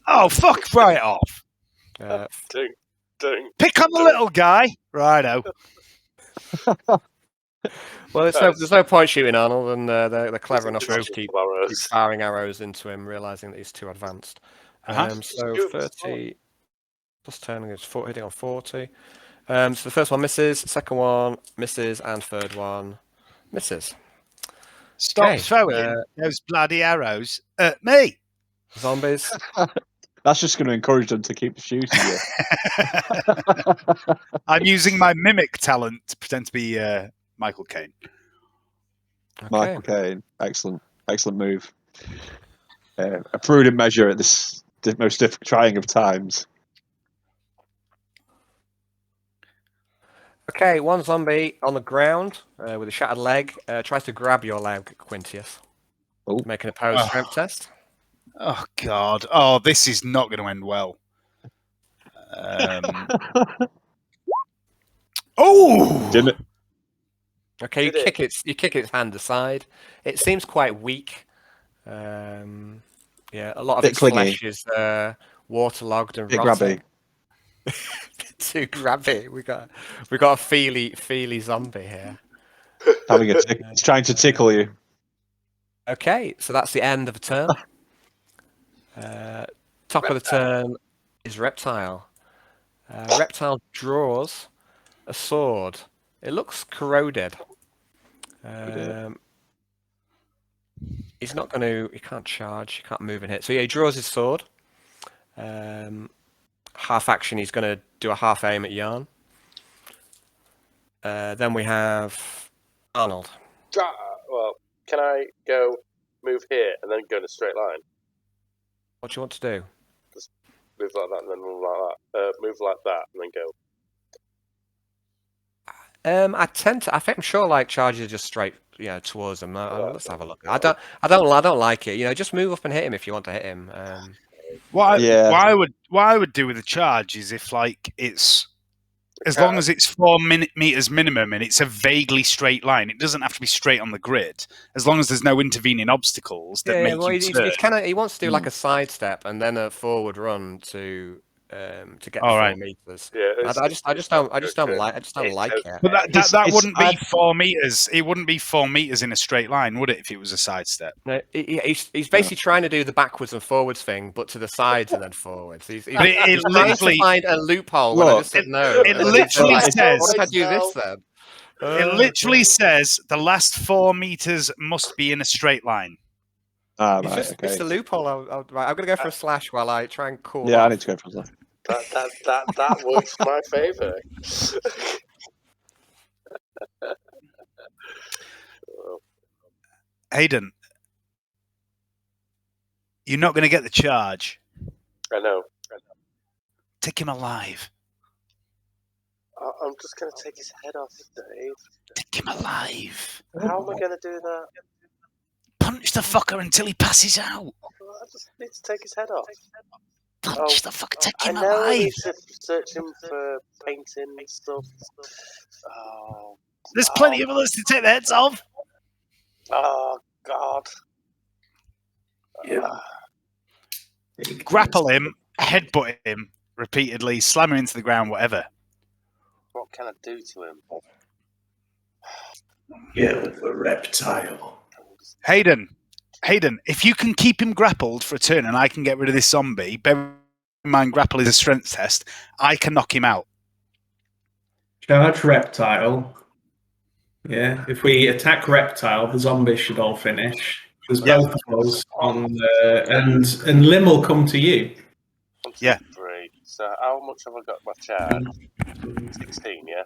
Oh, fuck right off. Pick on the little guy. Righto. Well, there's no point shooting Arnold, and they're clever enough to keep firing arrows into him, realising that he's too advanced. So 30 plus 10 is 40, hitting on 40. So the first one misses, second one misses, and third one misses. Stop throwing those bloody arrows at me. Zombies. That's just going to encourage them to keep shooting you. I'm using my mimic talent to pretend to be Michael Caine. Okay. Michael Caine. Excellent. Excellent move. A prudent measure at this most trying of times. Okay, one zombie on the ground with a shattered leg tries to grab your leg, Quintius. Oh. Make an opposed strength test. Oh God! Oh, this is not going to end well. Oh! Didn't it? Okay, you kick its hand aside. It seems quite weak. Yeah, a lot of Bit its clingy. flesh is waterlogged and Bit rotting. grabby. Too grabby. We got a feely zombie here. It's trying to tickle you. Okay, so that's the end of the turn. Top of the turn is Reptile. Reptile draws a sword. It looks corroded. He's not going to. He can't charge. He can't move and hit. So yeah, he draws his sword. Half action. He's going to do a half aim at Yarn. Then we have Arnold. Well, can I go move here and then go in a straight line? What do you want to do? Just move like that and then move like that. Move like that and then go. I'm sure like charges are just straight, towards them. Let's have a look. I don't like it. Just move up and hit him if you want to hit him. What I would do with a charge is if like it's as long as it's 4 meters minimum and it's a vaguely straight line. It doesn't have to be straight on the grid. As long as there's no intervening obstacles that make you turn. He wants to do like a sidestep and then a forward run to get the 4 meters. Yeah, I just don't like it. But that wouldn't be 4 meters. It wouldn't be 4 meters in a straight line, would it? If it was a sidestep. No, he's basically trying to do the backwards and forwards thing, but to the sides and then forwards. He's trying to find a loophole. When I just said no. It literally says. What if I do this then? It literally says the last 4 meters must be in a straight line. It's a loophole. I'm going to go for a slash while I try and cool. Yeah, I need to go for a slash. That works in my favour. Hayden, you're not going to get the charge. I know. Take him alive. I'm just going to take his head off, Dave. Take him alive. How am I going to do that? Punch the fucker until he passes out. I just need to take his head off. Punch the fucker, take him I know alive. I need to search him for painting and stuff. Oh, There's plenty of others to take the heads off. Oh, God. Yeah. Grapple him, headbutt him repeatedly, slam him into the ground, whatever. What can I do to him? Kill the reptile. Hayden, if you can keep him grappled for a turn and I can get rid of this zombie, bear in mind grapple is a strength test, I can knock him out. Charge reptile. Yeah, if we attack reptile, the zombies should all finish. There's both of us on and Lim will come to you. Yeah. 3. So how much have I got my charge? 16, yeah?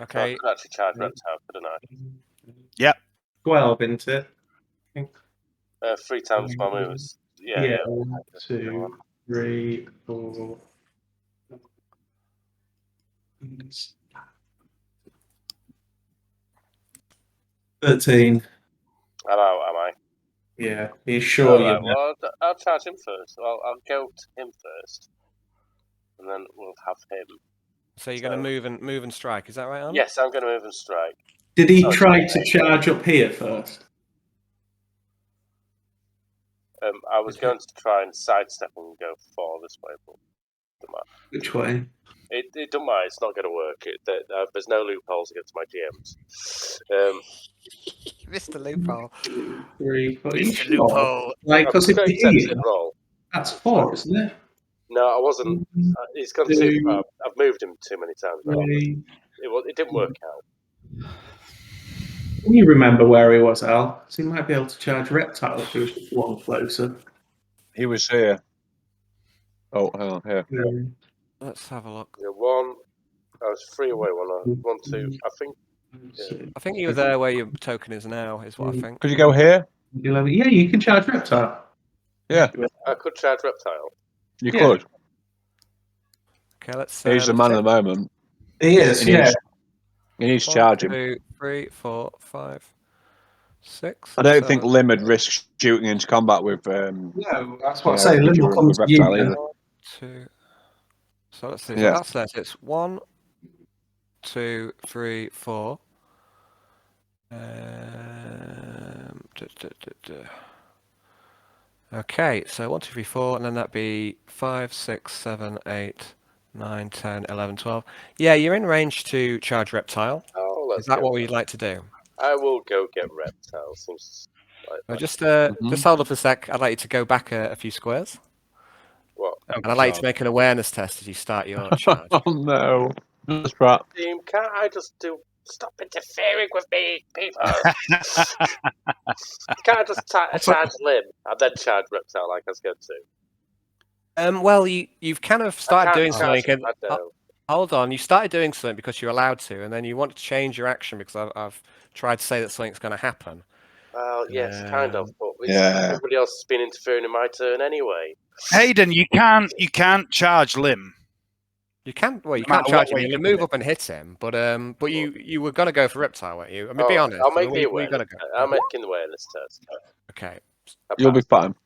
Okay. I could actually charge reptile, couldn't I? Yep. 12, isn't it? 3 times my moves. Yeah. 1, 2, 3, 4. 13. I know, am I? Yeah. Are you sure you're well, I'll charge him first. Well, I'll go to him first. And then we'll have him. So you're going to move and strike, is that right, Arnold? Yes, I'm going to move and strike. Did he try to charge up here first? I was going to try and sidestep and go for this way, but it doesn't matter. Which way? It don't matter. It's not going to work. There's no loopholes against my DMs. Mr. Loophole. 2, 3, 4. Mr. Loophole. Like, because if he roll. That's 4, isn't it? No, I wasn't. He's gone too far. I've moved him too many times now. It didn't work out. Can you remember where he was, Al? So he might be able to charge reptile if he was just one closer. He was here. Oh, hang on, here. Let's have a look. Yeah, 1. I was 3 away. 1, 2. I think I think you were there where your token is now, is what I think. Could you go here? Yeah, you can charge Reptile. Yeah, I could charge Reptile. you Yeah. could. Okay, let's. He's the man at the moment. He is, He yeah. needs to 1, charge him. 2, 3, 4, 5, 6. I don't 7. think Lim would risk shooting into combat with. No, that's what I Yeah, say. if Lim you will were come with to you. Reptile either. 2. So let's see. So Yeah. that's it. It's 1, 2, 3, 4. Okay, so 1, 2, 3, 4, and then that'd be 5, 6, 7, 8, 9, 10, 11, 12. Yeah, you're in range to charge Reptile. Oh, let's Is that go. what we'd like to do? I will go get Reptile. Seems like Well, that. just hold up a sec. I'd like you to go back a few squares. What? And I'd like you to make an awareness test as you start your charge. Oh no! That's right. Team, can't I just do? Stop interfering with me, people! Can't I just charge Lim and then charge Reptile like I was going to? Well, you've kind of started doing something. And, I know. hold on, you started doing something because you're allowed to, and then you want to change your action because I've tried to say that something's going to happen. Well, yes, kind of, but Yeah. everybody else has been interfering in my turn anyway. Hayden, you can't charge Lim. You can't. Well, you No can't matter what charge him. way You you can look move at up and hit him, but you were going to go for Reptile, weren't you? I mean, be honest. I'll make where the you gonna awareness. go? I'm making the awareness test. Okay. You'll be fine.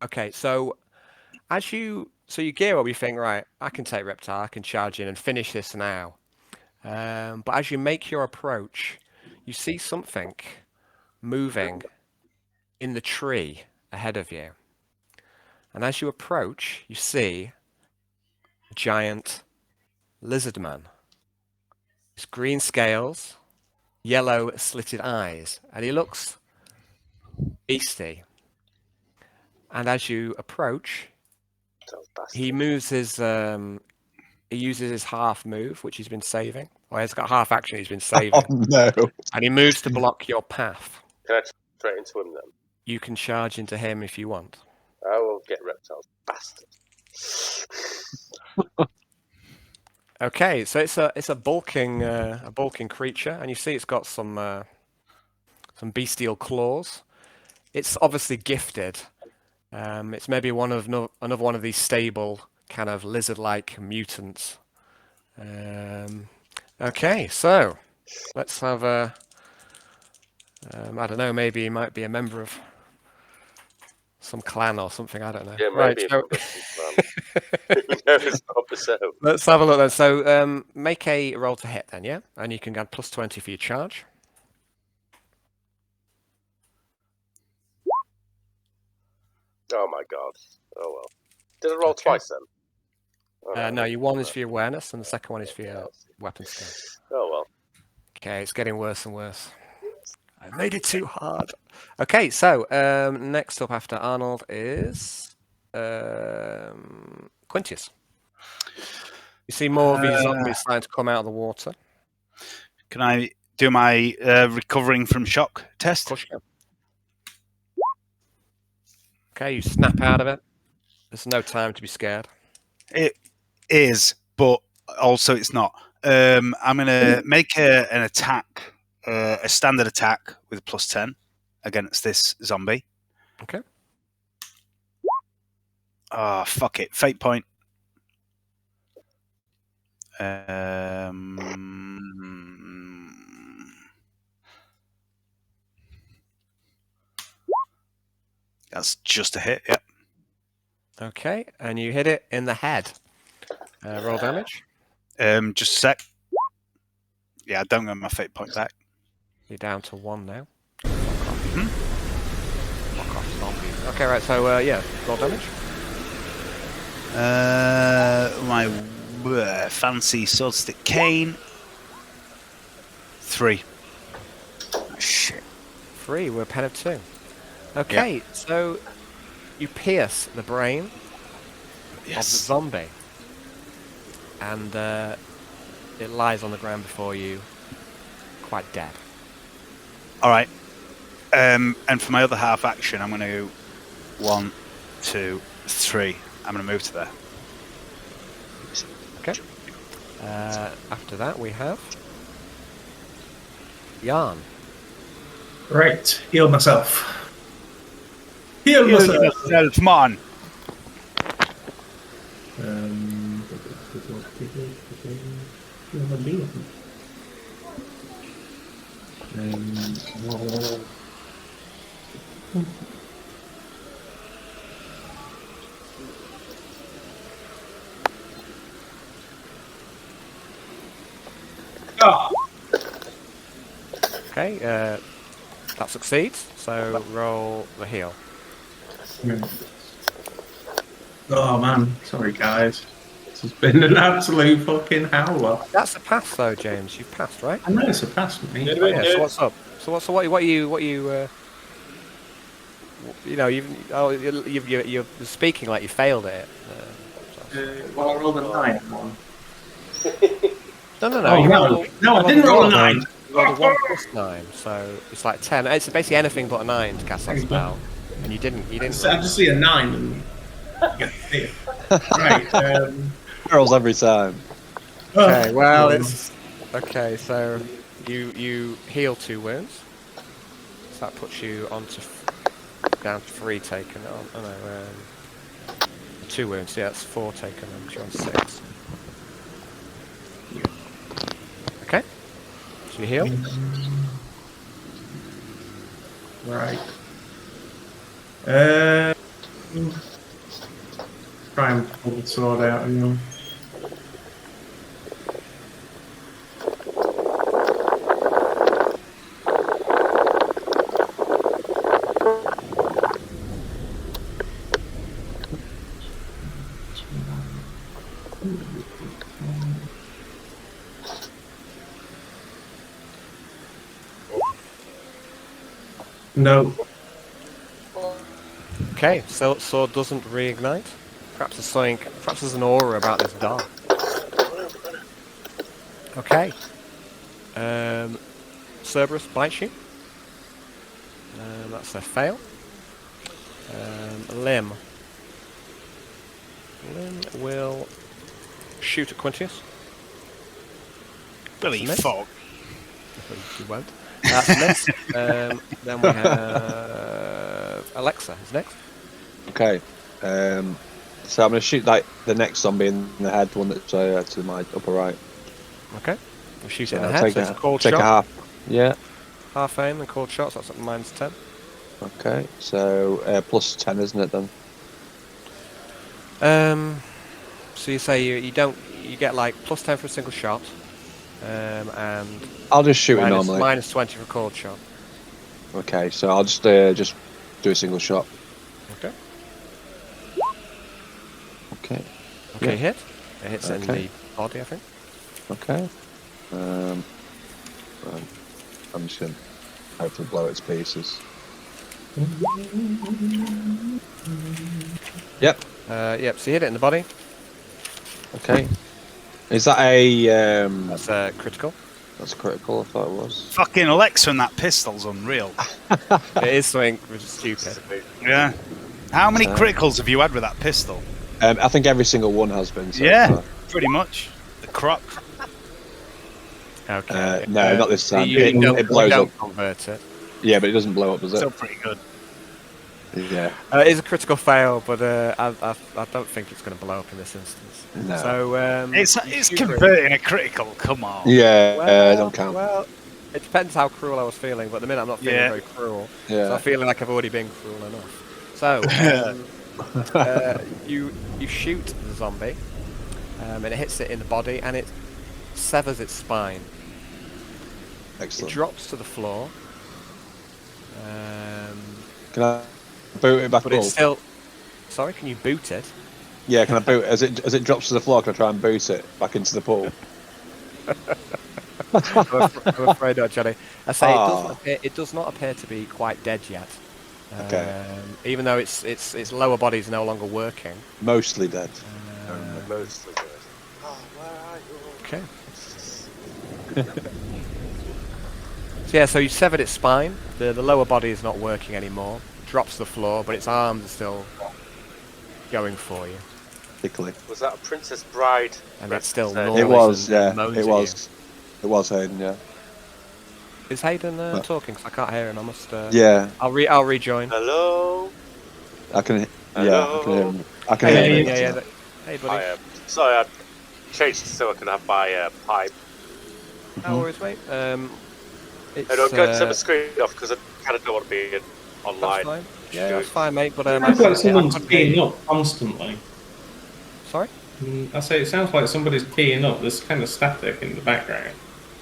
Okay. So you gear up, you think, right? I can take Reptile. I can charge in and finish this now. But as you make your approach, you see something moving in the tree ahead of you, and as you approach, you see a giant lizard man. His green scales, yellow slitted eyes, and he looks beastie. And as you approach, he moves his he uses his half move, which he's been saving. Or he's got half action he's been saving. Oh no! And he moves to block your path. Can I straight into him then? You can charge into him if you want. I will get Reptiles, bastard. Okay, so it's a bulking creature, and you see it's got some bestial claws. It's obviously gifted. It's maybe another one of these stable kind of lizard-like mutants. Okay, so let's have a. I don't know. Maybe he might be a member of some clan or something. I don't know. Yeah, Right, maybe. so... So. Let's have a look then. So make a roll to hit then, yeah? And you can get plus 20 for your charge. Oh my god. Oh well. Did I roll twice then? Oh, No, one is for your awareness, and the second one is for your weapon skill. Oh well. Okay, it's getting worse and worse. I made it too hard. Okay, so next up after Arnold is Quintius. You see more of these zombies starting to come out of the water. Can I do my recovering from shock test? Of course you can. Okay, you snap out of it. There's no time to be scared. It is, but also it's not. I'm going to make an attack, a standard attack with plus 10 against this zombie. Okay. Oh, fuck it. Fate point. That's just a hit, yep. Okay, and you hit it in the head. Roll damage. Just a sec. Yeah, I don't get my fate point back. You're down to 1 now. Fuck off, zombies. Okay, right, so yeah, roll damage. My fancy sword stick cane. 3. Oh, shit. 3, we're a pen of 2. Okay, so you pierce the brain of the zombie, and it lies on the ground before you, quite dead. All right. And for my other half action, I'm going to 1, 2, 3. I'm going to move to there. Okay. After that, we have Yarn. Right, heal myself. Heal myself. yourself, man. Okay, that succeeds. So roll the heal. Oh man, sorry guys. This has been an absolute fucking howler. That's a pass, though, James. You've passed, right? I know it's a pass for me. Oh, yeah. So what's up? So what you you know, you're speaking like you failed it. Well, I rolled a 9 one. No. Oh, you no. rolled- No, I you didn't rolled roll a 9. You rolled a 1 plus 9, so it's like 10. It's basically anything but a 9 to cast that spell, and you didn't. I just see a 9 and get it. Right. Barrels every time. Okay, well it's okay. So you heal 2 wounds. So that puts you onto down to 3 taken. Oh no, 2 wounds. Yeah, that's 4 taken. And you're on 6. Okay. So you heal. Right. Try and pull the sword out, you know. No. Okay, so sword doesn't reignite. Perhaps there's something. Perhaps there's an aura about this dog. Okay. Cerberus bites you. That's a fail. Limb. Limb will shoot at Quintius. Billy Miss. fuck. You won't. That's a miss. Then we have Alexa is next. Okay. So I'm going to shoot like the next zombie in the head, the one that's to my upper right. Okay. We'll shoot it in I'll the head. take So it's a a, cold take a shot. half. Yeah. Half aim and cold shots. That's at -10. Okay. So plus 10, isn't it then? So you say you get like +10 for a single shot, and I'll just shoot it normally. -20 for a cold shot. Okay. So I'll just do a single shot. Okay. Okay. Okay, Yeah. hit. It hits in the body, I think. Okay. I'm just going to hopefully blow it to pieces. Yep. Yep. So you hit it in the body. Okay. Is that a That's critical. That's critical. I thought it was. Fucking Alexa and that pistol's unreal. It is something which is stupid. Yeah. How many criticals have you had with that pistol? I think every single one has been. So Yeah, far. pretty much. The croc. Okay. No, not this time. You don't, it blows you don't up. convert it. Yeah, but it doesn't blow up, does it? Still pretty good. Yeah. It is a critical fail, but I don't think it's going to blow up in this instance. No. So It's converting a critical. Come on. Yeah. Don't count. Well, it depends how cruel I was feeling, but at the minute I'm not feeling very cruel. Yeah. So I'm feeling like I've already been cruel enough. So you shoot the zombie, and it hits it in the body, and it severs its spine. Excellent. It drops to the floor. Can I boot it back But up? it's still. Sorry, can you boot it? Yeah, can I boot as it drops to the floor? Can I try and boot it back into the pool? I'm afraid not, Johnny. I say it does not appear to be quite dead yet. Okay. Even though its lower body is no longer working. Mostly dead. Mostly good. Oh, where are you? Okay. So yeah, so you severed its spine. The lower body is not working anymore. Drops to the floor, but its arms are still going for you. Particularly. Was that a Princess Bride? And it's still reference noise It was, and yeah. moans It at was. It was Hayden, yeah. Is Hayden talking? 'Cause I can't hear him. I must. Yeah, I'll rejoin. Hello. I can. Yeah, Hello. I can hear him. I can Hey, hear him. Yeah. Hey, buddy. I am sorry. I changed it so I can have my pipe. No worries, mate. It's. I don't go to the screen off because I kind of don't want to be online. That's fine. Yeah, that's fine, mate. But It I sounds like couldn't someone's hear you. keying up constantly. Sorry. I say it sounds like somebody's keying up. There's kind of static in the background.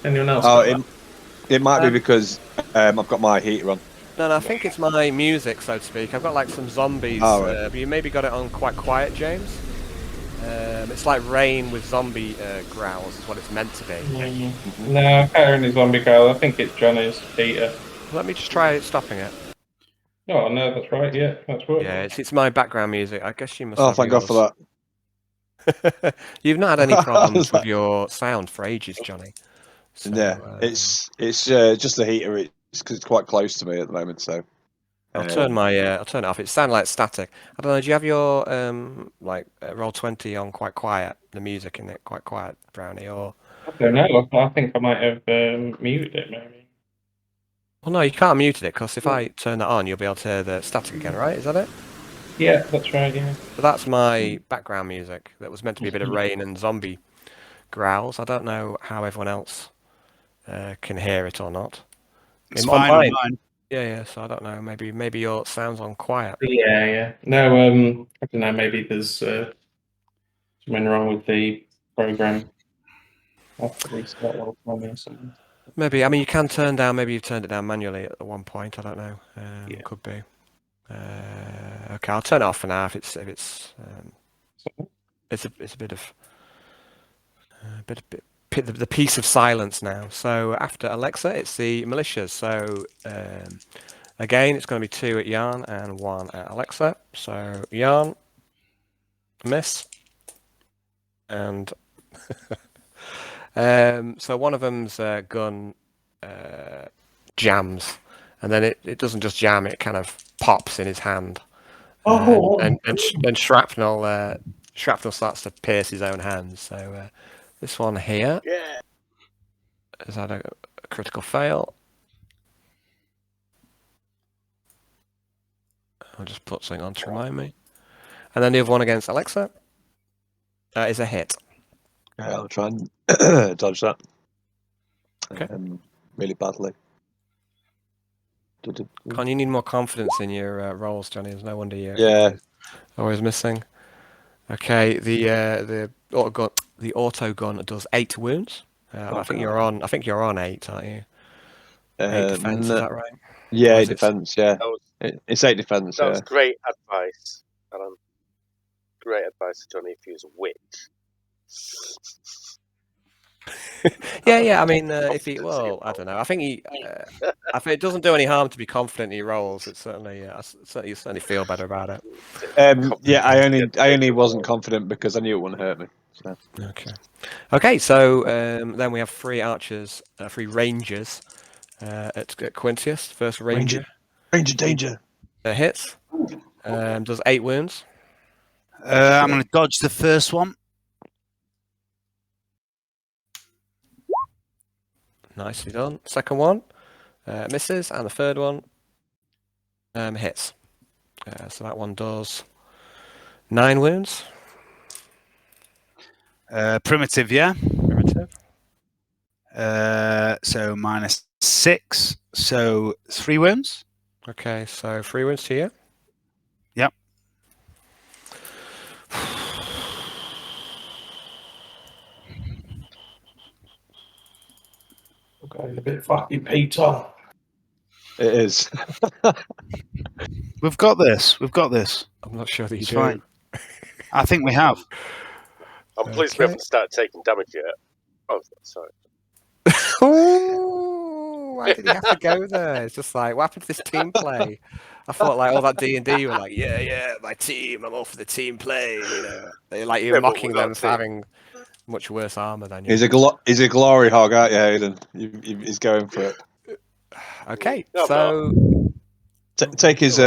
Anyone else? Oh, got it might be because I've got my heater on. No, I think it's my music, so to speak. I've got like some zombies. Oh, right. But you maybe got it on quite quiet, James. It's like rain with zombie growls, is what it's meant to be. No, Karen is zombie girl. I think it's Johnny's Peter. Let me just try stopping it. Oh no, that's right. Yeah, that's right. Yeah, it's my background music. I guess you must. Oh, have thank God for that. You've not had any problems with your sound for ages, Johnny. So, Yeah, it's just the heater. It's because it's quite close to me at the moment. So I'll turn it off. It sounded like static. I don't know. Do you have your Roll20 on quite quiet? The music in it quite quiet, Brownie, or? I don't know. I think I might have muted it, maybe. Well, no, you can't mute it because if I turn that on, you'll be able to hear the static again, right? Is that it? Yeah, that's right. Yeah. So that's my background music. That was meant to be a bit of rain and zombie growls. I don't know how everyone else can hear it or not. It's fine on mine. Yeah. So I don't know. Maybe your sound's on quiet. Yeah. No, I don't know. Maybe there's something wrong with the program. I'll have to restart it or something. Maybe. I mean, you can turn down. Maybe you've turned it down manually at one point. I don't know. Yeah. Could be. Okay, I'll turn it off for now. If it's a bit of the piece of silence now. So after Alexa, it's the militias. So again, it's going to be 2 at Yarn and 1 at Alexa. So Yarn, miss, and so one of them's gun jams, and then it doesn't just jam; it kind of pops in his hand, and shrapnel starts to pierce his own hands. So this one here has had a critical fail. I'll just put something on to remind me. And then the other one against Alexa is a hit. I'll try and dodge that. Okay. Really badly. Con, you need more confidence in your rolls, Johnny. There's no wonder you're always missing. Okay, the auto gun does 8 wounds. I think you're on 8, aren't you? 8 defense, is that right? Yeah, 8 defense. Yeah, it's 8 defense. That was great advice, Alan. Great advice to Johnny if he was a witch. Yeah. I mean, I don't know. I think I think it doesn't do any harm to be confident in your rolls. It's certainly, you certainly feel better about it. I only wasn't confident because I knew it wouldn't hurt me. So. Okay. So then we have 3 archers, 3 rangers at Quintius. First ranger. Ranger danger. Hits. Does 8 wounds. I'm going to dodge the first one. Nicely done. Second one misses, and the third one hits. So that one does 9 wounds. Primitive, yeah. Primitive. So -6. So 3 wounds. Okay, so 3 wounds to you. Yep. Okay, a bit fucking Peter. It is. We've got this. I'm not sure that you It's do. fine. I think we have. I'm pleased we haven't started taking damage yet. Oh, sorry. Ooh, why did you have to go there? It's just like, what happened to this team play? I thought like all that D&D, you were like, yeah, my team, I'm all for the team play. You know, like you're mocking them for having much worse armor than you. He's a glory hog, aren't you, Hayden? He's going for it. Okay, No, so take his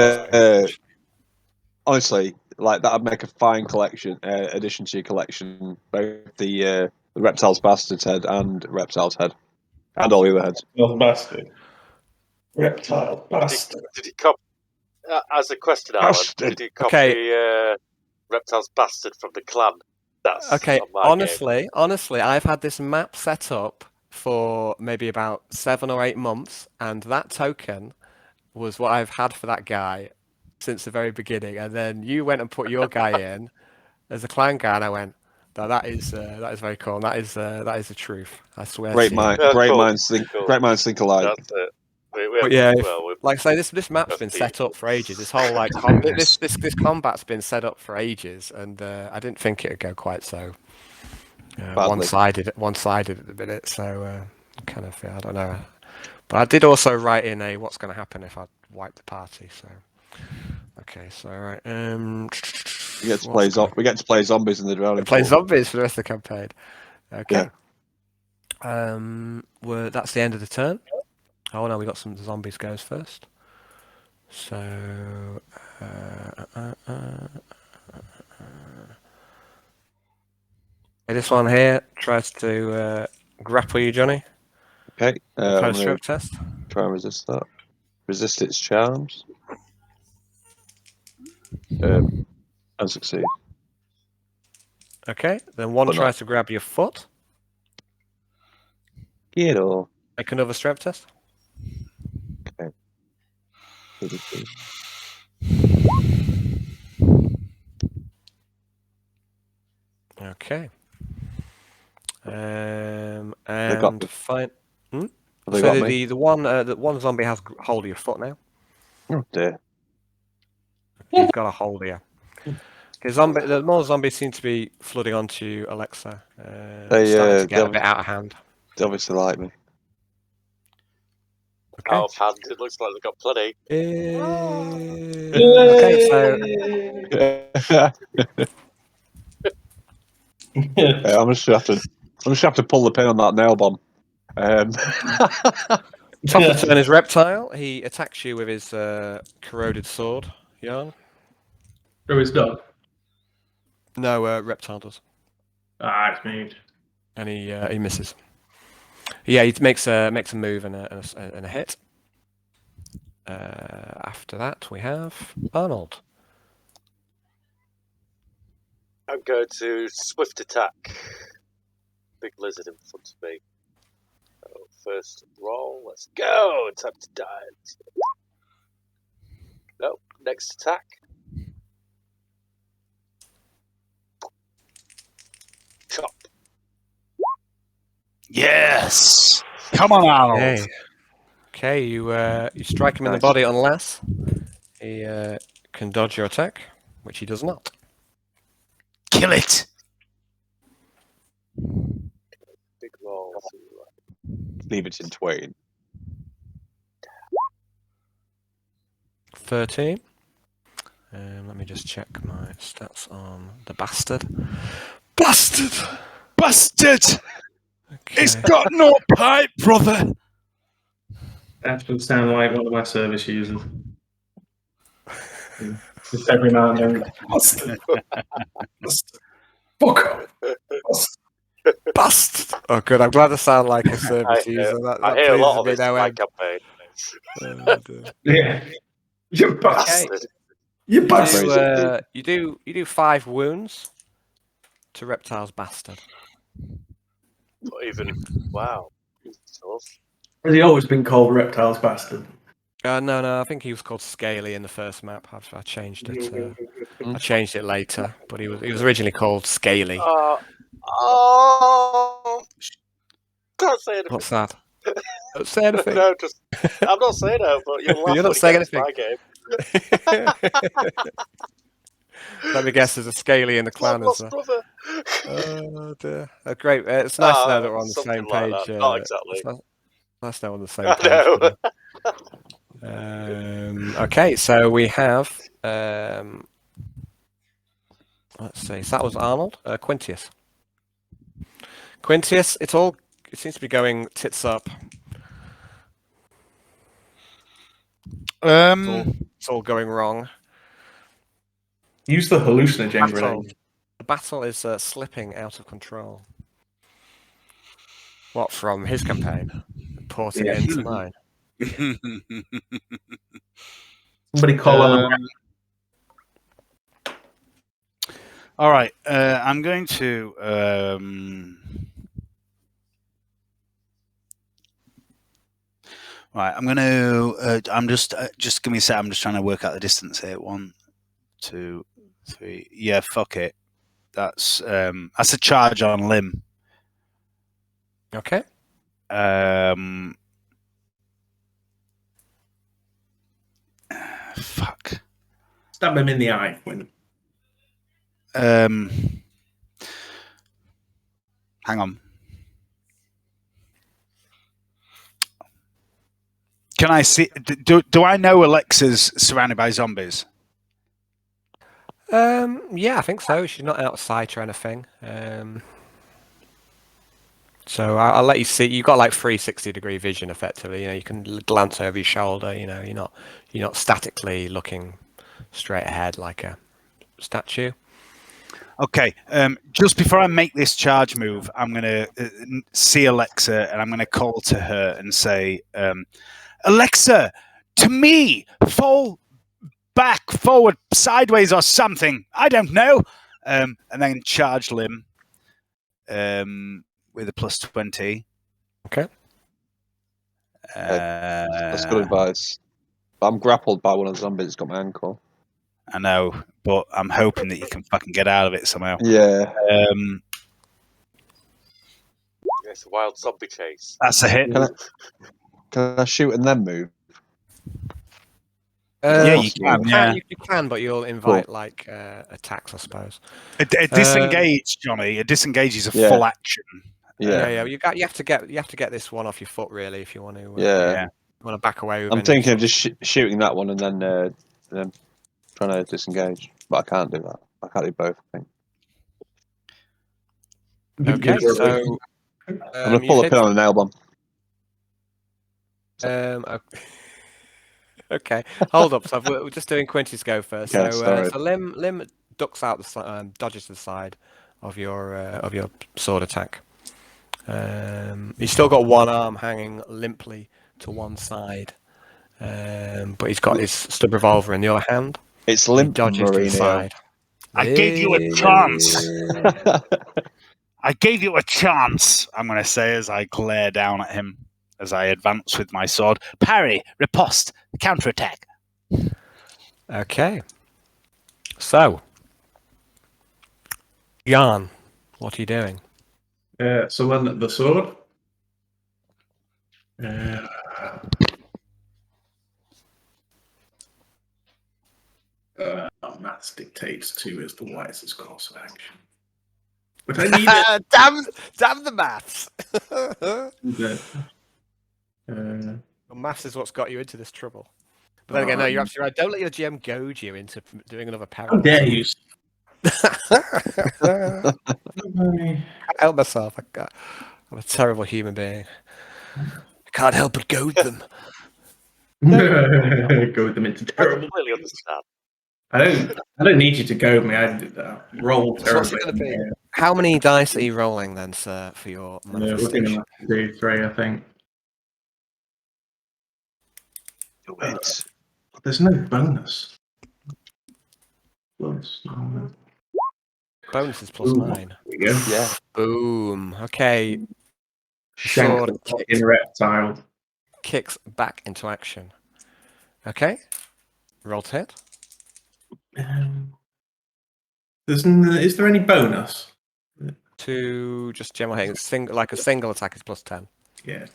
honestly, like that'd make a fine collection, addition to your collection. Both the Reptile's Bastard's head and Reptile's head. And all the other heads. Well, bastard. Reptile bastard. Did he copy, as a question, Alan, Bastard. did he copy Reptile's bastard from the clan? That's Okay, on my game. honestly, I've had this map set up for maybe about 7 or 8 months, and that token was what I've had for that guy since the very beginning. And then you went and put your guy in as a clan guy, and I went, "No, that is very cool. And that is the truth. I swear." Great to you. mind, Yeah, great cool. minds think, Cool. great minds think alike. That's it. But yeah, we like I say, this map's been set up for ages. This whole like this combat's been set up for ages, and I didn't think it'd go quite so one-sided at the minute. So kind of, I don't know. But I did also write in what's going to happen if I wipe the party. So okay, so all right. We get to play zombies in the drowning Play pool. zombies for the rest of the campaign. Okay. That's the end of the turn. Oh no, we got some zombies goes first. So this one here tries to grapple you, Johnny. Okay. I'm Post gonna stroke test. try and resist that. Resist its charms. And succeed. Okay. Then one But tries to grab your foot. Get off. Make another strength test. Okay. And fine. Have they got So me? the one zombie has hold of your foot now. Oh dear. He's got a hold here. The more zombies seem to be flooding onto you, Alexa. Starting to get a bit out of hand. They obviously like me. Okay. out of hand. It looks like they've got plenty. Okay, so I'm just gonna have to pull the pin on that nail bomb. top of the turn is Reptile. He attacks you with his corroded sword. Yarn. Through his dog. No, Reptile does, Ah, it's moved. and he misses. Yeah, he makes a move and a hit. After that, we have Arnold. I'm going to swift attack. Big lizard in front of me. So first roll, let's go. Time to die. No, next attack. Chop. Yes. Come on, Arnold. Okay, you strike him in the body unless he can dodge your attack, which he does not. Kill it. Big roll. Leave it in twain. 13. Let me just check my stats on the bastard. Bastard! Bastard! Okay. It's got no pipe, brother. That would sound like one of my service users. Just every now and then. Bastard. Bastard. Fuck off. Bastard! Oh, good. I'm glad I sound like a service user. I hear a lot of this in my campaign. Yeah. You bastard. Bastard. You bastard. You do 5 wounds to Reptile's bastard. Not even. Wow. Tough. Has he always been called Reptile's bastard? No. I think he was called Scaly in the first map. I changed it. I changed it later, but he was originally called Scaly. Can't say anything. What's that? Don't say anything. No, just I'm not saying that, but you're laughing. You're not saying against anything. my game. Let me guess, there's a Scaly in the clan, is there? Brother. Oh dear. Great. It's nice to know that we're on the Something same like page. that. Not exactly. Nice to know we're on the same I page. know. Okay, so we have. Let's see. So that was Arnold. Quintius. Quintius. It seems to be going tits up. It's all going wrong. Use the hallucinogen grenade. The battle is slipping out of control. What, from his campaign? Porting it into mine? Somebody call on him. All right, I'm going to. Right, I'm going to. I'm just give me a sec. I'm just trying to work out the distance here. 1, 2, 3. Yeah, fuck it. That's a charge on Lim. Okay. Fuck. Stab him in the eye. Hang on. Can I see? Do I know Alexa's surrounded by zombies? Yeah, I think so. She's not out of sight or anything. So I'll let you see. You've got like 360-degree vision, effectively. You know, you can glance over your shoulder. You know, you're not statically looking straight ahead like a statue. Okay. Just before I make this charge move, I'm going to see Alexa and I'm going to call to her and say, Alexa, to me, fall back, forward, sideways, or something. I don't know. And then charge Lim with a +20. Okay. That's good advice. I'm grappled by one of the zombies that's got my ankle. I know, but I'm hoping that you can fucking get out of it somehow. Yeah. It's a wild zombie chase. That's a hit. Can I shoot and then move? Yeah, you can. Yeah, you can, but you'll invite like attacks, I suppose. A disengage, Johnny. A disengage is a full action. Yeah. You have to get this one off your foot, really, if you want to. You want to back away with. I'm thinking of just shooting that one and then trying to disengage, but I can't do that. I can't do both, I think. Okay, so I'm gonna pull a pin on a nail bomb. Okay, hold up. So we're just doing Quincy's go first. Okay, so Lim ducks out dodges to the side of your sword attack. He's still got one arm hanging limply to one side, but he's got his stub revolver in the other hand. It's limp, dodges to the side. I gave you a chance. I gave you a chance. I'm going to say as I glare down at him as I advance with my sword. Parry, riposte, counterattack. Okay. So, Jan, what are you doing? Someone the sword. Maths dictates 2 is the wisest course of action. But I need it. damn the maths. Maths is what's got you into this trouble. But then again, no, you're absolutely right. Don't let your GM goad you into doing another How parry. dare you? I help myself. I'm a terrible human being. I can't help but goad them. Goad them into I terrible. completely understand. I don't need you to goad me. I roll So what's terribly. it going to be? How many dice are you rolling then, sir, for your We're going manifestation? to have to do 3, I think. There's no bonus. Bonus Bonus is +9. There we go. Yeah. Boom. Okay. Shank Sword the fucking reptile. kicks back into action. Okay. Roll to hit. Is there any bonus? To just general hitting. Like a single attack is +10. Yeah.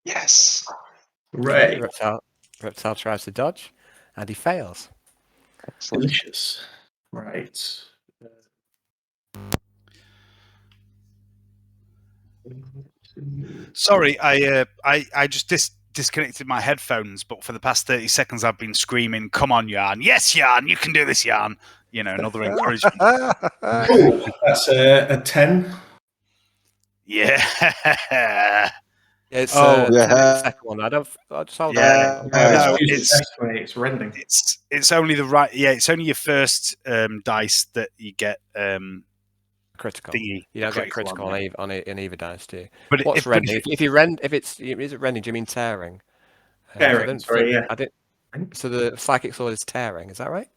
Yes. Right. Reptile tries to dodge, and he fails. Excellent. Delicious. Right. Sorry, I just disconnected my headphones, but for the past 30 seconds I've been screaming, "Come on, Jan! Yes, Jan! You can do this, Jan!" You know, another encouragement. Ooh, that's a 10. Yeah. It's Oh, the yeah. second one. I just hold Yeah. on. No, it's rending. It's only the right. Yeah, it's only your first dice that you get Critical. thingy. You don't get critical critical in either dice, do you? But What's rending? If you rend, is it rending? Do you mean tearing? Tearing, sorry, yeah. I didn't. So the psychic sword is tearing. Is that right?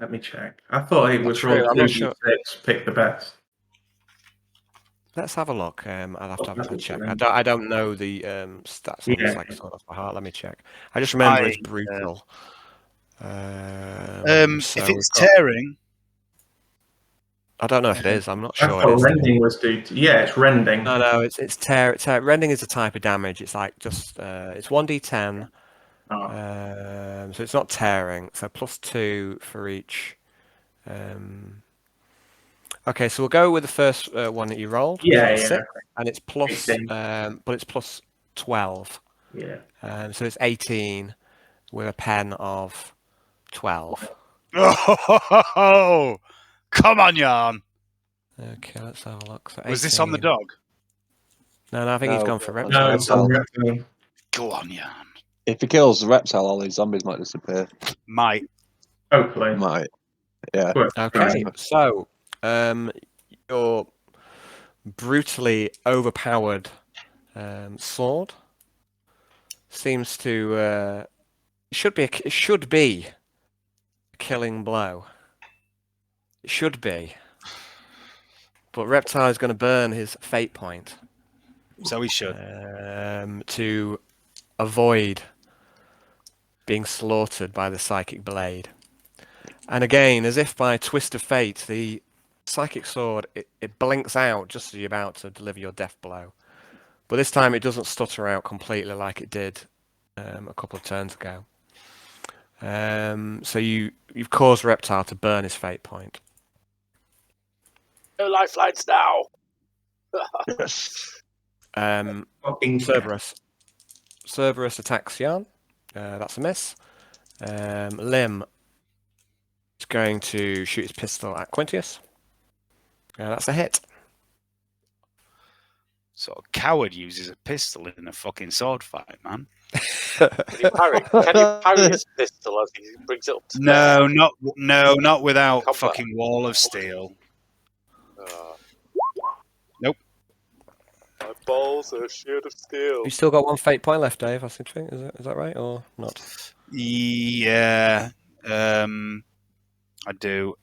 Let me check. I thought it was true, roll I'm not sure. 2d6, pick the best. Let's have a look. I'll have to have That's a what check. you I meant. don't know the stats on the Yeah. psychic sword off by heart. Let me check. I just remember it's brutal. So if it's we've got- tearing, I don't know if it is. I'm not I sure. thought It is. rending was due to, yeah, it's rending. No, it's tear. Rending is a type of damage. It's like just it's 1d10. Oh. So it's not tearing. So +2 for each. Okay, so we'll go with the first one that you rolled. Yeah, which is yeah. 6, and it's plus, 18. but it's plus 12. Yeah. So it's 18 with a pen of 12. oh, come on, Jan. Okay, let's have a look. So Was this on the 18. dog? No, I think he's No, gone for no, reptile. No, it's on reptile. Go on, Jan. If he kills the reptile, all these zombies might disappear. Might. Hopefully. Might. Yeah. Okay, so your brutally overpowered sword seems to it should be a killing blow. It should be, but Reptile is going to burn his fate point. So he should. To avoid being slaughtered by the psychic blade. And again, as if by a twist of fate, the psychic sword, it blinks out just as you're about to deliver your death blow. But this time it doesn't stutter out completely like it did a couple of turns ago. So you've caused Reptile to burn his fate point. No lifelines now. Cerberus attacks Jan. That's a miss. Lim is going to shoot his pistol at Quintius. That's a hit. Sort of coward uses a pistol in a fucking sword fight, man. Can you parry his pistol as he brings it up to not without Combat. fucking wall of steel. Nope. My balls are a shield of steel. You still got one fate point left, Dave. I think is that right or not? Yeah, I do.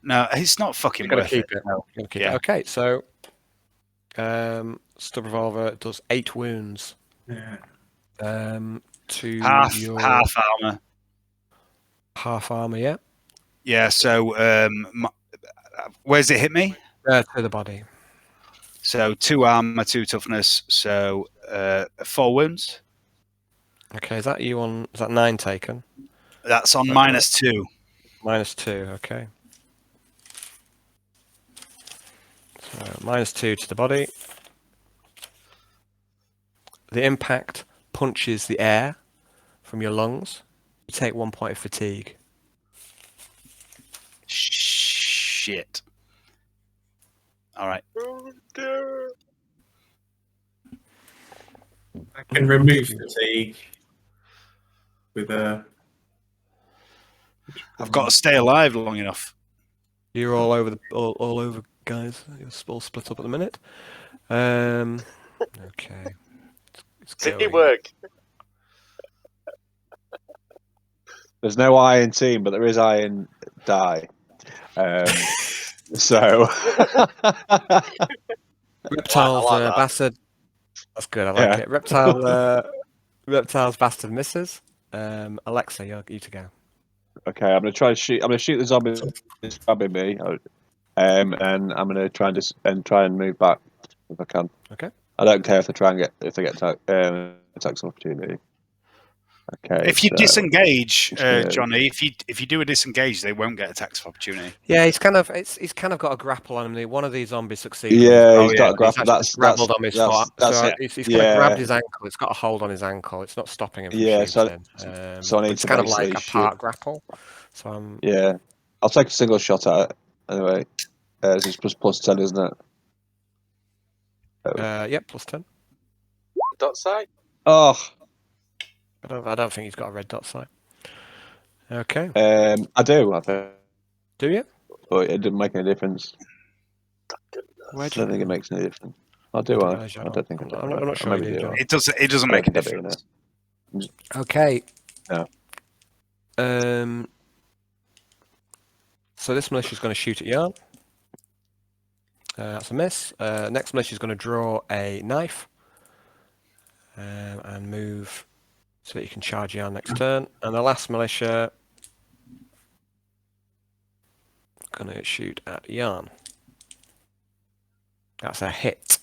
No, it's not fucking You're worth keep it. it. No. You're keep Yeah. it. Okay, so Stub Revolver does 8 wounds. Yeah. To Half your armor. half armor, yeah. Yeah. So, where's it hit me? To the body. So 2 armor, 2 toughness. So 4 wounds. Okay, is that 9 taken? That's on -2. -2, okay. So -2 to the body. The impact punches the air from your lungs. You take 1 point of fatigue. Shit. All right. Oh, dear. I can remove fatigue with a. I've got to stay alive long enough. You're all over, guys. You're all split up at the minute. Okay. It's going. Teamwork. There's no iron team, but there is iron die. So Reptile's I like that. bastard. That's good. I like it. Reptile's bastard misses. Alexa, you to go. okay, I'm gonna try to shoot. I'm gonna shoot the zombie that's grabbing me, and I'm gonna try and move back if I can. Okay. I don't care if they get attacks of opportunity. Okay. If you so- disengage, Yeah. Johnny, if you do a disengage, they won't get attacks of opportunity. Yeah, he's kind of got a grapple on him. One of these zombies succeeds. Yeah, Oh, he's yeah, got a grapple. He's That's grappled on his foot. that's So it. he's kind of grabbed Yeah. his ankle. It's got a hold on his ankle. It's not stopping him from Yeah, shooting. so I need it's to kind of like basically a part grapple. So I'm Yeah, I'll take a single shot at it anyway. It's just +10, isn't it? Yep, plus 10. Dot site? Oh, I don't think he's got a red dot sight. Okay. I do, I think. Do you? But it didn't make any difference. Where I do you don't think it makes any difference. I do. don't I realise you don't think I do. I'm not sure Maybe you do, John. It doesn't I make a don't think I do, difference. Okay. No. So this militia's going to shoot at Yarn. That's a miss. Next militia's going to draw a knife and move so that you can charge Yarn next turn. And the last militia going to shoot at Yarn. That's a hit.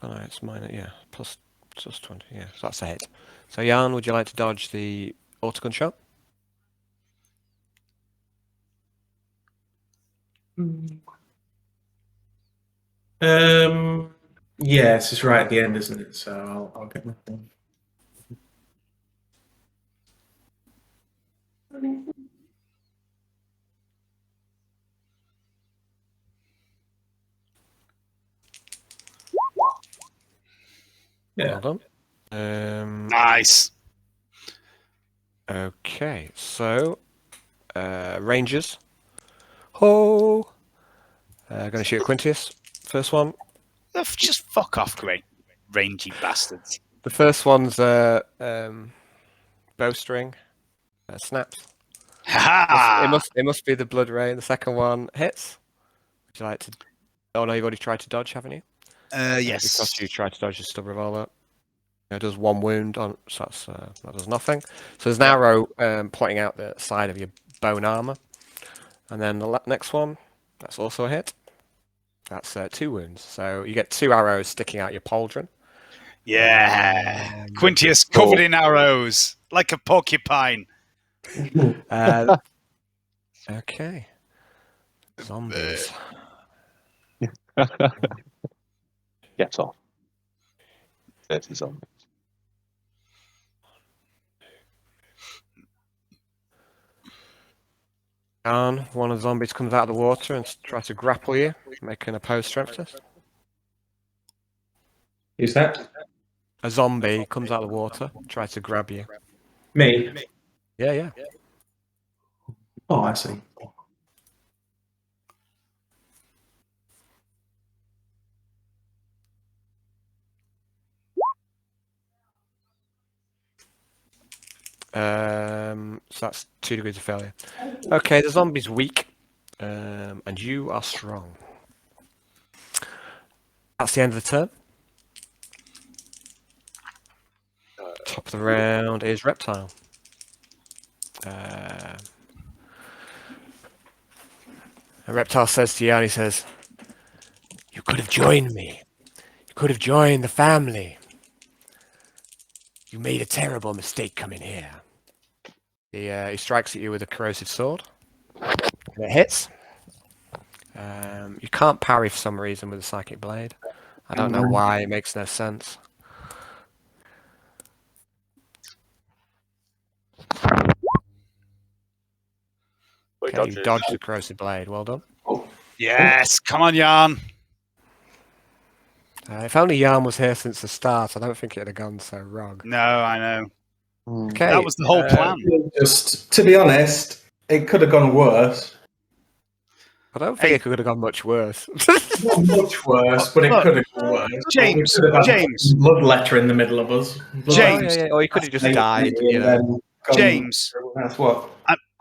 Oh no, it's minor, yeah, plus 20, yeah, so that's a hit. So Yarn, would you like to dodge the autogun shot? Yes, it's right at the end, isn't it? So I'll get my thing. Yeah. Well done. Nice. Okay, so Rangers. Ho! Going to shoot at Quintius. First one. Just fuck off, great rangy bastards. The first one's bowstring. Snaps. Ha! It must be the blood rain. The second one hits. Would you like to? Oh no, you've already tried to dodge, haven't you? Yes. Because you tried to dodge the stub revolver. It does 1 wound on, so that does nothing. So there's an arrow pointing out the side of your bone armor, and then the next one, that's also a hit. That's 2 wounds. So you get 2 arrows sticking out your pauldron. Yeah. Quintius covered in arrows like a porcupine. Okay. Zombies. Get off. 30 zombies. And one of the zombies comes out of the water and tries to grapple you, make an opposed strength test. Who's that? A zombie comes out of the water, tries to grab you. Me. Yeah. Oh, I see. So that's 2 degrees of failure. Okay, the zombie's weak, and you are strong. That's the end of the turn. Top of the round is Reptile. And Reptile says to Yarn, he says, "You could have joined me. You could have joined the family. You made a terrible mistake coming here." He strikes at you with a corrosive sword. And it hits. You can't parry for some reason with a psychic blade. I don't know why. It makes no sense. Okay, you dodged the corrosive blade. Well done. Yes, come on, Yarn. If only Yarn was here since the start, I don't think it'd have gone so wrong. No, I know. Okay, That was the whole plan. Just to be honest, it could have gone worse. I don't think it could have gone much worse. Not much worse, but it Look, could have gone worse. James, We could have had James. a blood letter in the middle of us. James. Or he could have just died. You know. James. That's what.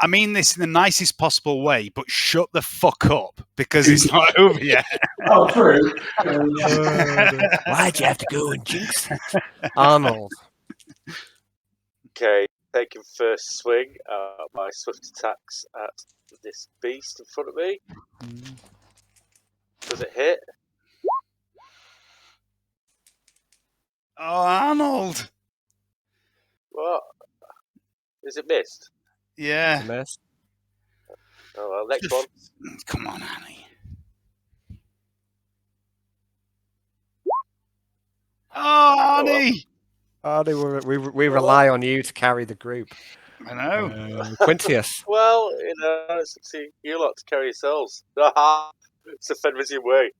I mean this in the nicest possible way, but shut the fuck up because it's not over yet. Oh, true. Why'd you have to go and jinx it? Arnold. Okay, taking first swing at my swift attacks at this beast in front of me. Does it hit? Oh, Arnold. What? Is it missed? Yeah. Miss. Oh well, next one. Come on, Annie. Oh, Annie. Arnie, we rely on you to carry the group. I know. Quintius. Well, it's up to you lot to carry yourselves. It's a Federated way.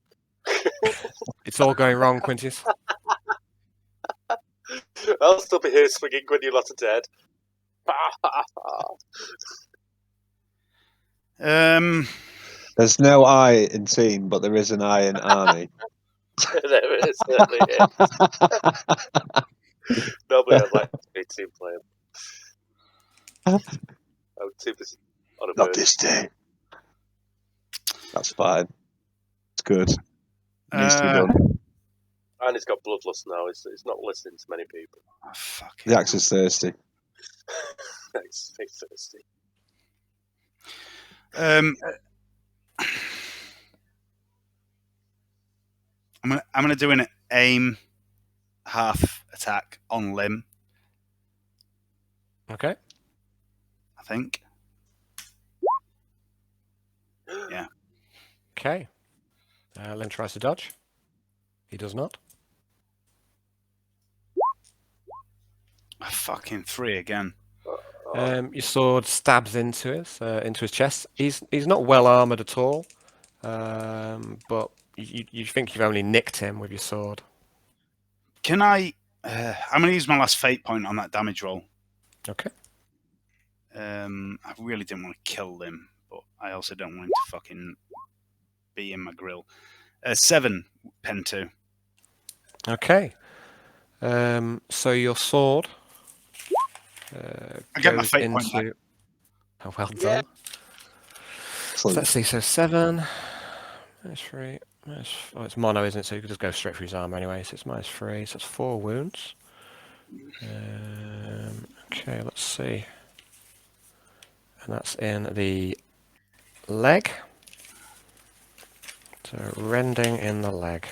It's all going wrong, Quintius. I'll still be here swinging when you lot are dead. There's no I in team, but there is an I in army. There it is, certainly is. Normally I'd like to be a team player. I'm too busy on a Not bird. this day. That's fine. It's good. Needs to be done. And he's got bloodlust now. He's not listening to many people. Oh, fuck The axe is thirsty. Thanks. He's thirsty. I'm gonna do an aim half attack on Lim. Okay. I think. Yeah. Okay. Lim tries to dodge. He does not. Fucking 3 again. Your sword stabs into his chest. He's not well armored at all, but you think you've only nicked him with your sword. Can I? I'm gonna use my last fate point on that damage roll. Okay. I really didn't want to kill Lim, but I also don't want him to fucking be in my grill. 7 pen 2. Okay. So your sword. I get my goes fate point back. into. Oh, well done. So Excellent. let's see. So 7 minus 3. Oh, it's mono, isn't it? So you could just go straight for his armor anyway. So it's minus 3. So it's 4 wounds. Okay, let's see. And that's in the leg. So rending in the leg.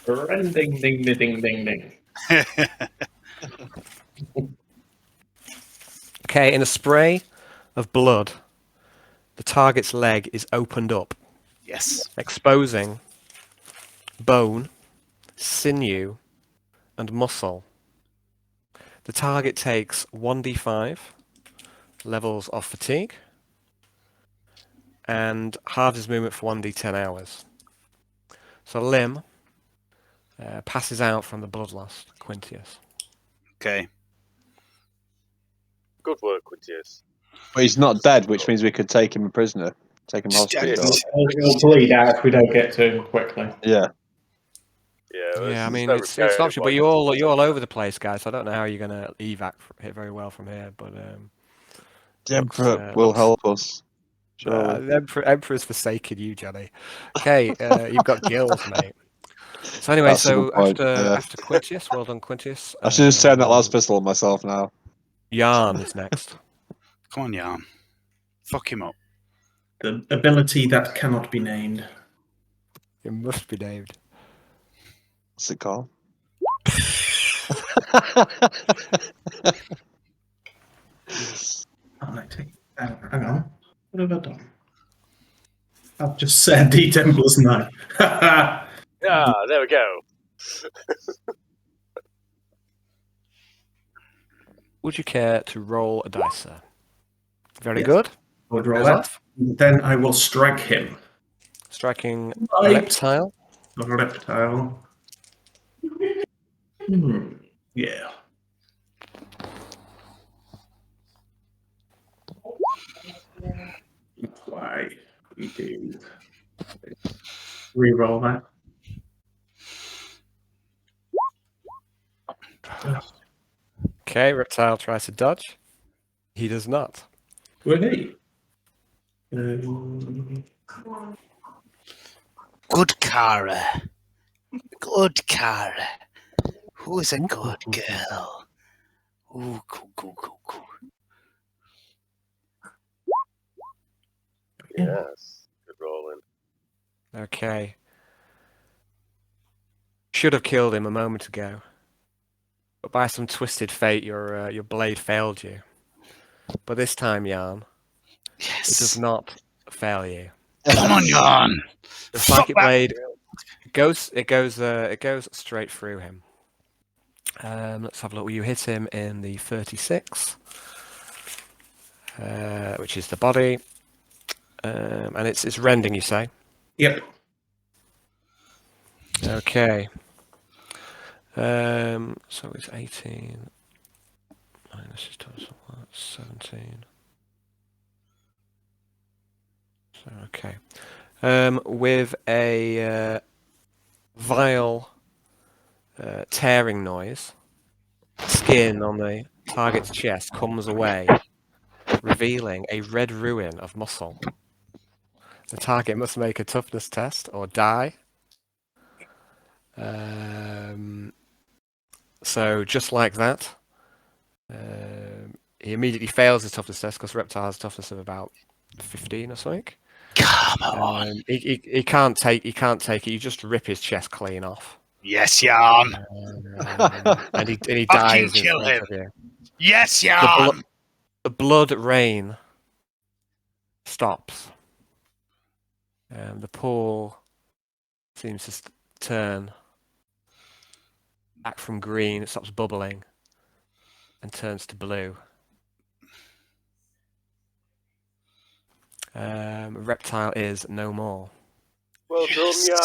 Ding, ding, ding, ding, ding, ding. Okay, in a spray of blood, the target's leg is opened up, Yes. exposing bone, sinew, and muscle. The target takes 1d5 levels of fatigue and halves his movement for 1d10 hours. So Lim passes out from the bloodlust, Quintius. Okay. Good work, Quintius. But he's not dead, which means we could take him a prisoner. Take him Just- hostage. just- He'll bleed out if we don't get to him quickly. Yeah. Yeah, I there's mean no it's repairing optional, but one. you're all over the place, guys. So I don't know how you're going to evac hit very well from here, but The Emperor Looks, will help us. Sure. the Emperor's forsaken you, Johnny. Okay, you've got gills, mate. So anyway, That's a so good point, yeah. after Quintius, well done, Quintius. I should just turn that last pistol on myself now. Yarn is next. Come on, Yarn. Fuck him up. The ability that cannot be named. It must be named. What's it called? Hang on. What have I done? I've just said D-Templar's Knight. Yeah, there we go. Would you care to roll a dice, sir? Very Yes. good. Would roll Goes that. off. Then I will strike him. Striking Right. Reptile. The reptile. Yeah. Why we do re-roll that. Okay, Reptile tries to dodge. He does not. Were they? Good Cara. Good Cara. Who's a good girl? Ooh, cool. Yes. Good rolling. Okay. Should have killed him a moment ago, but by some twisted fate, your blade failed you. But this time, Yarn, it does Yes. not fail you. Come on, Yarn. The Fuck psychic that. blade it goes straight through him. Let's have a look. You hit him in the 36, which is the body. And it's rending, you say? Yep. Okay. So it's 18 minus 17. So okay. With a vile tearing noise, skin on the target's chest comes away, revealing a red ruin of muscle. The target must make a toughness test or die. So just like that, he immediately fails his toughness test because Reptile has a toughness of about 15 or something. Come on. He can't take it. You just rip his chest clean off. Yes, Jan. And he Fucking dies in kill front him. of you. Yes, Jan. The blood rain stops. The pool seems to turn back from green. It stops bubbling and turns to blue. Reptile is no more. Well done, Jan.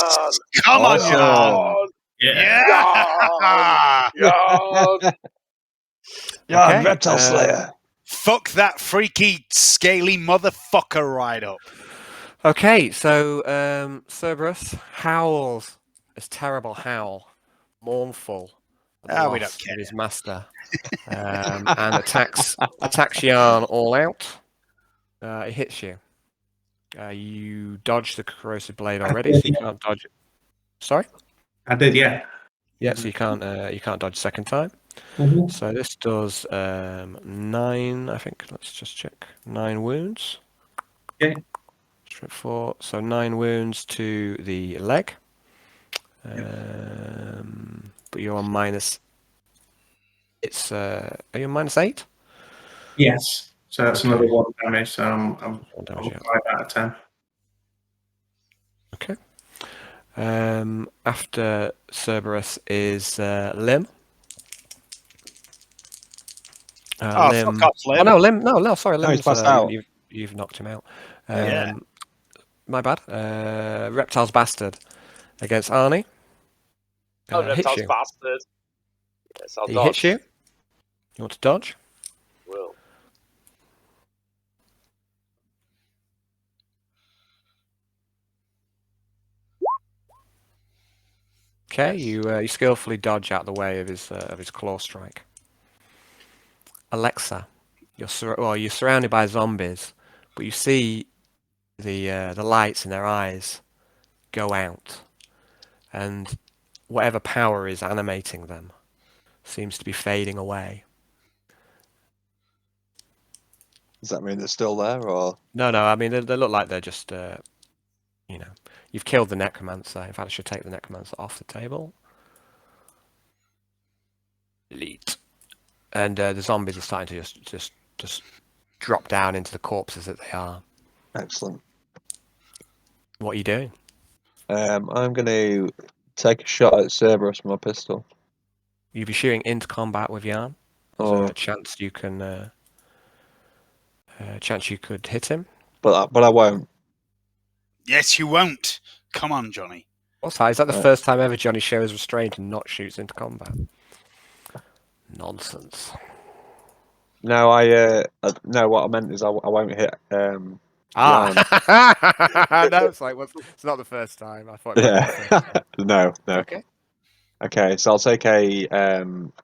Come on, Awesome. Jan. Yeah. Yeah. Jan. Yeah, Okay, Reptile Slayer. Fuck that freaky, scaly motherfucker right up. Okay, so Cerberus howls this terrible howl, mournful at the We don't loss care. of his master, and attacks Yarn all out. It hits you. You dodged the corrosive blade already, so you can't dodge it. Sorry? I did, yeah. Yeah, so you can't dodge second time. Mhm. So this does 9, I think. Let's just check. 9 wounds. Okay. 4. So 9 wounds to the leg. But you're on minus. Are you on minus 8? Yes. So that's Okay. another 1 damage. So I'm 1 damage, yeah. 5 out of 10. Okay. After Cerberus is Lim. Lim. Fuck off, Lim. Oh no, Lim. No, sorry, No, he's Lim's. passed out. You've knocked him out. Yeah. My bad. Reptile's bastard against Arnie. Oh, Hits Reptile's you. bastard. Yes, I'll He dodge. hits you. You want to dodge? Will. Okay, Yes. you skillfully dodge out the way of his claw strike. Alexa, you're surrounded by zombies, but you see the lights in their eyes go out, and whatever power is animating them seems to be fading away. Does that mean they're still there, or? No, I mean they look like they're just you've killed the necromancer. In fact, I should take the necromancer off the table. Elite. And the zombies are starting to just drop down into the corpses that they are. Excellent. What are you doing? I'm going to take a shot at Cerberus with my pistol. You'll be shooting into combat with Yarn. There's a chance you can. Chance you could hit him. But I won't. Yes, you won't. Come on, Johnny. What's that? Is that the first time ever Johnny shows restraint and not shoots into combat? Nonsense. No, no. What I meant is I won't hit. Yarn. No, it's like it's not the first time. I thought. It might be the first time. No. Okay. Okay, so I'll take a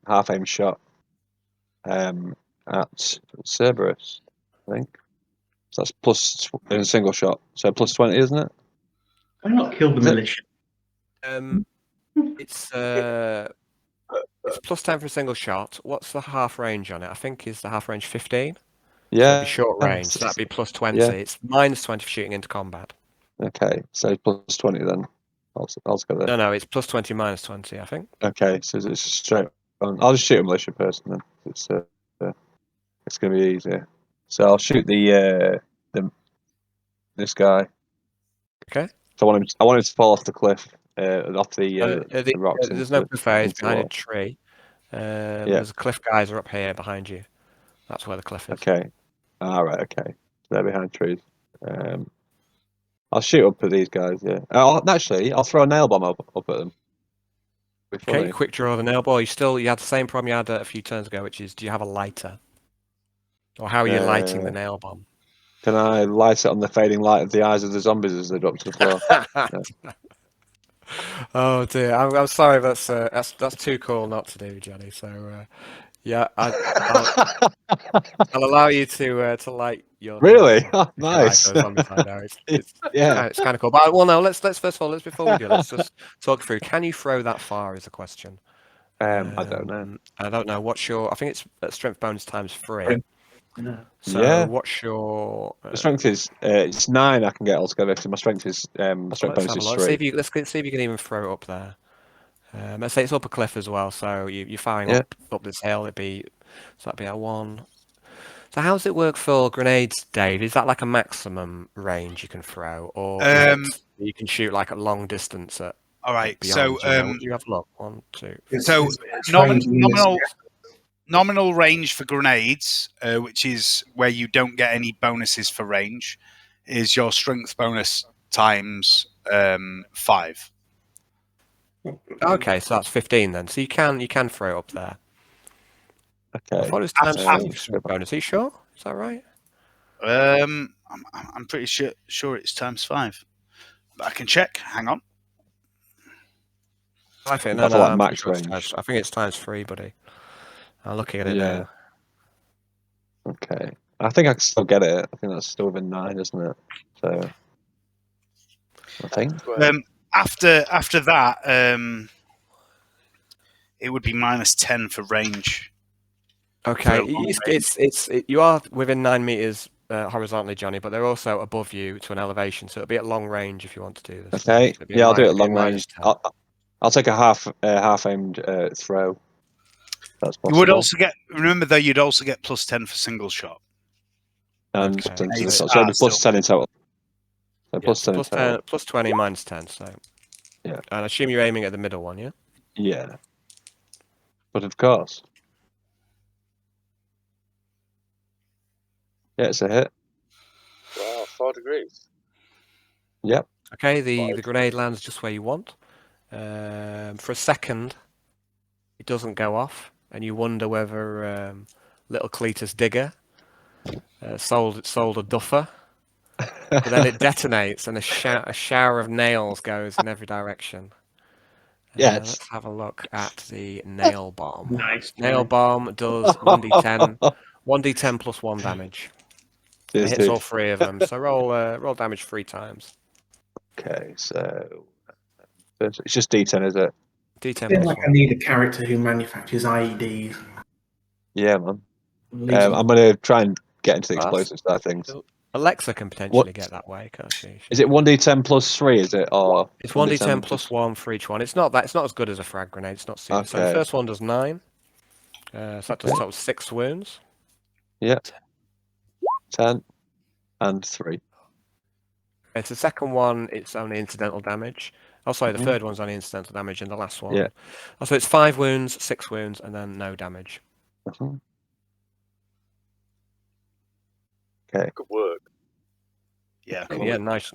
half aim shot at Cerberus, I think. So that's plus in a single shot. So plus 20, isn't it? Why not kill the militia? It's plus 10 for a single shot. What's the half range on it? I think is the half range 15. Yeah. So it'd be short range. So that'd be plus 20. Yeah. It's minus 20 for shooting into combat. Okay, so plus 20 then. Altogether. No, it's plus 20 minus 20, I think. Okay, so it's straight on. I'll just shoot a militia person then. It's going to be easier. So I'll shoot this guy. Okay. So I want him to fall off the cliff, off the rocks. There's no cliff face into behind the a tree. There's a cliff geyser up here behind you. That's where the cliff is. Okay. All right. Okay. So they're behind trees. I'll shoot up at these guys. Yeah. Actually, I'll throw a nail bomb up at them. Be funny. Okay, quick draw of the nail ball. You had the same problem you had a few turns ago, which is, do you have a lighter? Or how are you lighting the nail bomb? Can I light it on the fading light of the eyes of the zombies as they drop to the floor? Oh dear, I'm sorry. That's too cool not to do, Johnny. So yeah, I'll allow you to light your Really? nail bomb. Nice. It's kind of cool. But well, no, let's first of all, before we do, let's just talk through. Can you throw that far? Is a question. I don't know. I don't know. What's your? I think it's strength bonus times 3. Yeah. So Yeah. what's your? The strength is it's 9. I can get altogether. So my strength is my strength bonus is 3. Let's see if you can even throw it up there. Let's say it's up a cliff as well. So you're firing up this hill. That'd be a 1. So how does it work for grenades, Dave? Is that like a maximum range you can throw, or you can shoot like at long distance at? All right. Beyond, So you have a look. 1, 2. So nominal range for grenades, which is where you don't get any bonuses for range, is your strength bonus times 5. Okay, so that's 15 then. So you can throw it up there. Okay. I thought it was times 5 strength bonus. Are you sure? Is that right? I'm pretty sure it's times 5, but I can check. Hang on. I think max range. I think it's times 3, buddy. I'm looking at it now. Okay. I think I can still get it. I think that's still within 9, isn't it? So I think. After that, it would be -10 for range. Okay, you are within 9 meters horizontally, Johnny, but they're also above you to an elevation, so it'll be at long range if you want to do this. Okay. Yeah, I'll do it at long range. I'll take a half aimed throw. That's possible. You would also get. Remember though, you'd also get +10 for single shot. And Okay. so it'll be +10 in total. So +10 in total. +20 -10. So yeah. And I assume you're aiming at the middle one, yeah? Yeah. But of course. Yeah, it's a hit. Wow, 4 degrees. Yep. Okay, the grenade lands just where you want. For a second, it doesn't go off, and you wonder whether little Cletus Digger sold a duffer. But then it detonates, and a shower of nails goes in every direction. Yes. Let's have a look at the nail bomb. Nice. Nail bomb does 1d10, 1d10 plus 1 damage. It hits all 3 of them. So roll damage 3 times. Okay, so it's just D10, is it? D10 I feel plus like 1. I need a character who manufactures IEDs. Yeah, man. I'm going to try and get into the explosive side of things. Alexa can potentially get that way, can't she? Is it 1d10 plus 3? Is it, or it's 1d10 plus 1 for each one? It's not as good as a frag grenade. It's not super. Okay. So the first one does 9. So that does total 6 wounds. Yeah. 10 and 3. It's the second one. It's only incidental damage. Oh, sorry, the third one's only incidental damage, and the last one. Yeah. Oh, so it's 5 wounds, 6 wounds, and then no damage. Okay. Good work. Yeah. Cool. Yeah, nice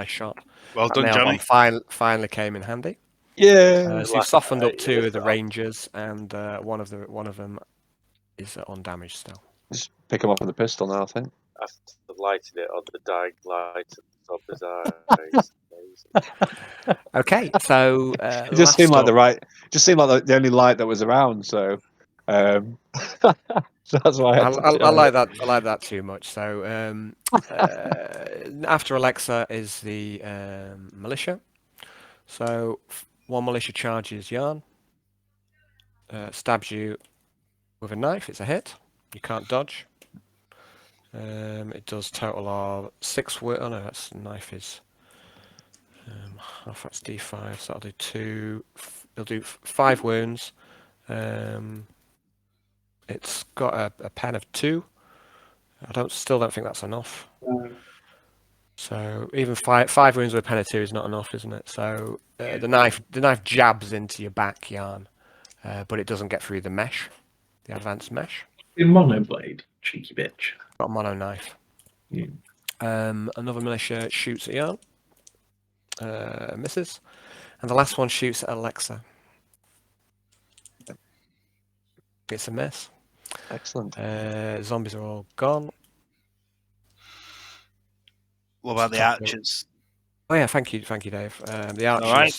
shot. Well done, nail Johnny. bomb finally came in handy. Yeah. So you've softened up 2 of the rangers, and one of them is undamaged still. Just pick him up with a pistol now, I think. After lighting it on the dying light of his eyes. Okay, so It just seemed like the only light that was around. So, so that's why I like that. I like that too much. So after Alexa is the militia. So 1 militia charges Yarn, stabs you with a knife. It's a hit. You can't dodge. It does total of 6 wounds. Oh no, that's knife is. Half that's D5, so that'll do 2. It'll do 5 wounds. It's got a pen of 2. I still don't think that's enough. So even 5 wounds with a pen of 2 is not enough, isn't it? So the knife jabs into your back, Yarn, but it doesn't get through the mesh, the advanced mesh. In monoblade, cheeky bitch. Got a mono knife. Yeah. Another militia shoots at Yarn. Misses. And the last one shoots at Alexa. It's a miss. Excellent. Zombies are all gone. What about the archers? Oh yeah, thank you, Dave. The archers. All right.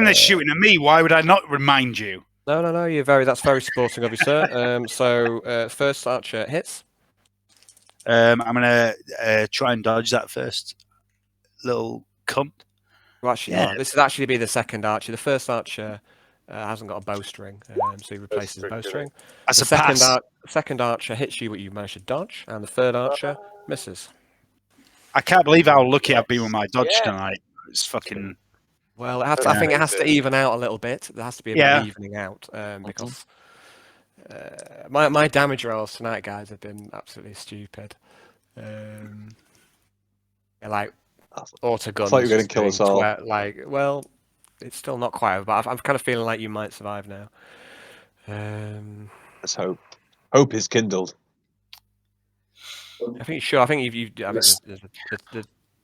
They're shooting at me. Why would I not remind you? No. That's very sporting of you, sir. So first archer hits. I'm gonna try and dodge that first little cunt. Well, actually, Yeah. no. This is actually be the second archer. The first archer hasn't got a bowstring, so he replaces the bowstring. That's The a pass. second archer hits you, but you manage to dodge, and the third archer misses. I can't believe how lucky I've been with my dodge tonight. It's fucking. Well, I think it has to even out a little bit. There has to be a bit of evening out because my damage rolls tonight, guys, have been absolutely stupid. Like auto guns. I thought you were going to kill us all. Well, it's still not quite over, but I'm kind of feeling like you might survive now. Let's hope. Hope is kindled. I think sure. I think you've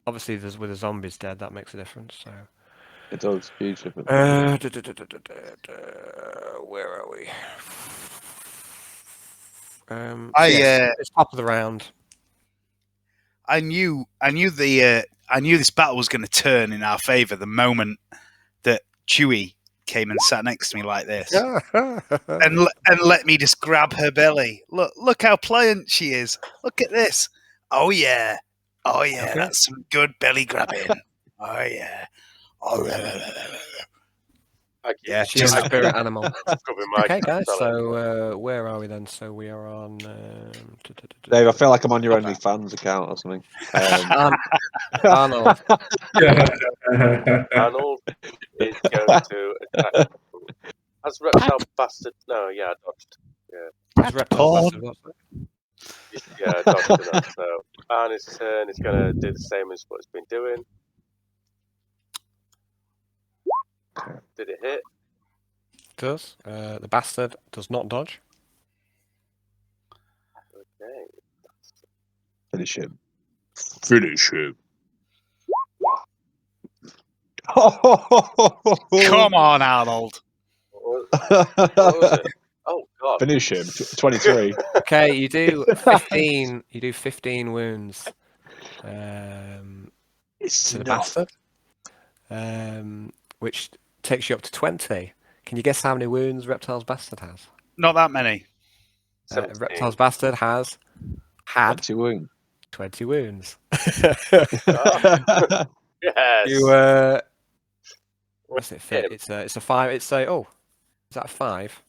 obviously with the zombies dead, that makes a difference. So it does, huge difference. Where are we? It's top of the round. I knew this battle was going to turn in our favor the moment that Chewie came and sat next to me like this, and let me just grab her belly. Look how pliant she is. Look at this. Oh yeah, okay. That's some good belly grabbing. Oh yeah. Yeah, she's a spirit animal. Okay, guys. belly. So where are we then? So we are on. Dave, I feel like I'm on your OnlyFans account or something. Arnold. Arnold is going to attack. Has Reptile Bastard? No, yeah, I dodged. Has Reptile Bastard? Yeah, I dodged that. So Arnie's turn is going to do the same as what it's been doing. Did it hit? Does. The bastard does not dodge. Okay. Finish him. Finish him. Come on, Arnold. What was it? Oh God. Finish him. 23. Okay, you do 15. You do 15 wounds. It's to the enough. bastard. Which takes you up to 20. Can you guess how many wounds Reptile's Bastard has? Not that many. Reptile's Bastard has had 20 wounds. 20 wounds. Yes. You what's it fit? It's a 5. It's a is that a 5?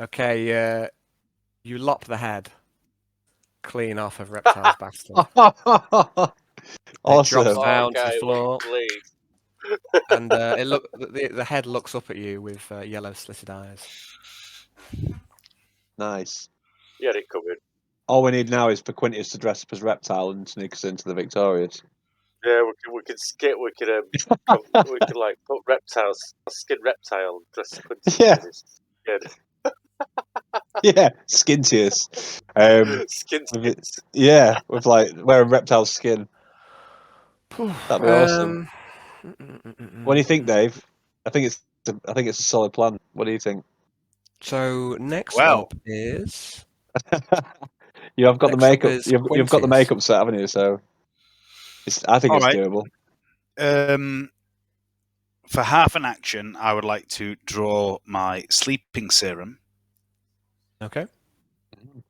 Okay, you lop the head clean off of Reptile's Bastard. Awesome. It drops down to the floor. Please. And the head looks up at you with yellow slitted eyes. Nice. Yeah, it covered. All we need now is for Quintus to dress up as Reptile and sneak us into the Victorious. Yeah, we could skip. We could we could like put reptiles, skin reptile, dress Quintus. Yeah. Good. Yeah, Skintius. Skin. Yeah, with like wearing Reptile's skin. That'd be awesome. What do you think, Dave? I think it's a solid plan. What do you think? So next up is you have got the makeup. You've got the Quintus. makeup set, haven't you? So I think it's doable. For half an action, I would like to draw my sleeping serum. Okay.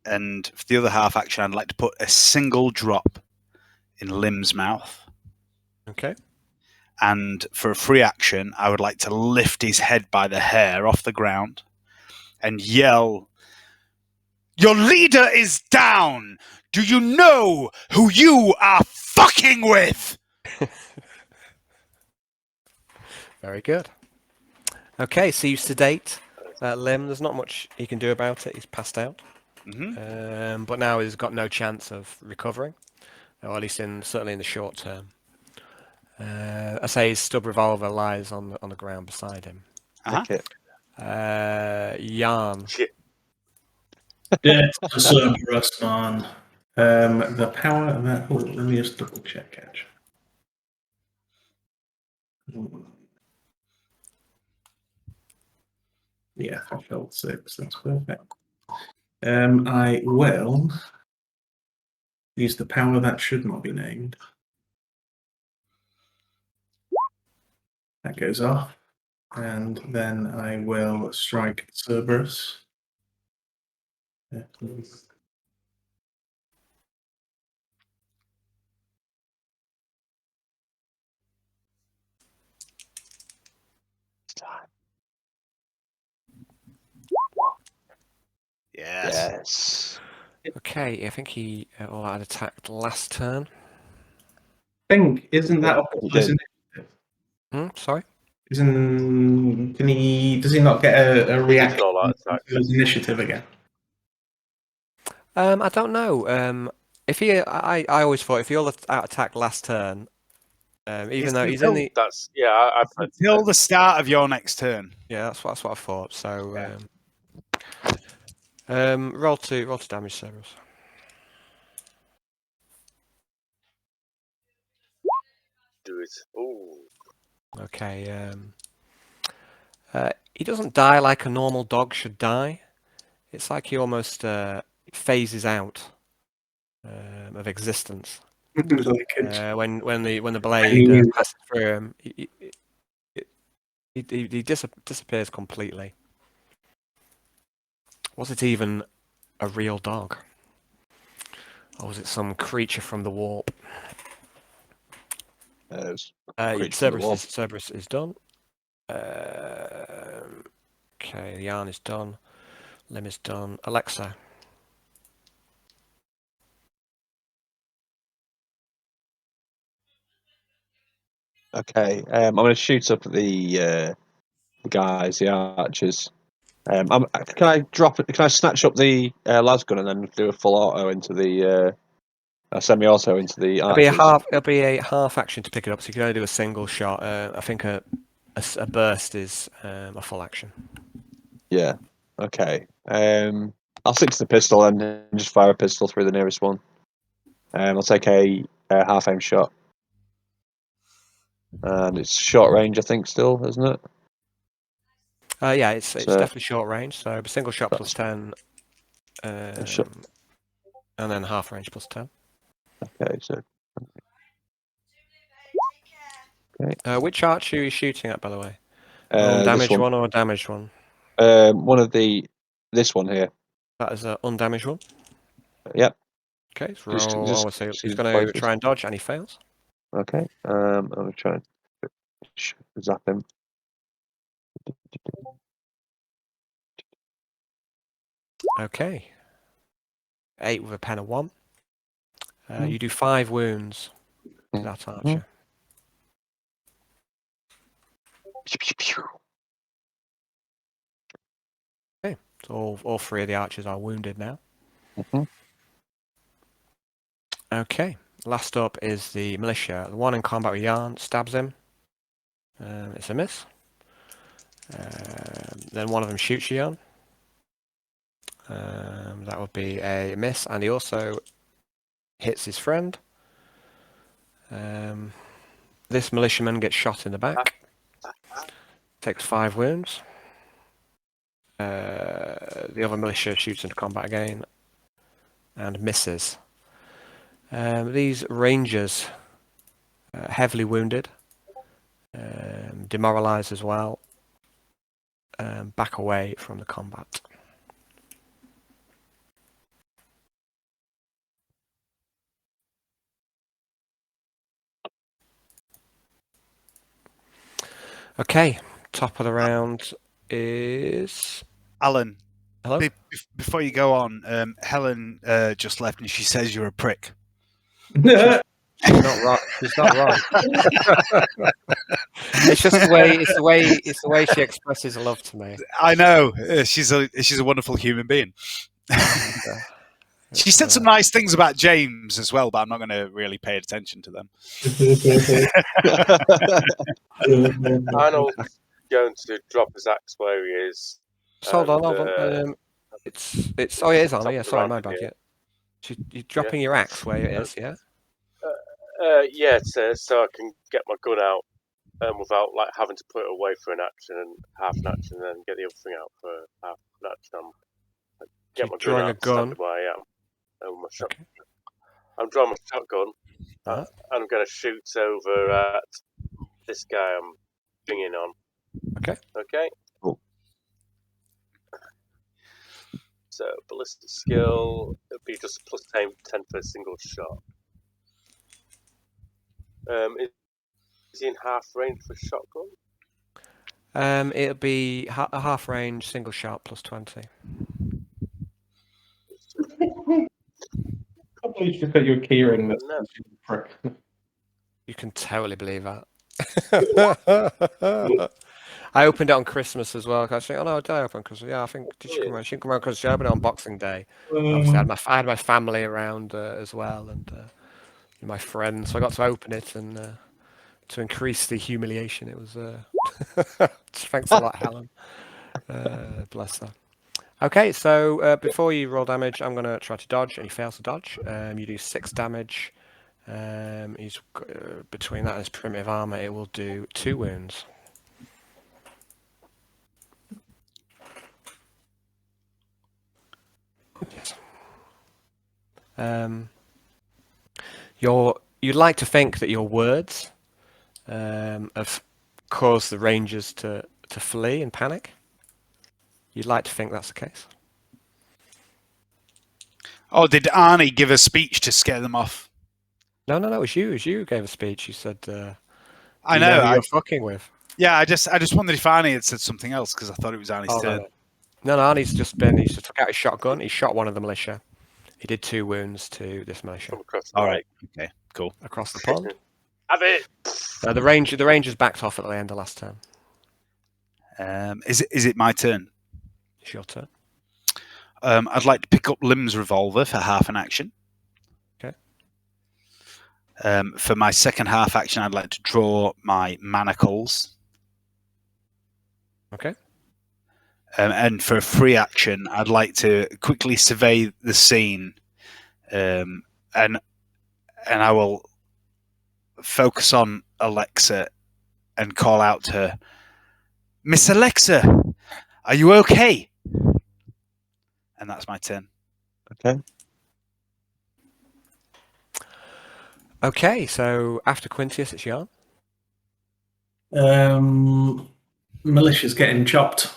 And for the other half action, I'd like to put a single drop in Lim's mouth. Okay. And for a free action, I would like to lift his head by the hair off the ground and yell, "Your leader is down! Do you know who you are fucking with?" Very good. Okay, so you sedate Lim. There's not much he can do about it. He's passed out. Mm-hmm. But now he's got no chance of recovering, or at least certainly in the short term. I say his stub revolver lies on the ground beside him. Jan. Death to Cerberus, man. The power of that. Oh, let me just double check, actually. Yeah, threshold 6. That's perfect. I will use the power that should not be named. That goes off. And then I will strike Cerberus. Yes. Okay, I think he had attacked last turn. I think, isn't that He his did. initiative? Sorry? Does he not get a reaction all that to attack. his initiative again? I don't know. If he, I always thought if he all out attacked last turn, even though he's in the That's I played Until the start of your next turn. yeah, that's what I thought. So Yeah. roll to damage, Cerberus. do it. Ooh. Okay. He doesn't die like a normal dog should die. It's like he almost phases out of existence. When the blade passes through him, he disappears completely. Was it even a real dog? Or was it some creature from the warp? Cerberus is done. Okay, the yarn is done. Limb is done. Alexa. Okay, I'm going to shoot up at the guys, the archers. Can I snatch up the las gun and then do a full auto into the semi-auto into the archers? It'll be a half action to pick it up, so you can only do a single shot. I think a burst is a full action. Yeah. Okay. I'll stick to the pistol and just fire a pistol through the nearest one. I'll take a half aim shot, and it's short range, I think, still, isn't it? Yeah, it's definitely short range. So a single shot plus 10, and then half range plus 10. Okay, so. Okay. Which archer are you shooting at, by the way? Undamaged one or a damaged one? One of this one here. That is an undamaged one. Yep. Okay, so roll. He's going to try and dodge, and he fails. Okay. I'm going to try and zap him. Okay. 8 with a pen of 1. You do 5 wounds to that archer. Okay, so all 3 of the archers are wounded now. Okay, last up is the militia. The one in combat with Yarn stabs him. It's a miss. Then one of them shoots Yarn. That would be a miss, and he also hits his friend. This militiaman gets shot in the back. Takes 5 wounds. The other militia shoots into combat again and misses. These rangers heavily wounded, demoralized as well, back away from the combat. Okay, top of the round is Alan. Hello? Before you go on, Helen just left and she says you're a prick. She's not right. She's not right. It's just the way she expresses love to me. I know. She's a wonderful human being. She said some nice things about James as well, but I'm not going to really pay attention to them. Arnold's going to drop his axe where he is. Hold on. It's oh yeah, it is Arnold. Yeah, sorry, my bad. Yeah, you're dropping your axe where it is. Yeah. Yeah, so I can get my gun out without like having to put it away for an action and half an action, and then get the other thing out for half an action. Get my gun drawing a out, gun. stand where I am, and my shot. Okay. I'm drawing my shotgun, Uh-huh. and I'm going to shoot over at this guy I'm bringing on. Okay. Okay. Cool. So ballistic skill, it'd be just plus 10 for a single shot. Is he in half range for shotgun? It'll be a half range single shot plus 20. I believe you got your keyring. That's No. prick. You can totally believe that. I opened it on Christmas as well. I was thinking, oh no, did I open on Christmas? Yeah, I think did she come around? She didn't come around Christmas. She opened it on Boxing Day. Obviously, I had my family around as well, and my friends. So I got to open it, and to increase the humiliation, it was. Thanks a lot, Helen. Bless her. Okay, so before you roll damage, I'm going to try to dodge, and he fails to dodge. You do 6 damage. He's between that and his primitive armor, it will do 2 wounds. Yes. You'd like to think that your words have caused the Rangers to flee and panic. You'd like to think that's the case. Oh, did Arnie give a speech to scare them off? No, it was you. It was you who gave a speech. You said, I know. Who you're fucking with. Yeah, I just wondered if Arnie had said something else because I thought it was Arnie's turn. No, Arnie's just took out his shotgun. He shot one of the militia. He did 2 wounds to this militia. All right. Okay. Cool. Across the pond. Have it. The Rangers backed off at the end of last turn. Is it my turn? It's your turn. I'd like to pick up Lim's revolver for half an action. Okay. For my second half action, I'd like to draw my manacles. Okay. And for a free action, I'd like to quickly survey the scene, and I will focus on Alexa and call out to her, Miss Alexa, are you okay? And that's my turn. Okay. Okay, so after Quintius, it's Jan. Militia's getting chopped.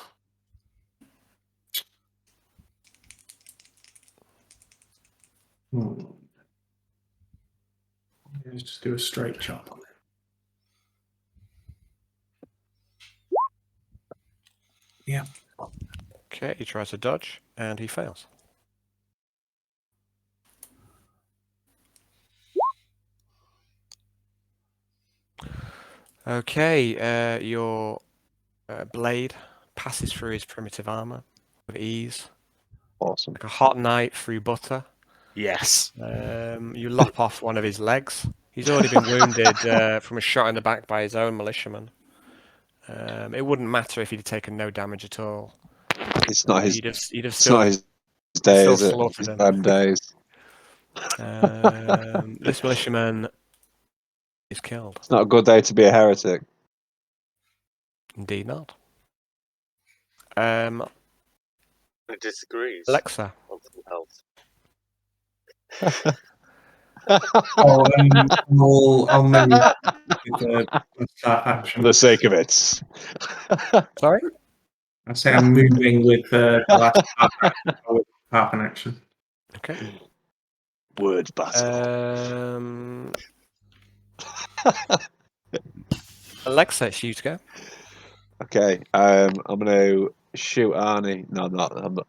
Let's just do a straight chop on it. Yeah. Okay, he tries to dodge, and he fails. Okay, your blade passes through his primitive armor with ease. Awesome. Like a hot knife through butter. Yes. You lop off one of his legs. He's already been wounded from a shot in the back by his own militiaman. It wouldn't matter if he'd taken no damage at all. It's not his. He'd have It's still, not his day, still is it? slaughtered His him. days. This militiaman is killed. It's not a good day to be a heretic. Indeed not. It disagrees. Alexa. On some health. I'll move with the start action. For the sake of it. Sorry? I say I'm moving with the last half an action. Okay. Word battle. Alexa, it's you to go. Okay, I'm gonna shoot Arnie. No, I'm not. I'm not.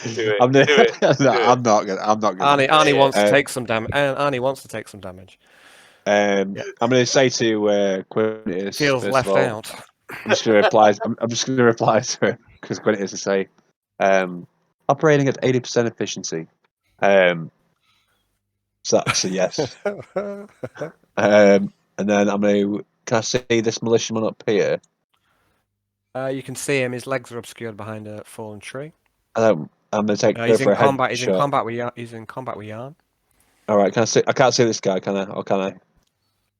Do it. I'm, Do it. no, Do it. I'm not gonna. Arnie wants to take some damage. Arnie wants to take some damage. I'm gonna say to Quintius. Feels first left of all, out. I'm just gonna reply. I'm just gonna reply to him because Quintius to say, operating at 80% efficiency. So that's a yes. And then I'm gonna. Can I see this militiaman up here? You can see him. His legs are obscured behind a fallen tree. I'm gonna take. He's go for in a combat. He's in headshot. combat with. He's in combat with Yarn. All right. Can I see? I can't see this guy. Can I? Or can I?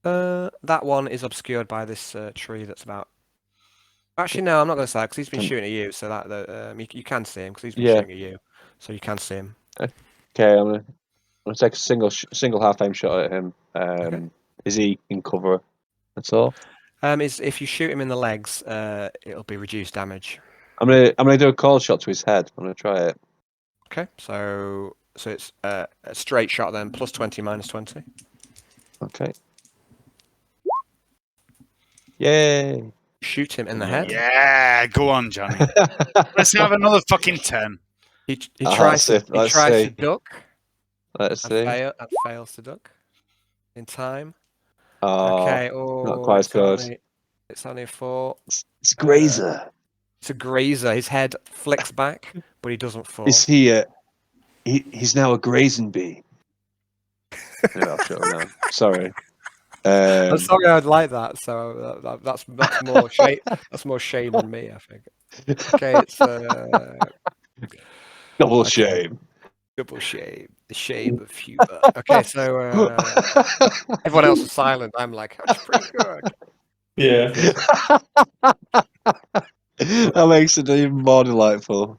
That one is obscured by this tree that's about... Actually, no, I'm not going to say that because he's been shooting at you, so that you can see him because he's been shooting at you, so you can see him. Okay, I'm gonna take a single half aim shot at him. Okay. Is he in cover at all? If you shoot him in the legs, it'll be reduced damage. I'm gonna do a cold shot to his head. I'm gonna try it. Okay, so it's a straight shot then, plus 20, minus 20. Okay. Yay! Shoot him in the head. Yeah, go on, Johnny. Let's have another fucking 10. He tries to duck. Let's see. And fails to duck in time. Oh, okay, not quite as good. It's only a 4. It's a grazer. It's a grazer. His head flicks back, but he doesn't fall. Is he? He's now a grazing bee. No, no, sorry. I'm sorry, I'd like that. So that's more shame. That's more shame than me, I think. Okay, it's double shame. Double shame. The shame of humor. Okay, so everyone else is silent. I'm like, that's pretty good. Yeah. That makes it even more delightful.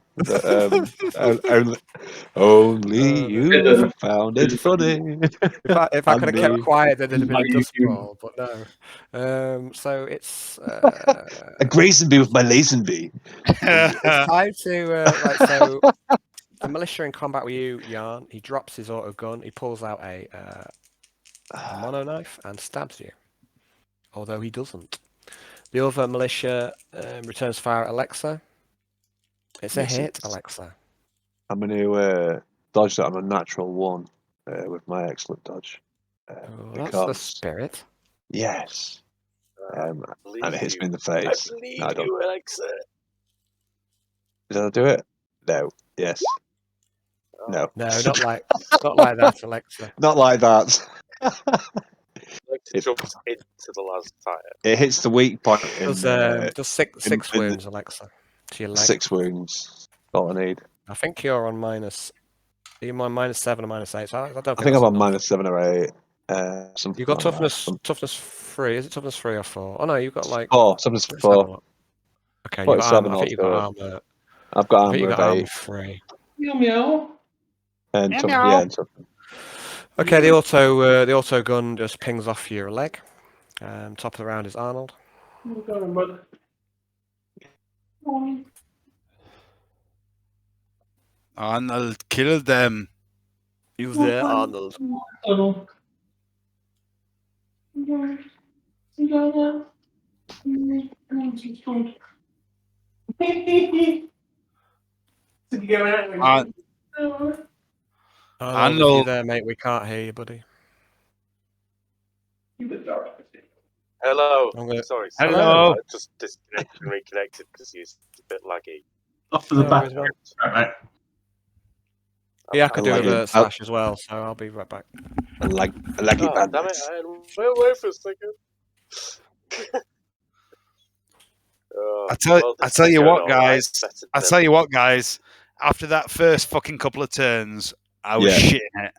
Only you found it funny. If I could have kept quiet, there'd have been a dust ball, but no. So it's a grazing bee with my Lazenby. It's time to so the militia in combat with you, Jan. He drops his auto gun. He pulls out a mono knife and stabs you. Although he doesn't. The other militia returns fire at Alexa. It's a hit, Alexa. I'm going to dodge that on a natural 1 with my excellent dodge. That's the spirit. Yes. And it hits me in the face. I believe No, I don't. you, Alexa. Did I do it? No. Yes. No. No, not like that, Alexa. Not like that. It jumps into the last fire. It hits the weak point. Does six wounds, Alexa, to your leg. 6 wounds. All I need. I think you're on minus. Are you on minus 7 or minus 8? So I don't. I think I'm on minus 7 or 8. You got toughness 3. Is it toughness 3 or 4? Oh no, you've got like 4. Toughness 4. Okay, you've got armor. I think you've got armor. I've got armor of 8. 3. Meow meow. And toughness. Okay, the auto gun just pings off your leg. Top of the round is Arnold. Arnold, kill them. You there, Arnold? Arnold, if you're there, mate, we can't hear you, buddy. Hello. Sorry. Hello. I just disconnected and reconnected because he's a bit laggy. Off to the back. Right. Yeah, I could do a slash as well, so I'll be right back. A laggy band. Damn it! I went away for a second. I tell you what, guys. After that first fucking couple of turns, I was shitting it.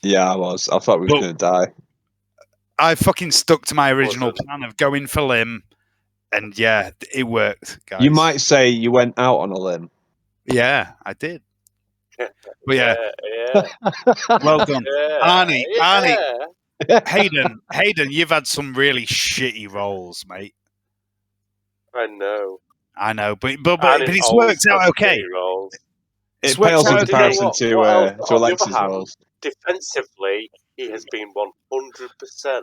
Yeah, I was. I thought we were going to die. I fucking stuck to my original plan of going for limb, and yeah, it worked, guys. You might say you went out on a limb. Yeah, I did. But yeah. Well done. Arnie, Hayden, you've had some really shitty rolls, mate. I know, but it's worked out okay. It pales in comparison to Alexa's rolls. Defensively, he has been 100%.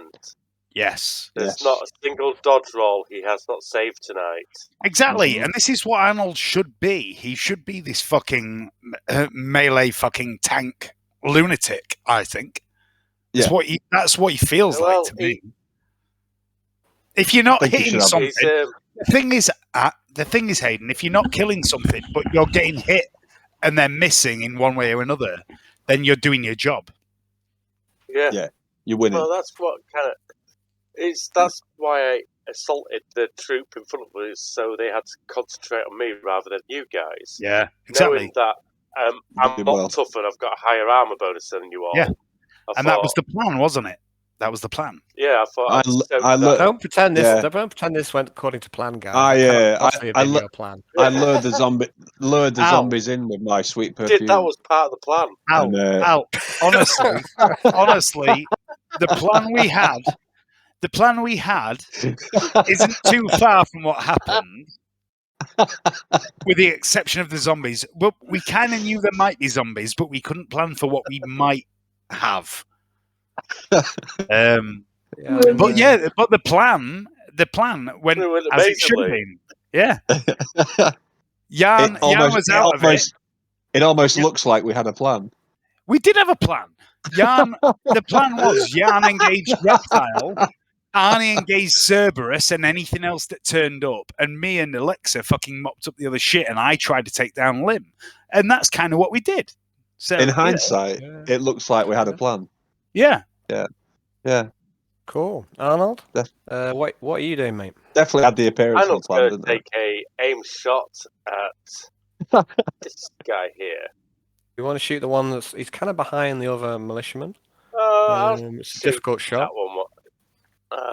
Yes. There's not a single dodge roll he has not saved tonight. Exactly, and this is what Arnold should be. He should be this fucking melee fucking tank lunatic, I think. Yeah. That's what he feels like to me. If you're not hitting something, the thing is, Hayden, if you're not killing something, but you're getting hit and they're missing in one way or another, then you're doing your job. Yeah. You're winning. Well, that's what kind of... That's why I assaulted the troop in front of us, so they had to concentrate on me rather than you guys. Yeah, exactly. Knowing that I'm a lot tougher, I've got a higher armor bonus than you all. Yeah, that was the plan, wasn't it? That was the plan. Yeah, I thought I'd send I that. look- Don't pretend this. Yeah. Don't pretend this went according to plan, guys. That cannot possibly have been your plan. I lured the Ow. zombies in with my sweet perfume. That was part of the plan. Ow, And, ow. Honestly, the plan we had isn't too far from what happened, with the exception of the zombies. But we kind of knew there might be zombies, but we couldn't plan for what we might have. But the plan went as it should have been. Yeah. Jan was out of it. It almost looks like we had a plan. We did have a plan. The plan was Jan engaged Reptile, Arnie engaged Cerberus, and anything else that turned up. And me and Alexa fucking mopped up the other shit, and I tried to take down Lim. And that's kind of what we did. So in hindsight, it looks like we had a plan. Yeah. Yeah. Cool. Arnold, what are you doing, mate? Definitely had the appearance of a Arnold's plan, going didn't to it? take a aim shot at this guy here. You want to shoot the one he's kind of behind the other militiaman. It's a difficult shot. That one.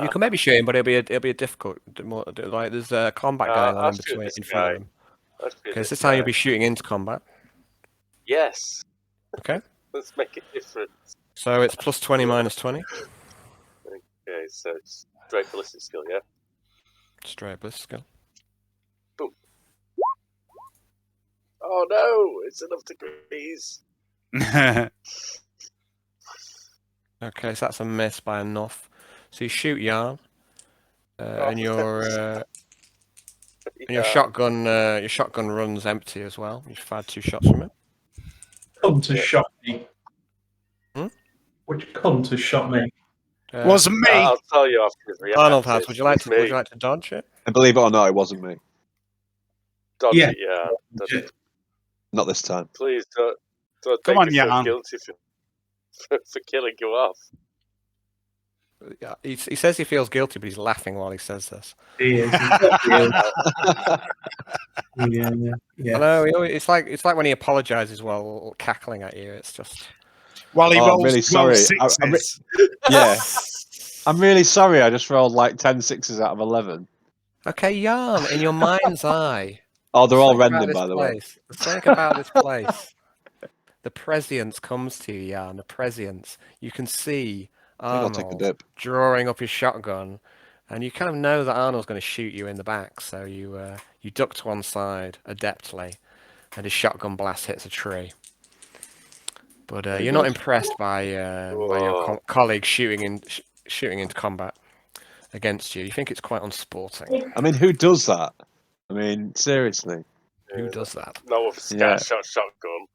You can maybe shoot him, but it'll be a difficult. Like there's combat going on in between, in front of him. Okay, so this time you'll be shooting into combat. Yes. Okay. Let's make it different. So it's plus 20 minus 20. Okay, so it's straight ballistic skill, yeah. Straight ballistic skill. Boom. Oh no! It's enough degrees. Okay, so that's a miss by enough. So you shoot Yarn, and your shotgun runs empty as well. You've fired 2 shots from it. Cunt has shot me. Which cunt has shot me? Wasn't me. I'll tell you after his reaction. Arnold has. Would you like to dodge it? And believe it or not, it wasn't me. Dodge Yeah. it, yeah. Dodge it. Not this time. Please don't Come make on, me feel Jan. guilty for killing you off. Yeah, he says he feels guilty, but he's laughing while he says this. He is. Yeah. I know. It's like when he apologizes while cackling at you. It's just. While he I'm rolls really 12 sorry. sixes. Yeah. I'm really sorry. I just rolled like 10 sixes out of 11. Okay, Yarn, in your mind's eye. Oh, they're all think about random, this by the way. place. Think about this place. The prescience comes to you, Yarn. The prescience. You can see I'll take a Arnold dip. drawing up his shotgun, and you kind of know that Arnold's going to shoot you in the back. So you duck to one side adeptly, and his shotgun blast hits a tree. But you're not impressed by your colleague shooting into combat against you. You think it's quite unsporting. I mean, who does that? I mean, seriously. Who does that? Not with a scatshot shotgun.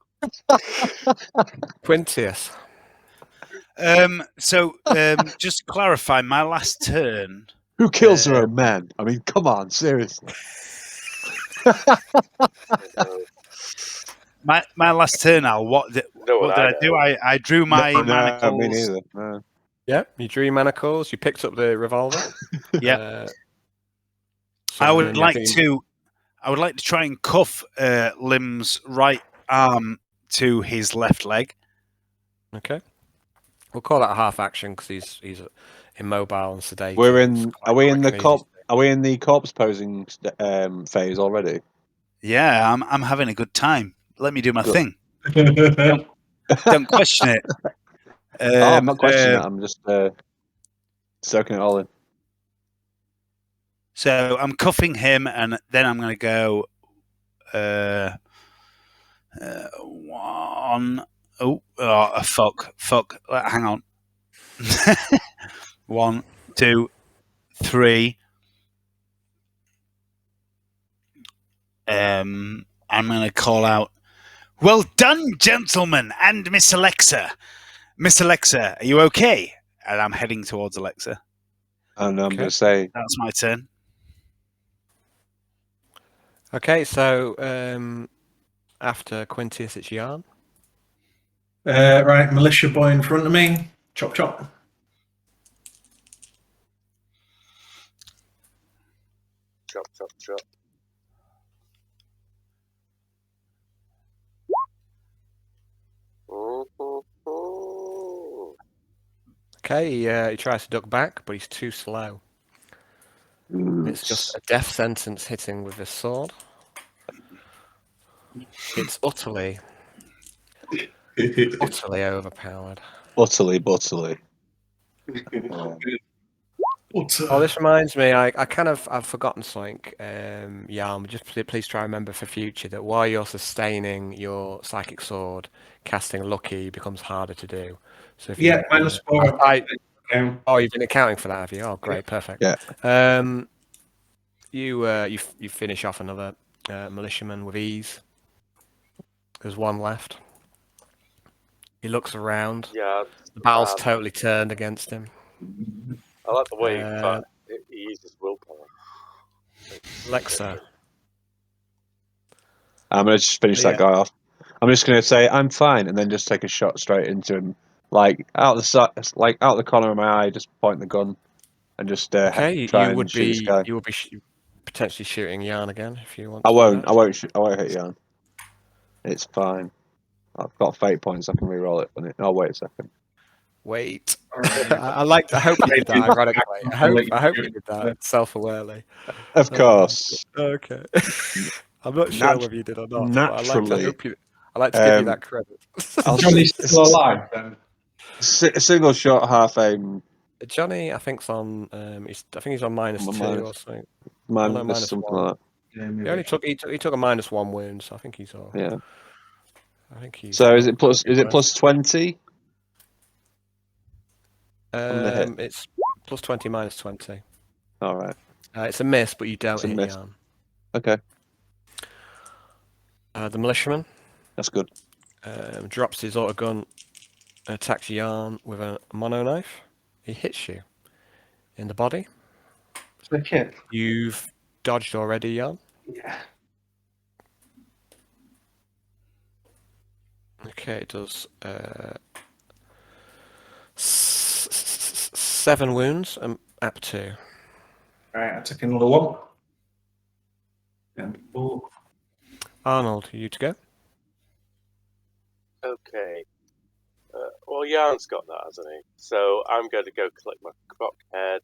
Quintius. So just to clarify, my last turn. Who kills their own men? I mean, come on, seriously. My last turn, Al. What did I do? I drew my manacles. Me neither. No. Yeah, you drew your manacles. You picked up the revolver. Yeah. I would like to try and cuff Lim's right arm to his left leg. Okay. We'll call that a half action because he's immobile and sedated. Are we in the corpse posing phase already? Yeah, I'm having a good time. Let me do my thing. Don't question it. I'm not questioning it. I'm just soaking it all in. So I'm cuffing him, and then I'm going to go one. Fuck. Hang on. 1, 2, 3. I'm going to call out, "Well done, gentlemen, and Miss Alexa. Miss Alexa, are you okay?" And I'm heading towards Alexa. And I'm going to say... That's my turn. Okay, so after Quintius, it's Yarn. Right, militia boy in front of me. Chop, chop. Chop, chop, chop. Okay, he tries to duck back, but he's too slow. It's just a death sentence hitting with this sword. It's utterly overpowered. Utterly. Oh, this reminds me, I've forgotten something. Yarm, just please try to remember for future that while you're sustaining your psychic sword, casting lucky becomes harder to do. So if you, -4. oh, you've been accounting for that, have you? Oh, great, perfect. Yeah. You finish off another militiaman with ease. There's one left. He looks around. Yeah. The battle's totally turned against him. I like the way he uses willpower. Alexa. I'm gonna just finish that guy off. I'm just gonna say I'm fine, and then just take a shot straight into him, like out the corner of my eye, just point the gun, and just try and shoot this guy. You would be potentially shooting Yarn again if you want. I won't hit Yarn. It's fine. I've got fate points. I can re-roll it. Oh, wait a second. Wait. I hope you did that ironically. I hope you did that self-awarely. Of course. Okay. I'm not sure whether you did or not. Naturally. But I like to give you that credit. Johnny's still alive then. A single shot, half aim. Johnny, I think's on. I think he's on -2 or something. Minus something -1. like that. He took a -1 wound, so I think he's all. Yeah. I think he's. So is it plus 20? It's plus 20 -20. All right. It's a miss, but you don't hit Yarn. Okay. The militiaman. That's good. Drops his auto gun, attacks Yarn with a mono knife. He hits you in the body. Okay. You've dodged already, Yarn. Yeah. Okay, it does 7 wounds and up 2. Right, I took another one. And 4. Arnold, you to go. Okay. Well, Yarn's got that, hasn't he? So I'm going to go collect my croc head,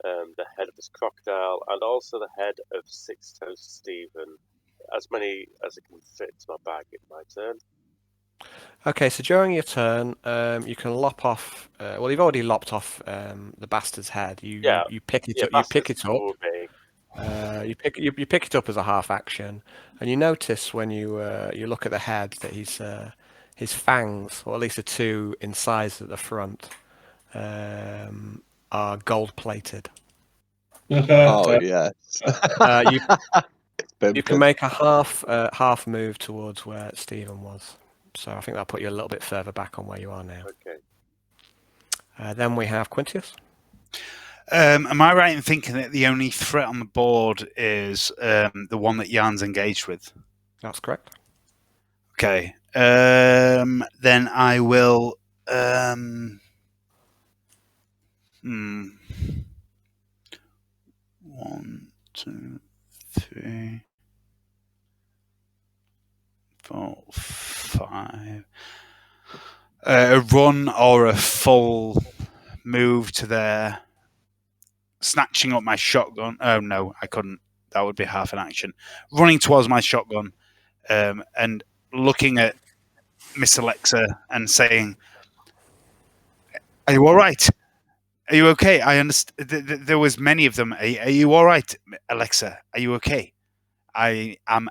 the head of this crocodile, and also the head of Six-Toed Stephen. As many as it can fit into my bag in my turn. Okay, so during your turn, you can lop off. Well, you've already lopped off the bastard's head. You pick it up. You pick it up. You pick it up as a half action, and you notice when you look at the head that his fangs, or at least the 2 incisors at the front, are gold plated. Oh yes. You can make a half move towards where Stephen was. So I think that'll put you a little bit further back on where you are now. Okay. Then we have Quintius. Am I right in thinking that the only threat on the board is the one that Yarn's engaged with? That's correct. Okay. Then I will. 1, 2, 3, 4, 5. A run or a full move to there, snatching up my shotgun. Oh no, I couldn't. That would be half an action. Running towards my shotgun, and looking at Miss Alexa and saying, "Are you all right? Are you okay? I understand. There was many of them. Are you all right, Alexa? Are you okay? I am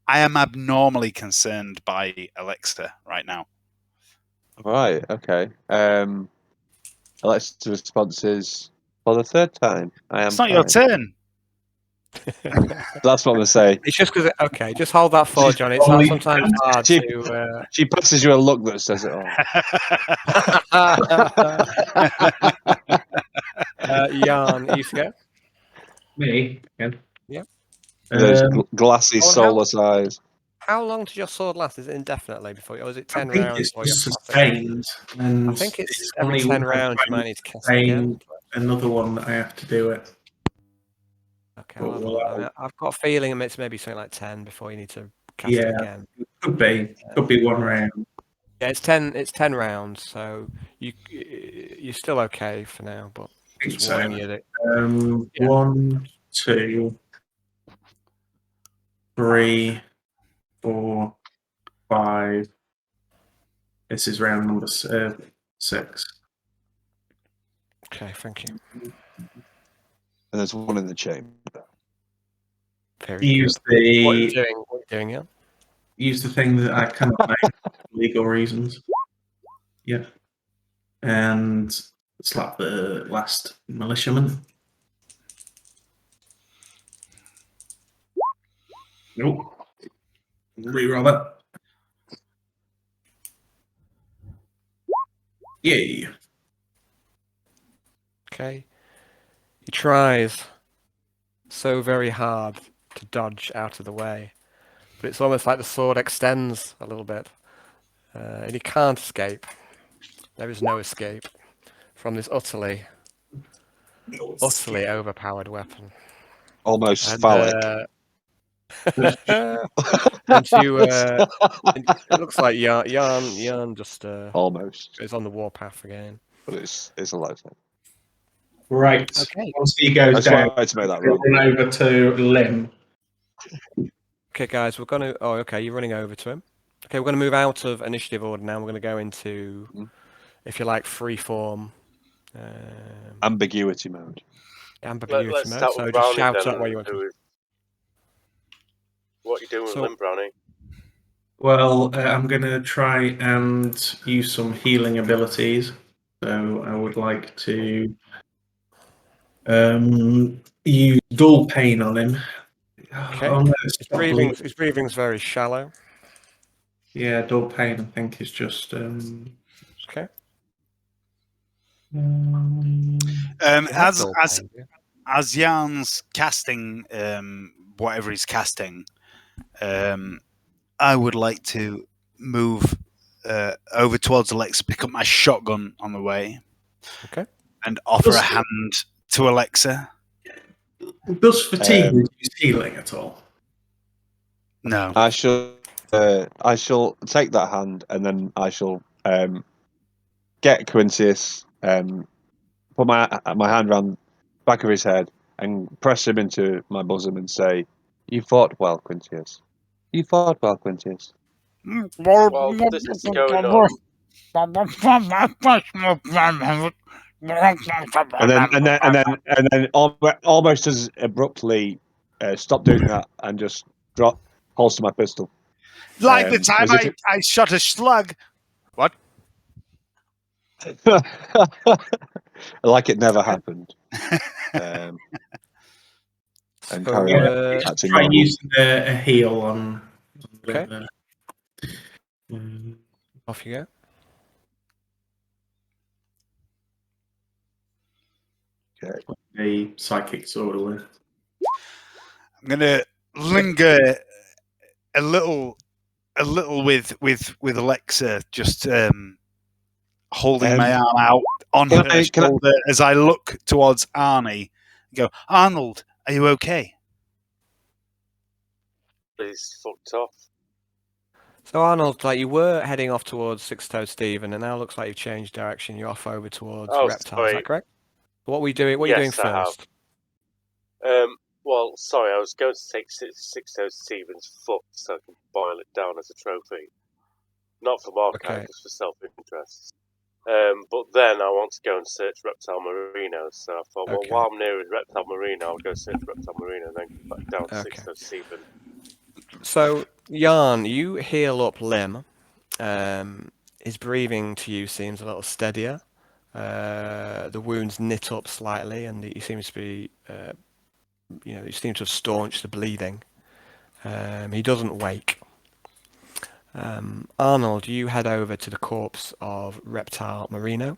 abnormally concerned by Alexa right now." Right. Okay. Alexa's response is for the 3rd time. I am. It's not your turn. That's what I'm gonna say. It's just because. Okay, just hold that for John. It's sometimes hard to. She passes you a look that says it all. Yarn, you to go. Me again. Yep. Those glassy, soulless eyes. How long does your sword last? Is it indefinitely before you, or is it 10 I think rounds? it's just sustained. And I think it's only every 10 rounds you might need to cast again. Another one that I have to do it. Okay, I've got a feeling it's maybe something like 10 before you need to cast it again. Could be 1 round. Yeah, it's 10. It's 10 rounds, so you're still okay for now. But just So, warning you that. Yeah. 1, 2, 3, 4, 5. This is round number 6. Okay, thank you. And there's one in the chamber. Very Use good. What are you the doing? What are you doing? Yeah. use the thing that I cannot make for legal reasons. Yeah. And slap the last militiaman. Nope. Reroll it. Yay. Okay. He tries so very hard to dodge out of the way, but it's almost like the sword extends a little bit, and he can't escape. There is no escape from this utterly overpowered weapon. Almost And, phallic. and you, it looks like Yarn just Almost. is on the warpath again. But it's a low thing. Right. Okay. Once he goes That's down, why I had to make that we'll roll. run over to Lim. Okay, guys, we're gonna. Oh, okay, you're running over to him. Okay, we're gonna move out of initiative order now. We're gonna go into, if you like, free form. Ambiguity mode. Ambiguity Let's mode. start So with just Brownie shout then. out where you want to. What are you doing with So- Lim, Brownie? Well, I'm going to try and use some healing abilities. So I would like to use dull pain on him. Okay. Oh, no, it's not bleeding. His breathing's very shallow. Yeah, dull pain, I think, is just. Okay. As Jan's casting whatever he's casting, I would like to move over towards Alexa, pick up my shotgun on the way. Okay. And offer a hand to Alexa. Does fatigue reduce healing at all? No. I shall take that hand and then I shall get Quintius, put my hand around the back of his head and press him into my bosom and say, "You fought well, Quintius. You fought well, Quintius." Well, this is going on. And then almost as abruptly stop doing that and just holster my pistol. Like the time as if I shot a slug. What? like it never happened. And carry on acting Try normal. using a heal on. Okay. Off you go. Okay. A psychic sword. I'm gonna linger a little with Alexa, just holding my arm out on her shoulder as I look towards Arnie and go, "Arnold, are you okay?" He's fucked off. So Arnold, like you were heading off towards Six-Toed Stephen, and now looks like you've changed direction. You're off over towards Reptile. Sorry. Is that correct? What are we doing? What are you doing Yes, I first? have. Well, sorry, I was going to take Six-Toed Stephen's foot so I can boil it down as a trophy. Not for Marco, just for self-interest. But then I want to go and search Reptile Marino, so I thought, well, while I'm near Reptile Marino, I'll go search Reptile Marino and then come back down to Six-Toed Stephen. So, Yarn, you heal up Lim. His breathing to you seems a little steadier. The wounds knit up slightly, and he seems to be, you seem to have staunched the bleeding. He doesn't wake. Arnold, you head over to the corpse of Reptile Marino.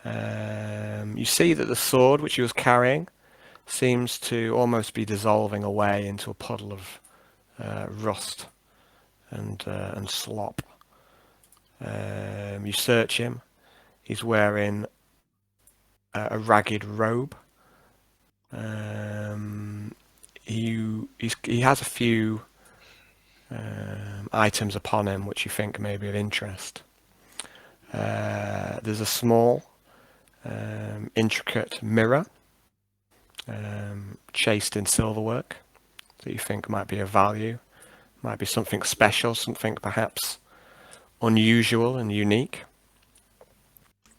You see that the sword which he was carrying seems to almost be dissolving away into a puddle of rust and slop. You search him. He's wearing a ragged robe. He has a few items upon him which you think may be of interest. There's a small, intricate mirror chased in silverwork that you think might be of value, might be something special, something perhaps unusual and unique.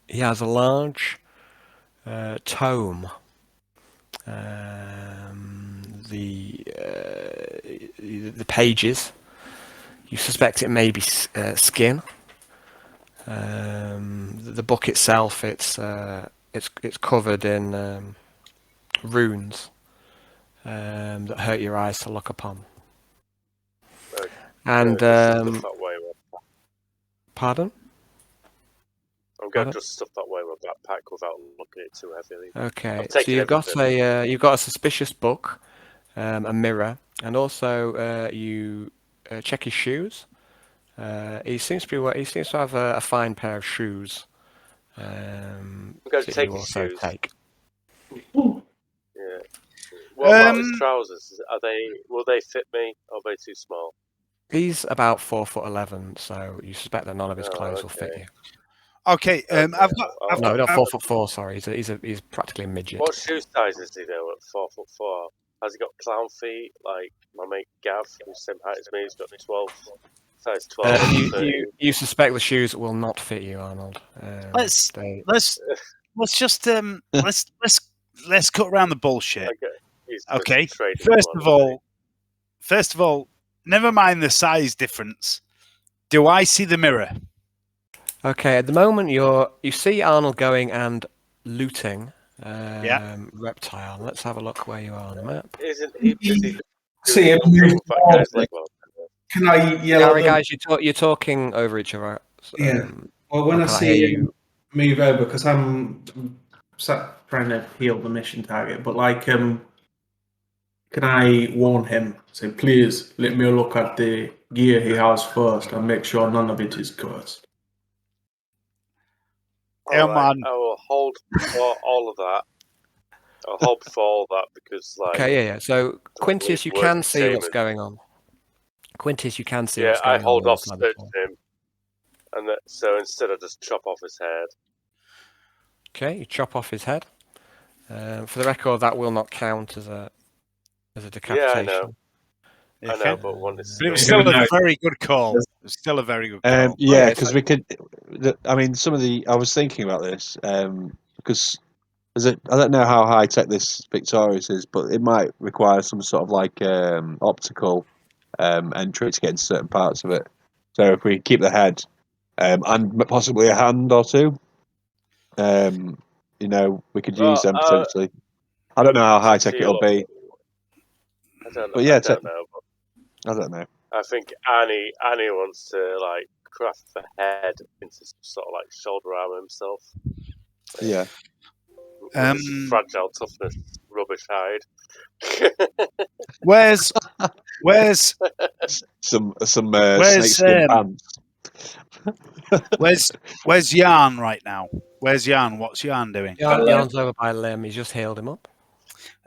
He has a large tome. The pages, you suspect it may be skin. The book itself, it's covered in runes that hurt your eyes to look upon. And pardon? I'm going to just stuff that way in my backpack without looking at it too heavily. Okay, so you've got a suspicious book, a mirror, and also you check his shoes. He seems to have a fine pair of shoes. I'm going to take his shoes. Take. Yeah. What about his trousers? Will they fit me? Or are they too small? He's about 4'11", so you suspect that none of his clothes will fit you. Okay, I've got. No, not 4'4". Sorry, he's practically a midget. What shoe size is he though? At 4'4"? Has he got clown feet like my mate Gav, who's the same height as me? He's got 12. Size 12. You suspect the shoes will not fit you, Arnold. Let's just let's cut around the bullshit. Okay. First of all, never mind the size difference. Do I see the mirror? Okay, at the moment you see Arnold going and looting Reptile. Let's have a look where you are on the map. Isn't he busy? See him. Can I yell? Sorry, guys, you're talking over each other. Yeah. Well, when I see him move over, because I'm sat trying to heal the mission target, but like, can I warn him? Say, please let me look at the gear he has first and make sure none of it is cursed. I will hold for all of that. I'll hold for all that because, like. Okay, yeah. So, Quintus, you can see what's going on. Quintus, you can see what's going on. Yeah, I hold off searching him. So instead, I just chop off his head. Okay, you chop off his head. For the record, that will not count as a decapitation. Yeah, I know, but it was still a very good call. It was still a very good call. Yeah, because we could. I mean, I was thinking about this because I don't know how high tech this Victorious is, but it might require some sort of like optical entry to get into certain parts of it. So if we keep the head and possibly a hand or two, we could use them potentially. I don't know how high tech it'll be. I don't know. But yeah, I don't know. I think Annie wants to like craft the head into some sort of like shoulder armor himself. Yeah. Fragile toughness, rubbish hide. Where's some snakeskin pants? Where's Yarn right now? Where's Yarn? What's Yarn doing? Yarn's over by Lim. He's just healed him up.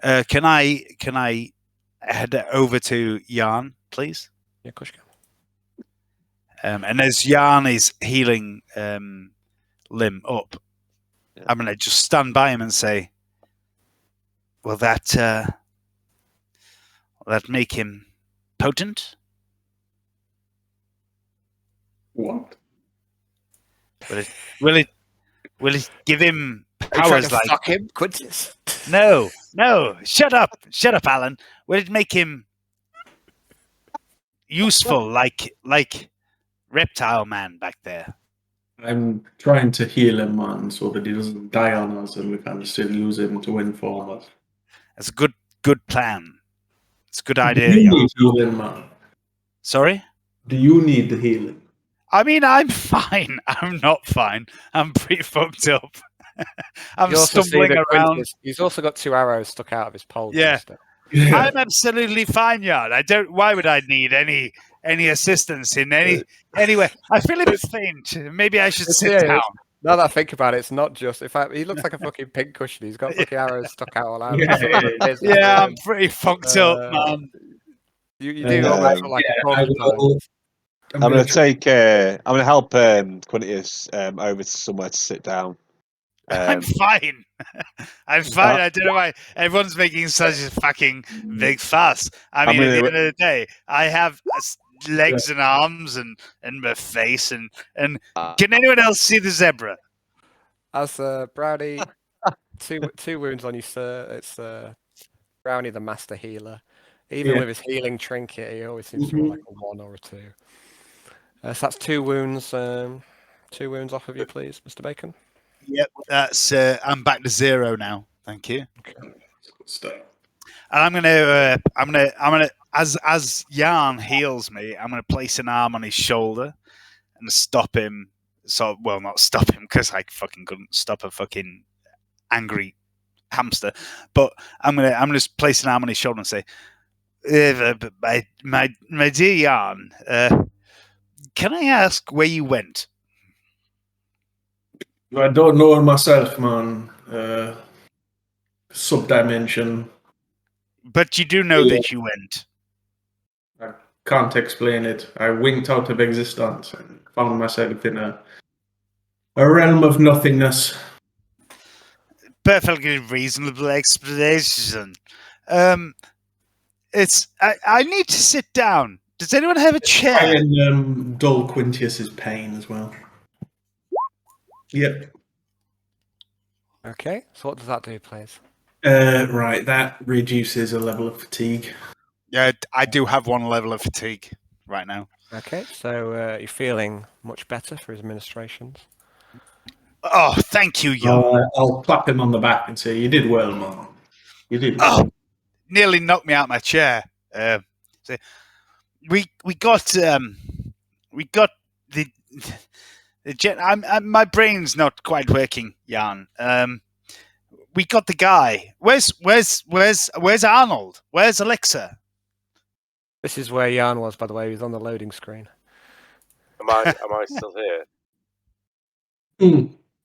Can I head over to Yarn, please? Yeah, of course you can. And as Yarn is healing Lim up, I'm going to just stand by him and say, will that make him potent? What? Will it give him powers like... Fuck him, Quintus? No, shut up, Alan. Will it make him useful like Reptile Man back there? I'm trying to heal him, man, so that he doesn't die on us and we can still use him to inform us. That's a good plan. It's a good idea. Do you need healing, man? Sorry? Do you need the healing? I mean, I'm fine. I'm not fine. I'm pretty fucked up. I'm stumbling around. He's also got 2 arrows stuck out of his pole. Yeah. I'm absolutely fine, Yard. Why would I need any assistance in anyway? I feel a bit faint. Maybe I should sit down. Now that I think about it, it's not just. In fact, he looks like a fucking pink cushion. He's got fucking arrows stuck out all out. Yeah, I'm pretty fucked up, man. You do almost look like a porcupine. I'm going to help Quintius over to somewhere to sit down. I'm fine. I'm fine. I don't know why everyone's making such a fucking big fuss. I mean, at the end of the day, I have legs and arms and my face and can anyone else see the zebra? As Brownie, two wounds on you, sir. It's Brownie, the master healer. Even with his healing trinket, he always seems to roll like a 1 or a 2. So that's 2 wounds. 2 wounds off of you, please, Mr. Bacon. Yep, that's. I'm back to 0 now. Thank you. Okay. Stuff. And I'm gonna, as Jan heals me, I'm gonna place an arm on his shoulder and stop him. So, well, not stop him because I fucking couldn't stop a fucking angry hamster. But I'm gonna just place an arm on his shoulder and say, my dear Jan, can I ask where you went? I don't know myself, man. Subdimension. But you do know that you went. I can't explain it. I winked out of existence and found myself in a realm of nothingness. Perfectly reasonable explanation. It's. I need to sit down. Does anyone have a chair? Try and dull Quintius's pain as well. Yep. Okay, so what does that do, please? Right, that reduces a level of fatigue. Yeah, I do have 1 level of fatigue right now. Okay, so you're feeling much better for his administrations. Oh, thank you, Jan. I'll clap him on the back and say, "You did well, man. You did well." Oh, nearly knocked me out of my chair. We got the my brain's not quite working, Jan. We got the guy. Where's Arnold? Where's Alexa? This is where Jan was, by the way. He was on the loading screen. Am I still here?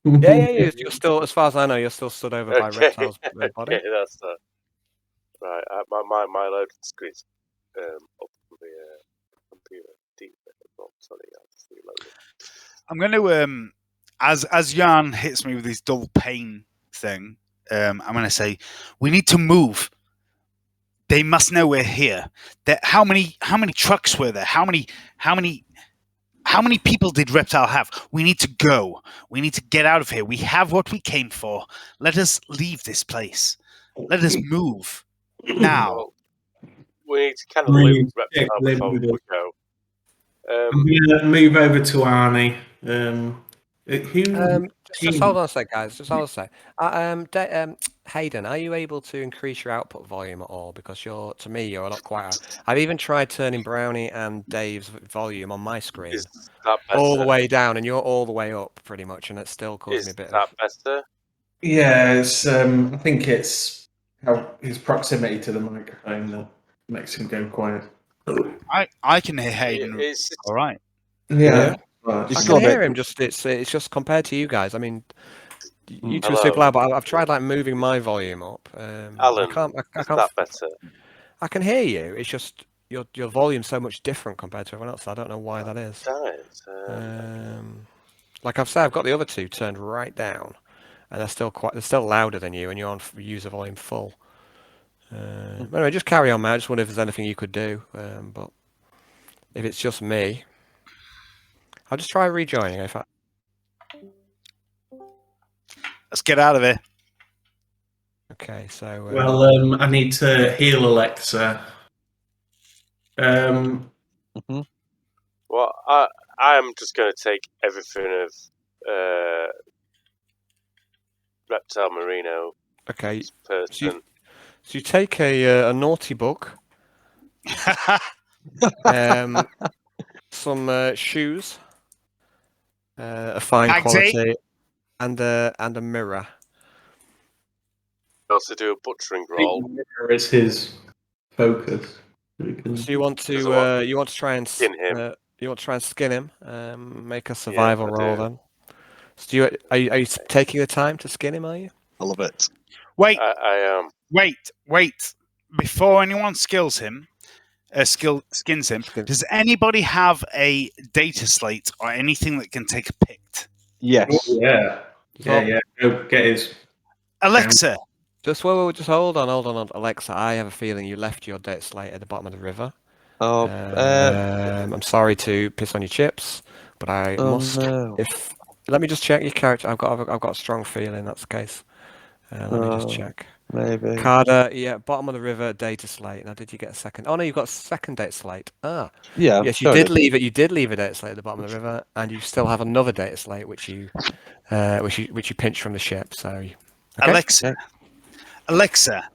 Yeah. You're still, as far as I know, you're still stood over by Reptile's body. Okay, that's that. Right, my loading screen's up on the computer. Sorry, I'll just reload it. I'm going to as Jan hits me with his dull pain thing. I'm going to say we need to move. They must know we're here. How many trucks were there? How many people did Reptile have? We need to go. We need to get out of here. We have what we came for. Let us leave this place. Let us move now. Well, we need to kind of leave Reptile before we go. I'm going to move over to Arnie. Just hold on a sec, guys. Just hold on a sec. Hayden, are you able to increase your output volume at all? Because you're a lot quieter. I've even tried turning Brownie and Dave's volume on my screen all the way down, and you're all the way up, pretty much, and it's still causing me a bit. Is that better? Yeah, it's. I think it's how his proximity to the microphone that makes him go quiet. I can hear Hayden. All right. Yeah. I can hear him. It's just compared to you guys. I mean, you two are super loud, but I've tried like moving my volume up. Alan, I can't. Is that better? I can hear you. It's just your volume's so much different compared to everyone else. I don't know why that is. Like I've said, I've got the other two turned right down, and they're still louder than you, and you're on user volume full. Anyway, just carry on, man. I just wonder if there's anything you could do. But if it's just me, I'll just try rejoining. Let's get out of here. Okay, so. I need to heal Alexa. Well, I'm just going to take everything of Reptile Marino. Okay. Person. So you take a naughty book, some shoes, a fine quality, and a mirror. Also do a butchering roll. Mirror is his focus. So you want to try and skin him. You want to try and skin him. Make a survival roll then. So are you taking the time to skin him? Are you? I love it. Wait. I am. Wait. Before anyone skills him, Skin sim. Does anybody have a data slate or anything that can take a pict? Yes. Yeah. Go get his. Alexa, Just hold on. Alexa, I have a feeling you left your date slate at the bottom of the river. Oh, I'm sorry to piss on your chips, but I must. no. Let me just check your character. I've got a strong feeling that's the case. Let me just check. Maybe. Carter, yeah, bottom of the river, data slate. Now, did you get a second? Oh no, you've got a second date slate. Ah, Yeah. yes, you did leave it. You did leave a data slate at the bottom of the river, and you still have another data slate which you pinched from the ship. So, okay? Alexa,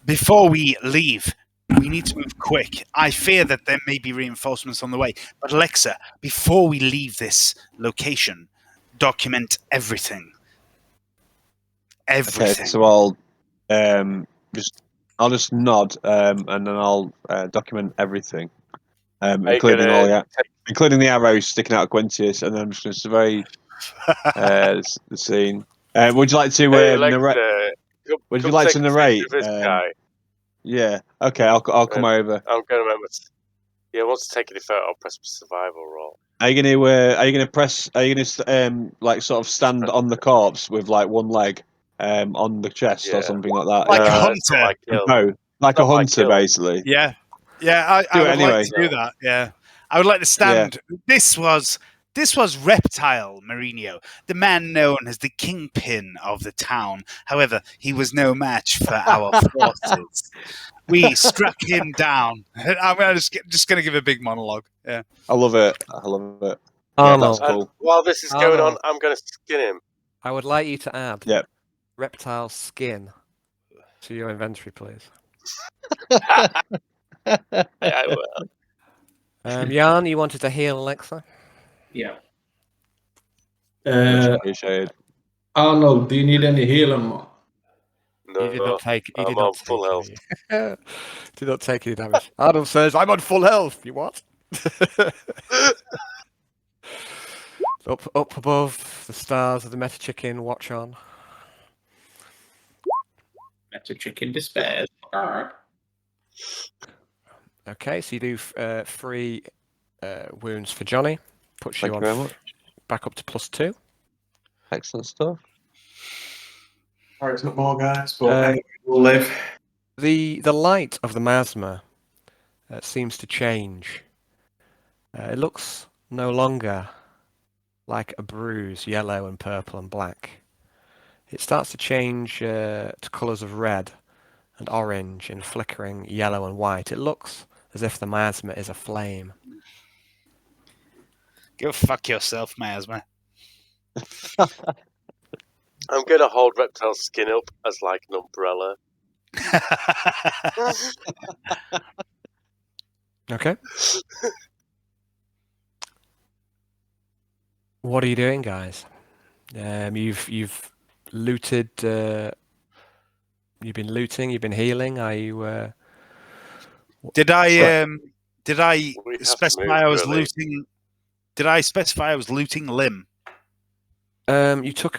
before we leave, we need to move quick. I fear that there may be reinforcements on the way. But Alexa, before we leave this location, document everything. Everything. Okay, so I'll just nod, and then I'll document everything, including including the arrows sticking out of Quintius, and then I'm just going to survey the scene. Would you like to narrate? Would you like to narrate? This guy. Yeah. Okay, I'll come over. I'm going to remember. Yeah, once to take any photo, I'll press survival roll. Are you gonna press? Are you gonna like sort of stand on the corpse with like one leg on the chest or something like that? Like a hunter. No, like a hunter, basically. Yeah, I would anyway. like to do that. Yeah, I would like to stand. Yeah. This was Reptile, Mourinho, the man known as the kingpin of the town. However, he was no match for our forces. We struck him down. I'm just going to give a big monologue. Yeah, I love it. Yeah, that's cool. While this is going on, I'm going to skin him. I would like you to add reptile skin to your inventory, please. I will. Jan, you wanted to heal Alexa? Yeah. Much appreciated. Arnold, do you need any healing? No, he did not take. He I'm did not on take full health. Did not take any damage. Arnold says, "I'm on full health." You what? Up above the stars of the Meta Chicken, watch on. Meta Chicken despairs. Okay, so you do 3 wounds for Johnny. Puts you on back up to +2. Excellent stuff. Sorry, it's not more guys, but we'll live. The light of the miasma seems to change. It looks no longer like a bruise, yellow and purple and black. It starts to change to colours of red and orange and flickering yellow and white. It looks as if the miasma is aflame. Go fuck yourself, miasma. I'm going to hold Reptile's skin up as like an umbrella. Okay. What are you doing, guys? You've looted. You've been looting. You've been healing. Are you? Did I specify I was looting? Did I specify I was looting Lim? You took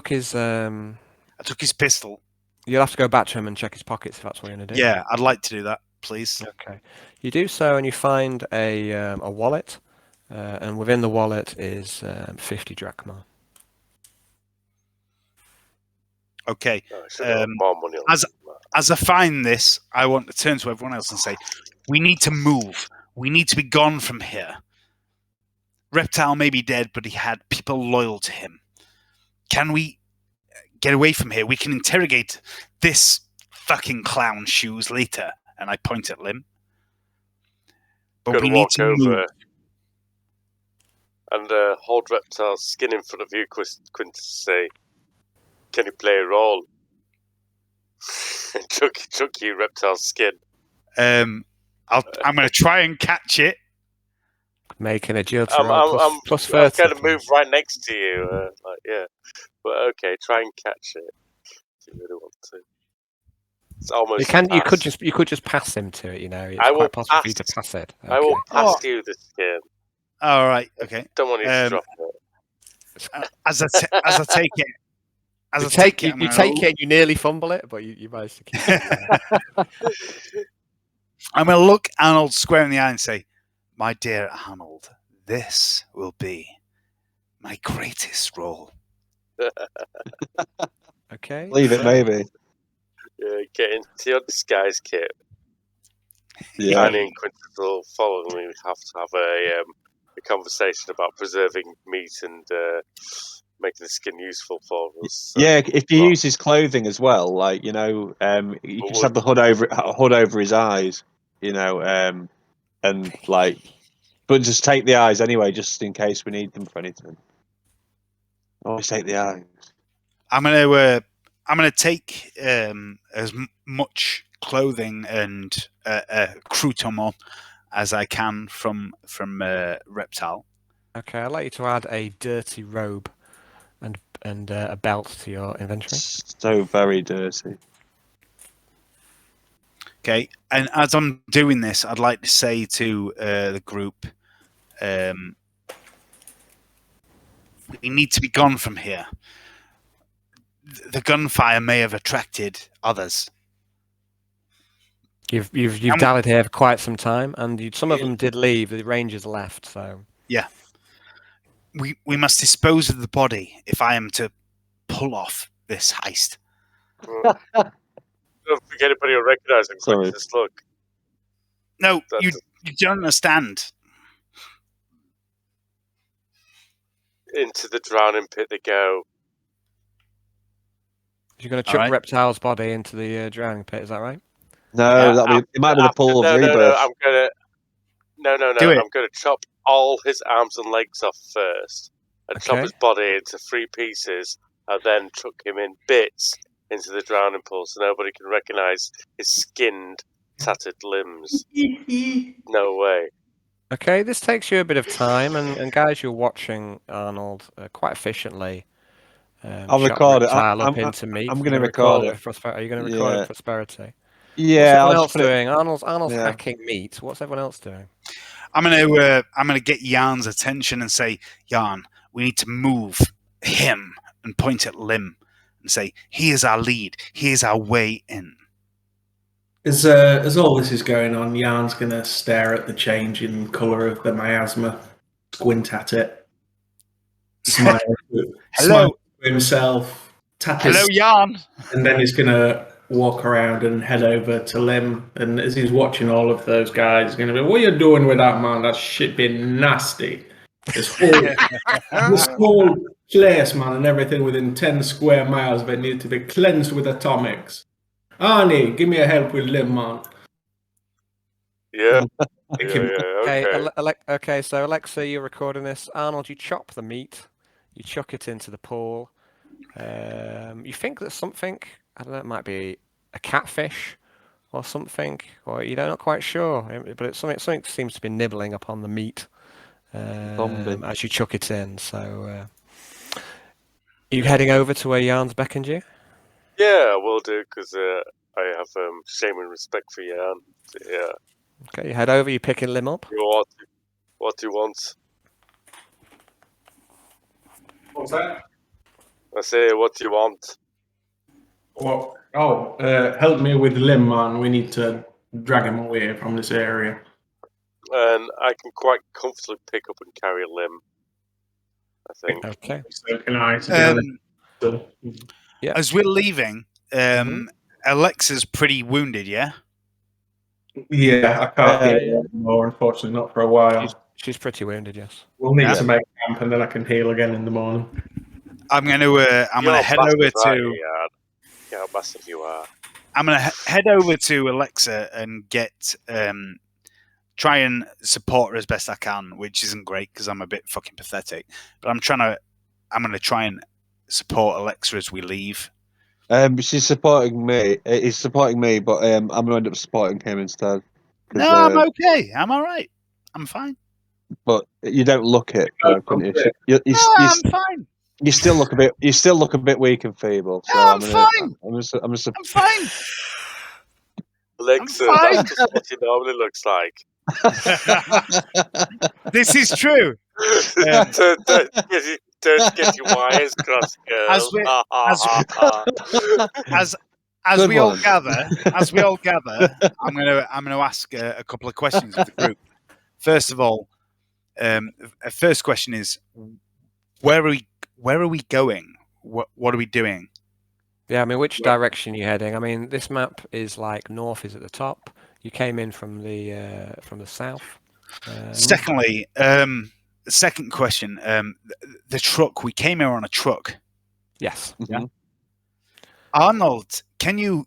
his. I took his pistol. You'll have to go back to him and check his pockets if that's what you're going to do. Yeah, I'd like to do that, please. Okay. You do so, and you find a wallet, and within the wallet is 50 drachma. Okay. More money on as I find this, I want to turn to everyone else and say, we need to move. We need to be gone from here. Reptile may be dead, but he had people loyal to him. Can we get away from here? We can interrogate this fucking clown shoes later. And I point at Lim. But we need to move. And hold Reptile's skin in front of you, Quintus, say, can you play a role? Chuck you Reptile's skin. I'm going to try and catch it. Making a agility roll plus 30. I'm going to move right next to you. But okay, try and catch it if you really want to. It's almost. You could just pass him to it. You know, it's quite possible for you to pass it. Okay. I will pass you the skin. All right. Okay. Don't want you to drop it. As I take it. You take it and you nearly fumble it, but you managed to keep it. I'm going to look Arnold square in the eye and say, "My dear Arnold, this will be my greatest role." Okay. Leave it, so- maybe. Get into your disguise kit. Yeah. Annie and Quintus will follow me. We have to have a conversation about preserving meat and making the skin useful for us. So, Yeah, if you use his clothing as well, like you can just have the hood over his eyes, and but just take the eyes anyway, just in case we need them for anything. Always take the eyes. I'm gonna take as much clothing and accoutrement as I can from Reptile. Okay, I'd like you to add a dirty robe and a belt to your inventory. So very dirty. Okay, and as I'm doing this, I'd like to say to the group, we need to be gone from here. The gunfire may have attracted others. You've dallied here for quite some time, and some of them did leave. The Rangers left, so yeah. We must dispose of the body if I am to pull off this heist. Don't forget anybody will recognise him. Quintus, look. No, you don't understand. Into the drowning pit they go. You're going to chuck Reptile's body into the drowning pit. Is that right? No, it might be the pool of rebirth. No, I'm gonna. No. I'm gonna chop all his arms and legs off first, and chop his body into 3 pieces, and then chuck him in bits into the drowning pool, so nobody can recognise his skinned, tattered limbs. No way. Okay, this takes you a bit of time, and guys, you're watching Arnold quite efficiently. I'll record it. Up into meat. I'm going to record it. Are you going to record it? Prosperity. Yeah. What's everyone else doing? Arnold's hacking meat. What's everyone else doing? I'm gonna get Yarn's attention and say, Yarn, we need to move him, and point at Lim and say, he is our lead. He is our way in. As all this is going on, Yarn's going to stare at the change in colour of the miasma, squint at it, smile to himself, tap Hello, Yarn. And then he's going to walk around and head over to Lim. And as he's watching all of those guys, he's going to be, "What are you doing with that, man? That shit been nasty. This whole place, man, and everything within 10 square miles of it need to be cleansed with atomics. Arnie, give me a help with Lim, man." Yeah. Okay, so Alexa, you're recording this. Arnold, you chop the meat, you chuck it into the pool. You think that something, I don't know, it might be a catfish or something, or you're not quite sure, but it's something seems to be nibbling upon the meat as you chuck it in. So, are you heading over to where Yarn's beckoned you? Yeah, I will do, because I have shame and respect for Yarn. Yeah. Okay, you head over, you picking Lim up. What do you want? What's that? I say, what do you want? What? Oh, help me with Lim, man. We need to drag him away from this area. And I can quite comfortably pick up and carry Lim, I think. Okay. So can I. Yeah. As we're leaving, Alexa's pretty wounded, yeah? Yeah, I can't heal anymore, unfortunately, not for a while. She's pretty wounded, yes. We'll need to make camp, and then I can heal again in the morning. I'm gonna head over to. How massive you are. I'm gonna head over to Alexa and get try and support her as best I can, which isn't great because I'm a bit fucking pathetic. But I'm gonna try and support Alexa as we leave. She's supporting me. He's supporting me, but I'm gonna end up supporting him instead. No, I'm okay. I'm all right. I'm fine. But you don't look it. I'm fine. You still look a bit weak and feeble. So I'm fine. I'm fine. Alexa, that's just what he normally looks like. This is true. Don't get your wires crossed, girl. As Good we all one. gather, I'm gonna ask a couple of questions of the group. First of all, first question is, where are we going? What are we doing? Yeah, I mean, which direction are you heading? I mean, this map is like north is at the top. You came in from the south. Secondly, second question, the truck. We came here on a truck. Yes. Mhm. Arnold, can you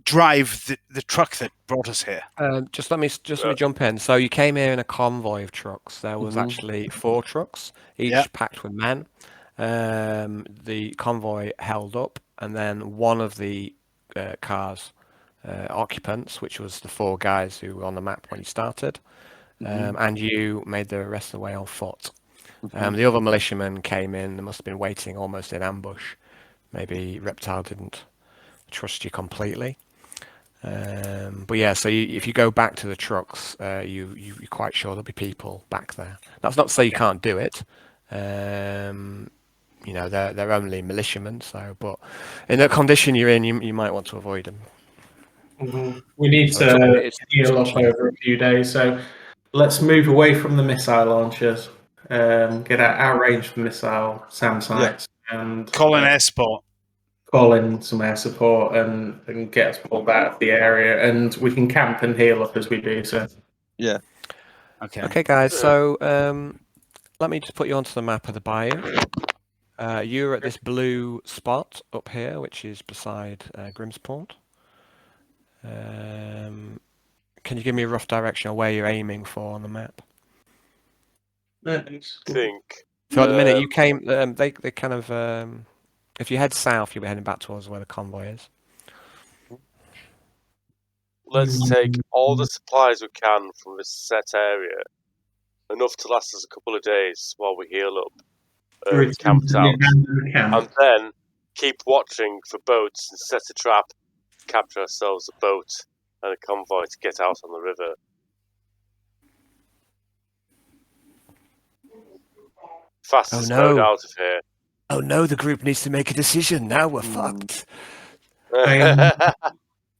drive the truck that brought us here? Just let me jump in. So you came here in a convoy of trucks. There was actually 4 trucks, each packed with men. The convoy held up, and then one of the cars' occupants, which was the 4 guys who were on the map when you started, and you made the rest of the way on foot. The other militiamen came in. They must have been waiting almost in ambush. Maybe Reptile didn't trust you completely. But yeah, so if you go back to the trucks, you're quite sure there'll be people back there. That's not to say you can't do it. You know, they're only militiamen, but in the condition you're in, you might want to avoid them. We need to heal up over a few days, so let's move away from the missile launchers, get out range the missile SAM sites, and Call in air support. call in some air support and get us pulled out of the area, and we can camp and heal up as we do so. Yeah. Okay, guys. So let me just put you onto the map of the bayou. You're at this blue spot up here, which is beside Grimsport. Can you give me a rough direction of where you're aiming for on the map? Think. So at the minute you came, they kind of, if you head south, you'll be heading back towards where the convoy is. Let's take all the supplies we can from this set area, enough to last us a couple of days while we heal up, camped out, and then keep watching for boats and set a trap, capture ourselves a boat and a convoy to get out on the river. Fastest boat out of here. Oh no, the group needs to make a decision. Now we're fucked. I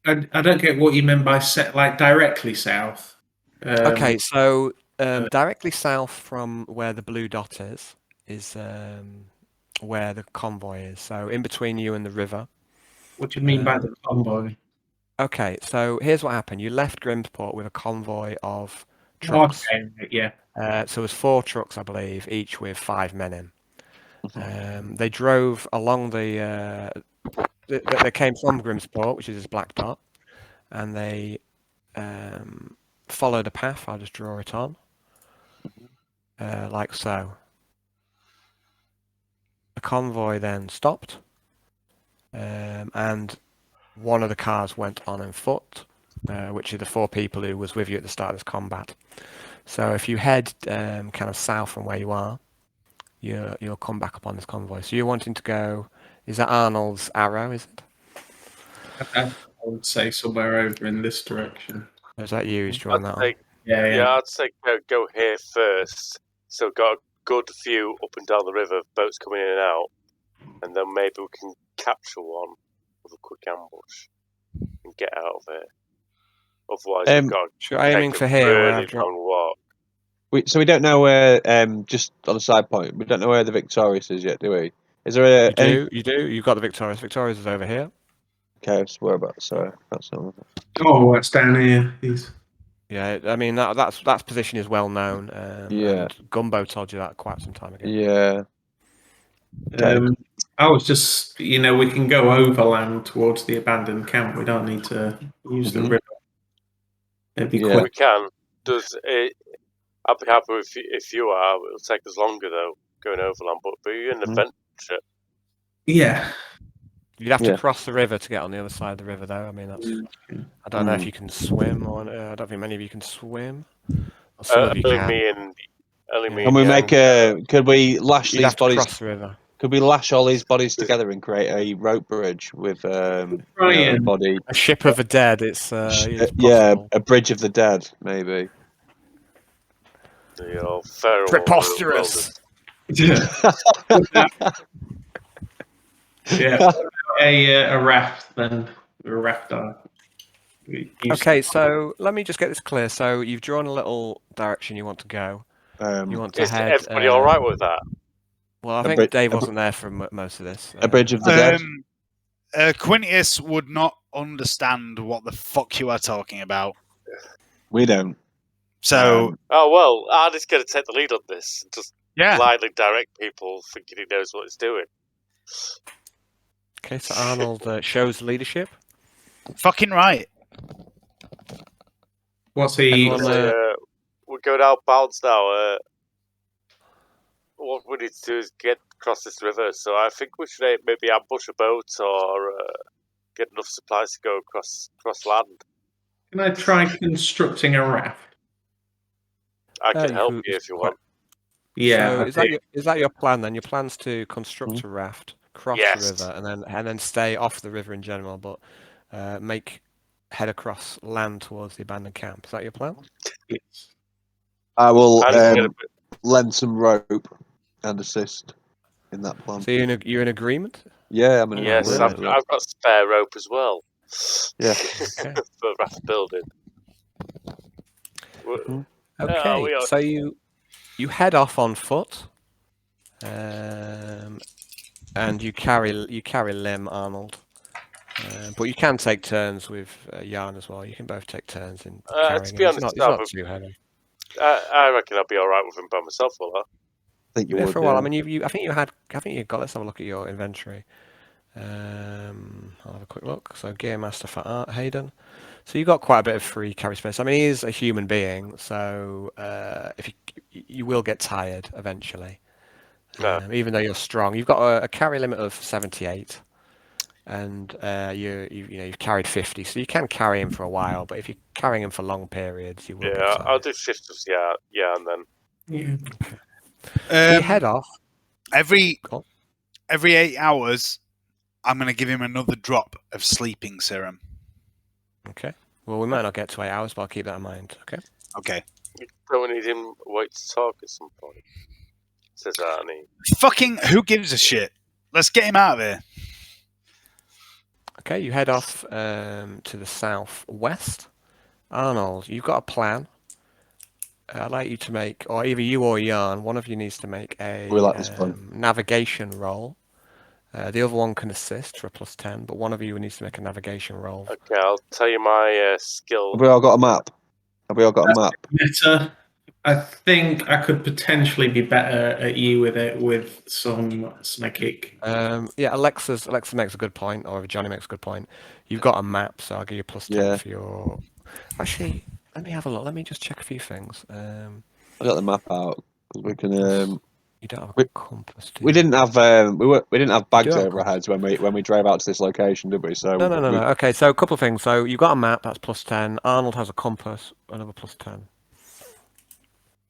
don't get what you meant by set, like directly south. Okay, so directly south from where the blue dot is where the convoy is. So in between you and the river. What do you mean by the convoy? Okay, so here's what happened. You left Grimsport with a convoy of trucks. Okay, yeah. So it was 4 trucks, I believe, each with 5 men in. They drove along they came from Grimsport, which is this black dot, and they followed a path. I'll just draw it on, like so. The convoy then stopped, and one of the cars went on foot, which are the 4 people who was with you at the start of this combat. So if you head kind of south from where you are, you'll come back upon this convoy. So you're wanting to go, is that Arnold's arrow, is it? I would say somewhere over in this direction. Or is that you who's drawing that on? Yeah, I'd say go here first. So got a good view up and down the river, boats coming in and out, and then maybe we can capture one with a quick ambush and get out of it. Otherwise, we've got you're aiming for here. really long walk. So we don't know where. Just on a side point, we don't know where the Victorious is yet, do we? Is there a? You do. You've got the Victorious. Victorious is over here. Okay, so whereabouts? Sorry, that's not. Oh, it's down here. Yeah, I mean that position is well known. And Gumbo told you that quite some time ago. Yeah. I was just, we can go overland towards the abandoned camp. We don't need to use the river. It'd be quick. We can. I'd be happy if you are. It'll take us longer though, going overland. But you're an adventure. Yeah. You'd have to cross the river to get on the other side of the river, though. I mean, that's. I don't know if you can swim, or I don't think many of you can swim. Or some of you can. Can we make a? Could we lash these bodies? Cross the river. Could we lash all these bodies together and create a rope bridge with a body? A ship of the dead. It's a bridge of the dead, maybe. Preposterous. Yeah, a raft then. Reptile. Okay, so let me just get this clear. So you've drawn a little direction you want to go. You want to Is head. everybody all right with that? Well, I A think bridge- Dave a wasn't there for most of this. A bridge of the dead. Quintus would not understand what the fuck you are talking about. We don't. So Oh well, Arnie's going to take the lead on this. Just yeah, blindly direct people, thinking he knows what he's doing. Okay, so Arnold shows leadership. fucking right. What's he? Everyone, We're going outbounds now. What we need to do is get across this river. So I think we should maybe ambush a boat or get enough supplies to go across land. Can I try constructing a raft? I can you help could- you if you want. Yeah. So is that your plan then? Your plan's to construct a raft, cross Yes. the river, and then stay off the river in general, but head across land towards the abandoned camp. Is that your plan? Yes. I will I just get a bit- lend some rope and assist in that plan. So you're in agreement? Yeah, I'm in Yes, agreement. I've got spare rope as well. Yeah. Okay. For raft building. Okay. So you head off on foot, and you carry Lim, Arnold, but you can take turns with Jan as well. You can both take turns in carrying to him. be honest, It's not too heavy. I reckon I'll be all right with him by myself, will I? I think you Yeah, would. for a while. I mean, I think you got. Let's have a look at your inventory. I'll have a quick look. So Gear Master for Art Hayden. So you've got quite a bit of free carry space. I mean, he is a human being, so if you will get tired eventually. Even though you're strong, you've got a carry limit of 78, and you've carried 50, so you can carry him for a while. But if you're carrying him for long periods, you will. Yeah, get tired. I'll do shifts. Yeah, and then. Yeah. So you head off. Every Cool. 8 hours, I'm going to give him another drop of sleeping serum. Okay. Well, we might not get to 8 hours, but I'll keep that in mind. Okay. Okay. Don't we need him wait to talk at some point? Says Arnie. Fucking who gives a shit? Let's get him out of here. Okay, you head off to the southwest. Arnold, you've got a plan. I'd like you to make, or either you or Jan, one of you needs to make a We like this plan. navigation roll. The other one can assist for a +10, but one of you needs to make a navigation roll. Okay, I'll tell you my skill. Have we all got a map? Meta. I think I could potentially be better at you with it with some psychic. Yeah, Alexa makes a good point, or if Johnny makes a good point. You've got a map, so I'll give you a +10 Yeah. for your. Actually, let me have a look. Let me just check a few things. I got the map out because we can. You don't have a we- compass, do you? We didn't have we didn't have bags do have over our heads when we drove out to this location, did we? So No. Okay, so a couple of things. So you've got a map, that's +10. Arnold has a compass, another +10.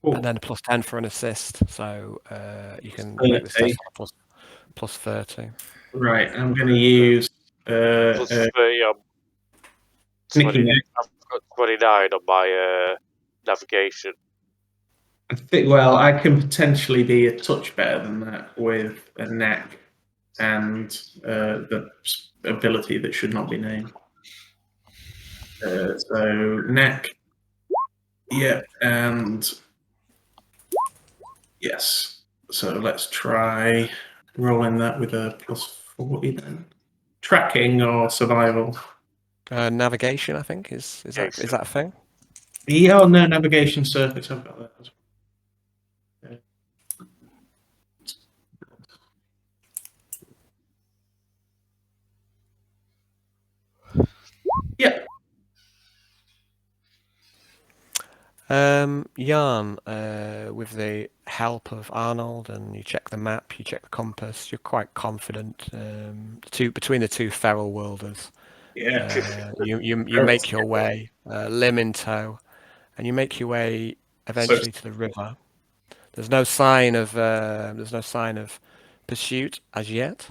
Cool. And then a +10 for an assist. So you can make this test +30. Right, I'm going to use Plus 30 on sneaky 20, neck. I've got 29 on my navigation. I think. Well, I can potentially be a touch better than that with a neck and the ability that should not be named. So neck. Yeah, and yes. So let's try rolling that with a +40 then. Tracking or survival? Navigation, I think, is that a thing? Yeah, no, navigation surface. I've got that as well. Yeah. Jan, with the help of Arnold, and you check the map, you check the compass, you're quite confident. Between the two feral worlders, Yeah. you make your way, Lim in tow, and you make your way eventually to the river. There's no sign of pursuit as yet,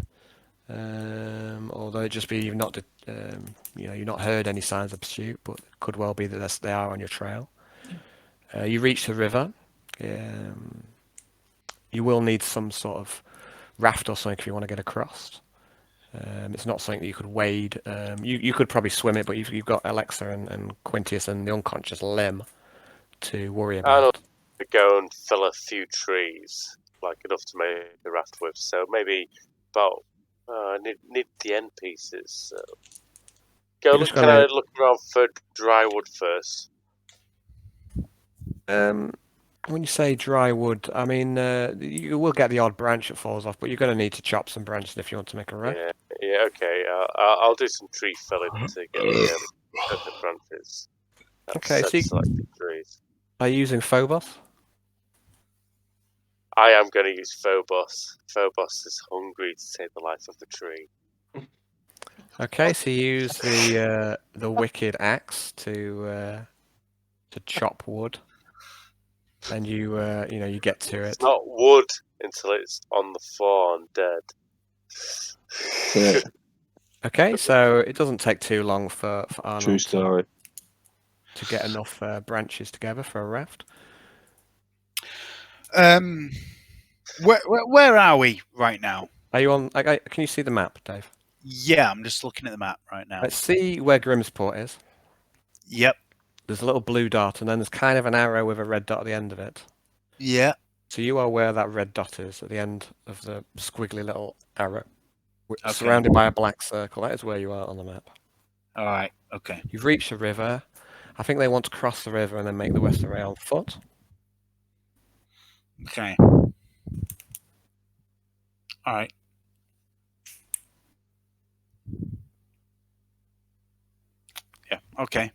although it just be you've not heard any signs of pursuit, but it could well be that they are on your trail. You reach the river. You will need some sort of raft or something if you want to get across. It's not something that you could wade. You could probably swim it, but you've got Alexa and Quintius and the unconscious Lim to worry I'll about. go and fill a few trees, like enough to make a raft with. So maybe about I need the end pieces. So You're just can gonna- I look around for dry wood first? When you say dry wood, I mean you will get the odd branch that falls off, but you're going to need to chop some branches if you want to make a raft. Yeah, okay. I'll do some tree felling to get the branches. Okay, so Selected trees. are you using Phobos? I am going to use Phobos. Phobos is hungry to take the life of the tree. Okay, so you use the wicked axe to chop wood, and you get to it. It's not wood until it's on the floor and dead. Okay, so it doesn't take too long for True Arnold story. to get enough branches together for a raft. Where are we right now? Are you on? Can you see the map, Dave? Yeah, I'm just looking at the map right now. Let's see where Grimsport is. Yep. There's a little blue dot, and then there's kind of an arrow with a red dot at the end of it. Yeah. So you are where that red dot is at the end of the squiggly little arrow, Okay. surrounded by a black circle. That is where you are on the map. All right. Okay. You've reached the river. I think they want to cross the river and then make the west way on foot. Okay. All right. Yeah. Okay.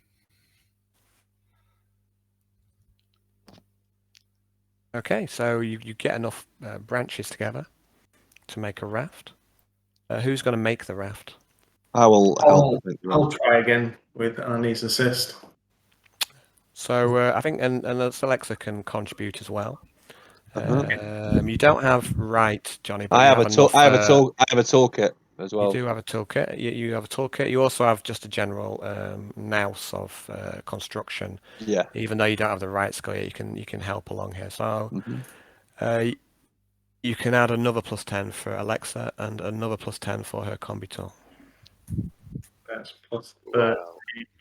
Okay, so you get enough branches together to make a raft. Who's going to make the raft? I will help. I'll try again with Arnie's assist. So I think, and Alexa can contribute as well. You don't have right, Johnny. But I have a enough, I have a toolkit as well. You do have a toolkit. You have a toolkit. You also have just a general nous of construction. Yeah. Even though you don't have the right skill, you can help along here. So you can add another +10 for Alexa and another +10 for her combi tool. That's plus. Wow.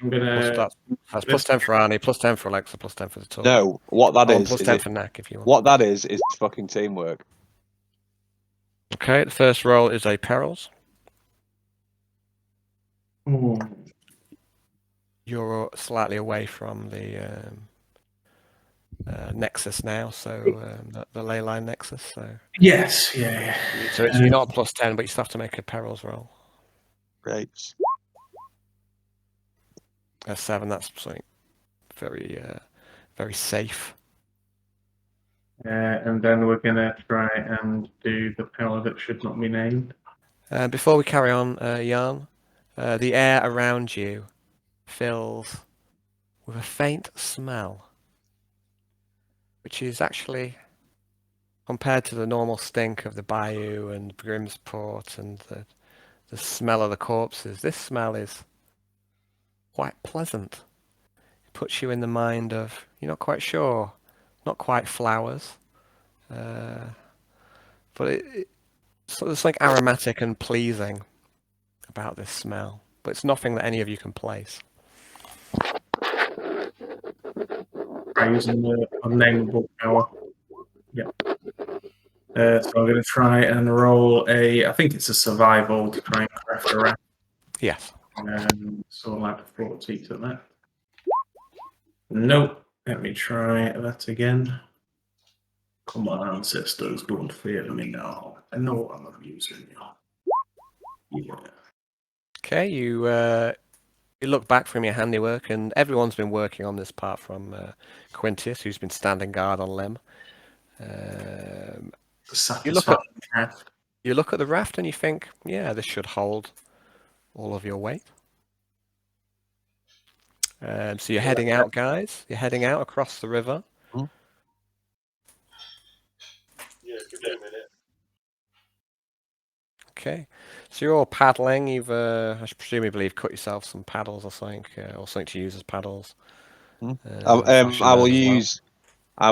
I'm gonna. That's +10 for Arnie, +10 for Alexa, +10 for the tool. No, what that is +10 for Knack if you want. What that is fucking teamwork. Okay, the first roll is a perils. You're slightly away from the nexus now, so the ley line nexus. So Yes, yeah. So you're not +10, but you still have to make a perils roll. Great. A 7. That's something very very safe. And then we're gonna try and do the power that should not be named. Before we carry on, Jan, the air around you fills with a faint smell, which is actually, compared to the normal stink of the bayou and Grimsport and the smell of the corpses, this smell is quite pleasant. It puts you in the mind of, you're not quite sure, not quite flowers, but so there's something aromatic and pleasing about this smell, but it's nothing that any of you can place. Try using the unnameable power. Yeah. So I'm going to try and roll I think it's a survival to try and craft a raft. Yes. So I'll add 40 to that. Nope. Let me try that again. Come on, ancestors, don't fail me now. I know I'm abusing you. Yeah. Okay, you look back from your handiwork, and everyone's been working on this apart from Quintius, who's been standing guard on Lim. You look at the raft and you think, yeah, this should hold all of your weight. So you're heading out, guys. You're heading out across the river. Yeah, give me a minute. Okay, so you're all paddling. You've, I presumably, cut yourself some paddles or something to use as paddles. I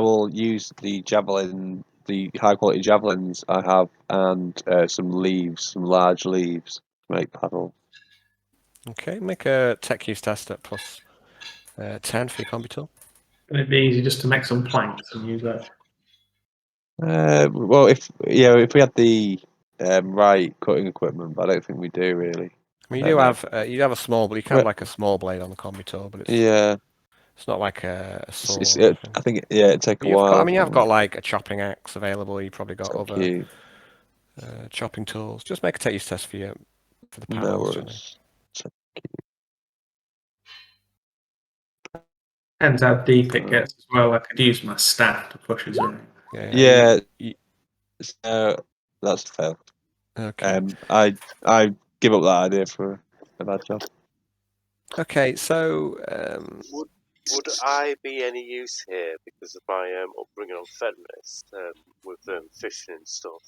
will use the javelin, the high quality javelins I have, and some leaves, some large leaves. make paddle. Okay, make a tech use test at plus 10 for your combi tool. It'd be easy just to make some planks and use that. Well, if we had the right cutting equipment, but I don't think we do really. I mean, you have a small, but you can have like a small blade on the combi tool, but it's it's not like a sword. I think it'd take a while. I mean, you have got like a chopping axe available. You probably got other Cute. chopping tools. Just make a tech use test for the No paddles. Johnny. worries. Depends how deep it gets as well. I could use my staff to push us in. Yeah, that's a fail. Okay. I give up that idea for a bad job. Okay, so Would I be any use here because of my upbringing on Fenris with fishing and stuff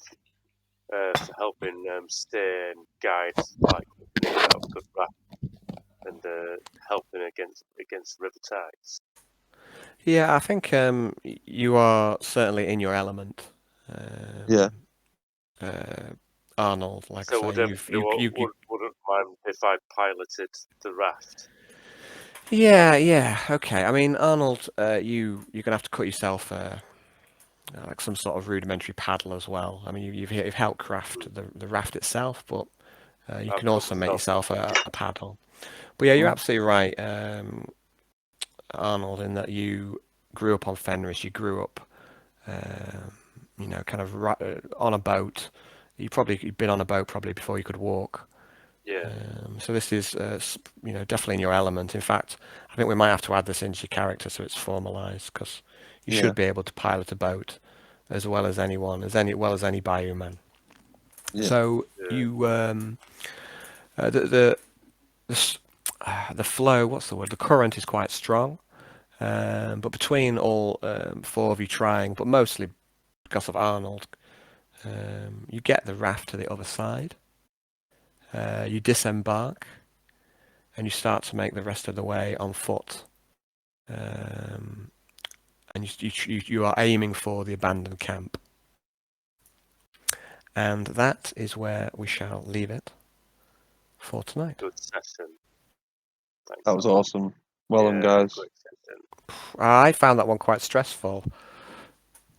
for helping steer and guide like companies out of good raft and helping against river tides? yeah, I think you are certainly in your element. Arnold, like So I say, wouldn't mind if I piloted the raft? Yeah, okay. I mean, Arnold, you're gonna have to cut yourself like some sort of rudimentary paddle as well. I mean, you've helped craft the raft itself, but you can also make yourself a paddle. But yeah, you're absolutely right, Arnold, in that you grew up on Fenris. You grew up, kind of on a boat. You'd been on a boat probably before you could walk. Yeah. So this is, definitely in your element. In fact, I think we might have to add this into your character so it's formalized, because you should be able to pilot a boat as well as anyone, as well as any Bayou man. Yeah. So you, the flow, what's the word? The current is quite strong, but between all four of you trying, but mostly because of Arnold, you get the raft to the other side. You disembark, and you start to make the rest of the way on foot. And you are aiming for the abandoned camp. And that is where we shall leave it for tonight. Good session. Thanks That was a lot. awesome. Well done, guys. Great session. I found that one quite stressful.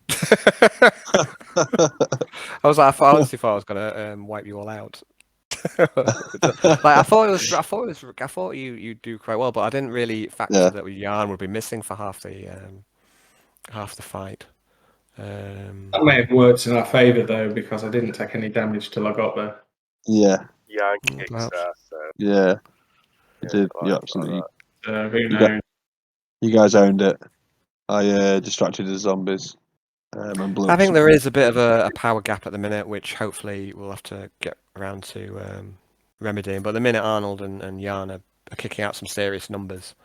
I honestly thought I was gonna wipe you all out. I thought you do quite well, but I didn't really factor that Yarn would be missing for half the fight. That may have worked in our favour though, because I didn't take any damage till I got there. Yeah. Yeah, kicks ass. So. Yeah. You did. Like, You absolutely. Who knows? You guys owned it. I distracted the zombies. And blew I think there is a bit of a power gap at the minute, which hopefully we'll have to get around to remedying. But at the minute, Arnold and Yarn are kicking out some serious numbers,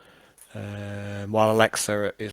while Alexa is